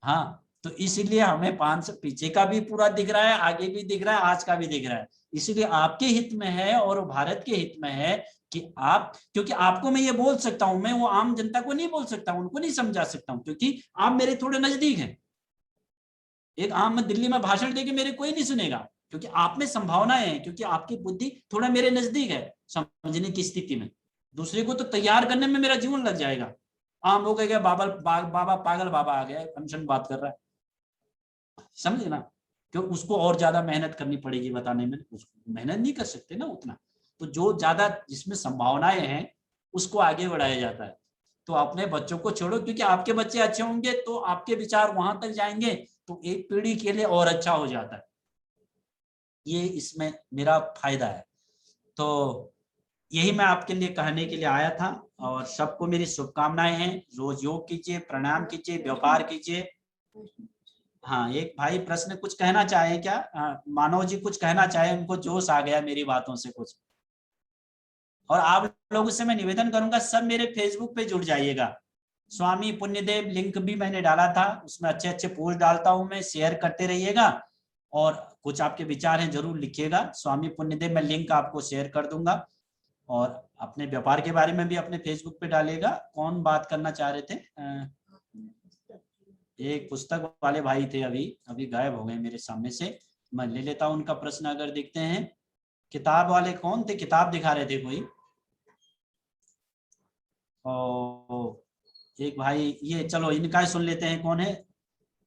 हाँ, तो इसीलिए हमें 5 पीछे का भी पूरा दिख रहा है, आगे भी दिख रहा है, आज का भी दिख रहा है। इसीलिए आपके हित में है और भारत के हित में है कि आप, क्योंकि आपको मैं ये बोल सकता हूं, मैं वो आम जनता को नहीं बोल सकता, उनको नहीं समझा सकता हूं, क्योंकि आप मेरे थोड़े नजदीक हैं। एक आम दिल्ली में भाषण देके मेरे कोई नहीं सुनेगा, क्योंकि आप में संभावनाएं हैं, क्योंकि आपकी बुद्धि थोड़ा मेरे नजदीक है समझने की स्थिति में। दूसरे को तो तैयार करने में मेरा जीवन लग जाएगा। आम हो गया बाबा पागल बाबा आ गया, फंक्शन बात कर रहा है, समझे ना, क्यों उसको और ज्यादा मेहनत करनी पड़ेगी बताने में, उसको मेहनत नहीं कर सकते ना उतना। तो जो ज्यादा जिसमें संभावनाएं हैं उसको आगे बढ़ाया जाता है। तो अपने बच्चों को छोड़ो, क्योंकि आपके बच्चे अच्छे होंगे तो आपके विचार वहां तक जाएंगे, तो एक पीढ़ी के लिए और अच्छा हो जाता है। ये इसमें मेरा फायदा है। तो यही मैं आपके लिए कहने के लिए आया था, और सबको मेरी शुभकामनाएं हैं। रोज योग कीजिए, प्राणायाम कीजिए, व्यापार कीजिए। हाँ, एक भाई प्रश्न कुछ कहना चाहे क्या? मानव जी कुछ कहना चाहे, उनको जोश आ गया मेरी बातों से कुछ। और आप लोगों से मैं निवेदन करूंगा, सब मेरे फेसबुक पे जुड़ जाइएगा। स्वामी पुण्यदेव लिंक भी मैंने डाला था, उसमें अच्छे अच्छे पोस्ट डालता हूं मैं, शेयर करते रहिएगा। और कुछ आपके विचार हैं जरूर लिखिएगा। स्वामी पुण्यदेव मैं लिंक आपको शेयर कर दूंगा। और अपने व्यापार के बारे में भी अपने फेसबुक पे डालिएगा। कौन बात करना चाह रहे थे? एक पुस्तक वाले भाई थे, अभी गायब हो गए मेरे सामने से। मैं ले लेता हूं उनका प्रश्न अगर दिखते हैं। किताब वाले कौन थे? किताब दिखा रहे थे कोई। एक भाई, ये चलो इनका ही सुन लेते हैं। कौन है?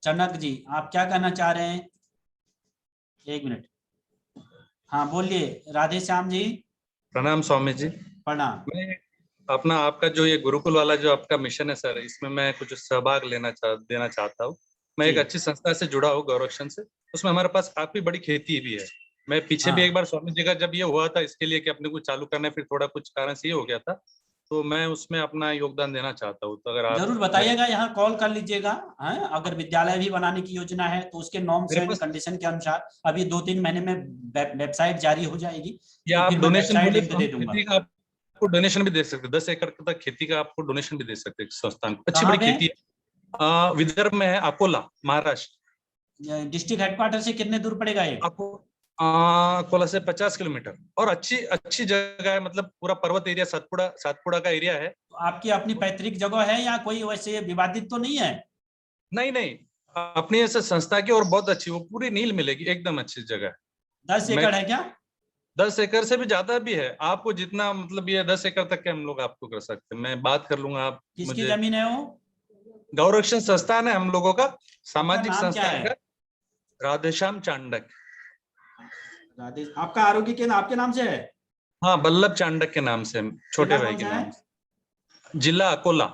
चनक जी, आप क्या कहना चाह रहे हैं? 1 मिनट। हाँ बोलिए। राधे श्याम जी। प्रणाम स्वामी जी। प्रणाम। मैं अपना आपका जो ये गुरुकुल वाला जो आपका मिशन है सर, इसमें मैं कुछ सहभाग देना चाहता हूँ। मैं एक अच्छी संस्था से जुड़ा हूँ, गौरक्षण से। उसमें हमारे पास काफी बड़ी खेती भी है। मैं पीछे भी एक बार स्वामी जी का जब ये हुआ था इसके लिए कि अपने को चालू करना है, फिर थोड़ा कुछ कारण से ये हो गया था, तो मैं उसमें अपना योगदान देना चाहता हूँ। तो अगर आप जरूर बताइएगा, यहाँ कॉल कर लीजिएगा। अगर विद्यालय भी बनाने की योजना है तो उसके नॉर्म्स एंड कंडीशन के अनुसार अभी 2-3 महीने में वेबसाइट जारी हो जाएगी। या आप डोनेशन दे दूंगा। आपको डोनेशन भी दे सकते, 10 एकड़ तक खेती का आपको डोनेशन भी दे सकते संस्थान को। अच्छी बड़ी खेती है, विदर्भ में है, अकोला, महाराष्ट्र। डिस्ट्रिक्ट हेडक्वार्टर से कितने दूर पड़ेगा ये? आपको अकोला से 50 किलोमीटर। और अच्छी जगह है, मतलब पूरा पर्वत एरिया, सातपुड़ा का एरिया है। तो आपकी अपनी पैतृक जगह है या कोई वैसे विवादित तो नहीं है? नहीं, अपनी ऐसे संस्था की, और बहुत अच्छी, वो पूरी नील मिलेगी, एकदम अच्छी जगह है। 10 एकड़ है क्या? 10 एकड़ से भी ज्यादा भी है। आपको जितना मतलब ये 10 एकड़ तक के हम लोग आपको कर सकते हैं। मैं बात कर लूंगा। आप किसकी जमीन है वो? गौरक्षण संस्थान है हम लोगों का, सामाजिक संस्थान है। राधेश्याम चांडक। आपका आरोग्य केंद्र आपके नाम से है? हाँ, बल्लभ चांडक के नाम से, छोटे भाई के नाम से। जिला अकोला।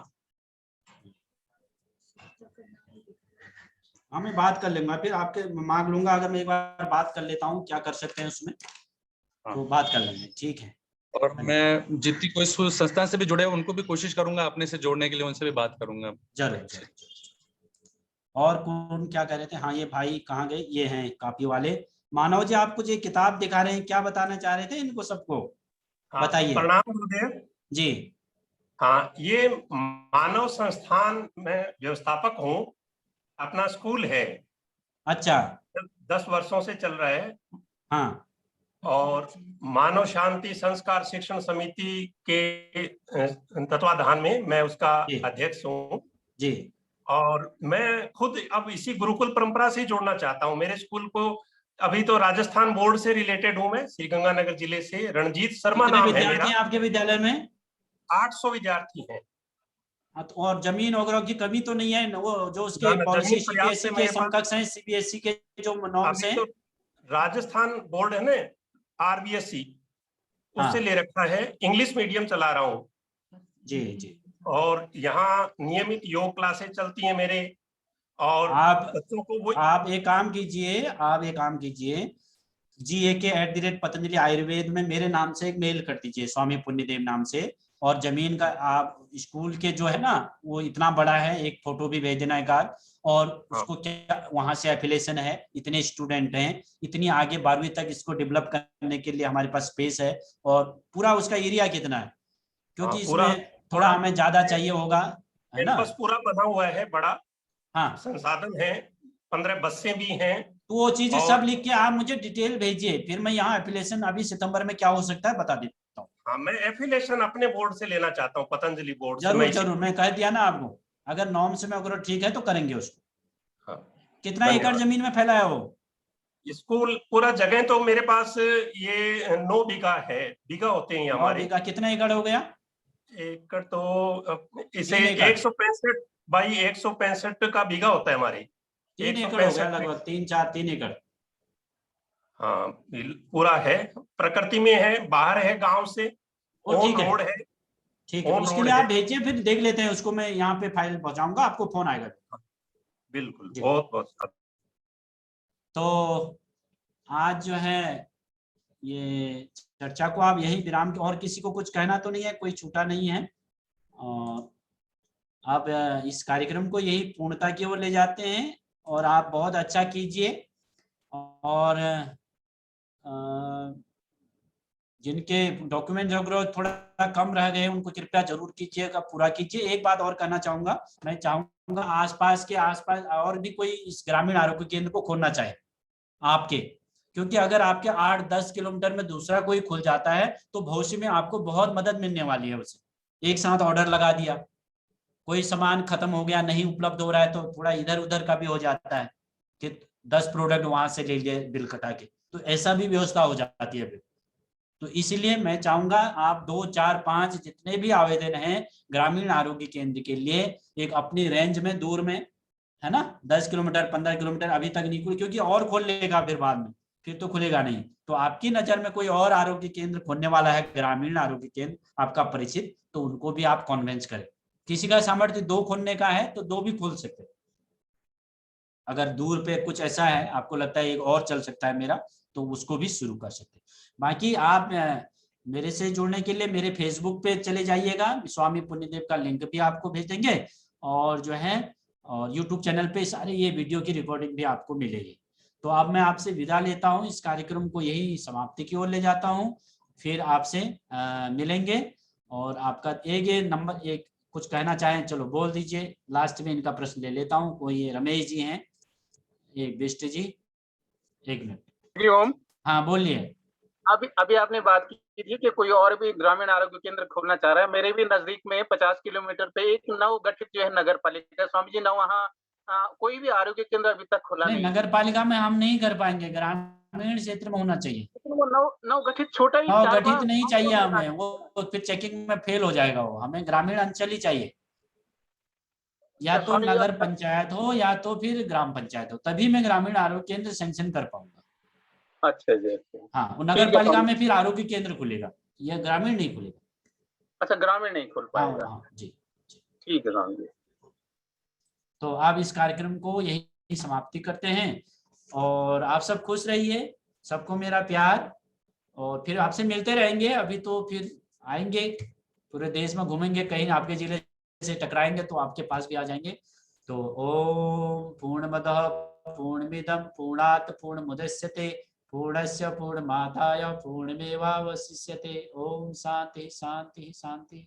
हाँ, मैं बात कर लूंगा, फिर आपके मांग लूंगा। अगर मैं एक बार बात कर लेता हूँ क्या कर सकते हैं उसमें, तो बात कर लेंगे। ठीक है। और मैं जितनी कोई संस्थान से भी जुड़े उनको भी कोशिश करूंगा अपने से जोड़ने के लिए, उनसे भी बात करूंगा। जरूर। और कौन क्या कह रहे थे? हाँ, ये भाई कहाँ गए? ये हैं कापी वाले। मानव जी, आप कुछ एक किताब दिखा रहे हैं, क्या बताना चाह रहे थे इनको सबको? बताइए। प्रणाम गुरुदेव जी। हाँ, ये मानव संस्थान में व्यवस्थापक हूँ। अपना स्कूल है। अच्छा। 10 वर्षों से चल रहा है। हाँ। और मानव शांति संस्कार शिक्षण समिति के तत्वाधान में मैं उसका अध्यक्ष हूँ जी। और मैं खुद अब इसी गुरुकुल परंपरा से जोड़ना चाहता हूँ। मेरे स्कूल को अभी तो राजस्थान बोर्ड से रिलेटेड हूँ मैं, श्री गंगानगर जिले से। रणजीत शर्मा नाम है मेरा। आपके विद्यालय में 800 विद्यार्थी हैं। और जमीन वगैरह की कमी तो नहीं है? वो जो उसके पॉलिसी सीबीएसई के समकक्ष हैं, सीबीएसई के जो नॉर्म्स हैं। तो राजस्थान बोर्ड है ना, आरबीएसई, उससे ले रखा है। इंग्लिश मीडियम चला रहा हूँ जी जी। और यहाँ नियमित योग क्लासेस चलती हैं मेरे। और बच्चों को आप एक काम कीजिए, GAK@पतंजलि आयुर्वेद में मेरे नाम से एक मेल कर दीजिए, स्वामी पुण्यदेव नाम से। और जमीन का आप स्कूल के जो है ना वो इतना बड़ा है, एक फोटो भी भेज देना एक आध। और उसको क्या वहां से एफिलिएशन है, इतने स्टूडेंट हैं, इतनी आगे 12वीं तक इसको डेवलप करने के लिए हमारे पास स्पेस है। और पूरा उसका एरिया कितना है, क्योंकि इसमें थोड़ा हमें ज्यादा चाहिए होगा, है ना? कैंपस पूरा बना हुआ है, बड़ा हाँ संसाधन है, 15 बसें भी हैं। तो वो चीजें सब लिख के आप मुझे डिटेल भेजिए, फिर मैं यहाँ एफिलिएशन अभी सितंबर में क्या हो सकता है बता देता हूँ। हाँ, मैं एफिलिएशन अपने बोर्ड से लेना चाहता हूँ, पतंजलि बोर्ड से। जरूर मैं कह दिया ना आपको, अगर नॉर्म्स में अगर ठीक है तो करेंगे उसको। हाँ। कितना एकड़ जमीन में फैला है वो स्कूल? पूरा जगह तो मेरे पास ये 9 बीघा है। बीघा होते हैं हमारे। बीघा कितना एकड़ हो गया? एकड़ तो इसे 165 बाई 165 का बीघा होता है हमारे। 3 एकड़ हो गया लगभग, 3 एकड़। हाँ पूरा है, प्रकृति में है, बाहर है गांव से, ऑन रोड है। ठीक है, उसके लिए आप भेजिए, फिर देख लेते हैं उसको। मैं यहाँ पे फाइल पहुंचाऊंगा, आपको फोन आएगा। बिल्कुल, बहुत बहुत। तो आज जो है ये चर्चा को आप यही विराम के, और किसी को कुछ कहना तो नहीं है, कोई छूटा नहीं है। और आप इस कार्यक्रम को यही पूर्णता की ओर ले जाते हैं। और आप बहुत अच्छा कीजिए। और जिनके डॉक्यूमेंट वगैरह थोड़ा कम रह गए उनको कृपया जरूर कीजिएगा, पूरा कीजिए। एक बात और कहना चाहूंगा, मैं चाहूंगा आसपास और भी कोई इस ग्रामीण आरोग्य केंद्र को खोलना चाहे आपके, क्योंकि अगर आपके 8-10 किलोमीटर में दूसरा कोई खुल जाता है तो भविष्य में आपको बहुत मदद मिलने वाली है उससे। एक साथ ऑर्डर लगा दिया, कोई सामान खत्म हो गया, नहीं उपलब्ध हो रहा है, तो थोड़ा इधर उधर का भी हो जाता है कि 10 प्रोडक्ट वहां से ले लिए बिल कटा के, तो ऐसा भी व्यवस्था हो जाती है फिर। तो इसलिए मैं चाहूंगा आप 2, 4, 5 जितने भी आवेदन हैं ग्रामीण आरोग्य केंद्र के लिए, एक अपनी रेंज में दूर में, है ना, 10 किलोमीटर 15 किलोमीटर अभी तक नहीं खुले, क्योंकि और खोल लेगा फिर बाद में, फिर तो खुलेगा नहीं। तो आपकी नजर में कोई और आरोग्य केंद्र खोलने वाला है, ग्रामीण आरोग्य केंद्र आपका परिचित, तो उनको भी आप कॉन्वेंस करें। किसी का सामर्थ्य 2 खोलने का है तो 2 भी खोल सकते हैं। अगर दूर पे कुछ ऐसा है आपको लगता है एक और चल सकता है मेरा, तो उसको भी शुरू कर सकते हैं। बाकी आप मेरे से जुड़ने के लिए मेरे फेसबुक पे चले जाइएगा, स्वामी पुण्यदेव का लिंक भी आपको भेज देंगे। और जो है और यूट्यूब चैनल पे सारे ये वीडियो की रिकॉर्डिंग भी आपको मिलेगी। तो अब मैं आपसे विदा लेता हूँ, इस कार्यक्रम को यही समाप्ति की ओर ले जाता हूँ। फिर आपसे मिलेंगे। और आपका एक नंबर एक कुछ कहना चाहें, चलो बोल दीजिए। लास्ट में इनका प्रश्न ले लेता हूँ। कोई ये रमेश जी हैं, एक बिष्ट जी, 1 मिनट। ओम, हाँ बोलिए। अभी आपने बात की थी कि कोई और भी ग्रामीण आरोग्य केंद्र खोलना चाह रहा है। मेरे भी नजदीक में 50 किलोमीटर पे एक नव गठित जो है नगर पालिका, स्वामी जी, वहाँ कोई भी आरोग्य केंद्र अभी तक खुला नहीं। नगर पालिका में हम नहीं कर पाएंगे, ग्रामीण क्षेत्र में होना चाहिए। वो नव गठित छोटा ही गठित नहीं चाहिए हमें, वो फिर चेकिंग में फेल हो जाएगा। वो हमें ग्रामीण अंचल ही चाहिए, या तो नगर पंचायत हो या तो फिर ग्राम पंचायत हो, तभी मैं ग्रामीण आरोग्य केंद्र सैंक्शन कर पाऊंगा। अच्छा जी। हाँ, वो नगर पालिका में फिर आरोग्य केंद्र खुलेगा, यह ग्रामीण नहीं खुलेगा। अच्छा, ग्रामीण नहीं खुल पाएगा। हाँ जी, ठीक है स्वामी जी। तो आप इस कार्यक्रम को यही समाप्ति करते हैं। और आप सब खुश रहिए, सबको मेरा प्यार। और फिर आपसे मिलते रहेंगे। अभी तो फिर आएंगे, पूरे देश में घूमेंगे, कहीं आपके जिले से टकराएंगे तो आपके पास भी आ जाएंगे। तो ओम पूर्णमदः पूर्णमिदं पूर्णात् पूर्णमुदच्यते पूर्णस्य पूर्णमादाय पूर्णमेवावशिष्यते। ओम शांति शांति शांति।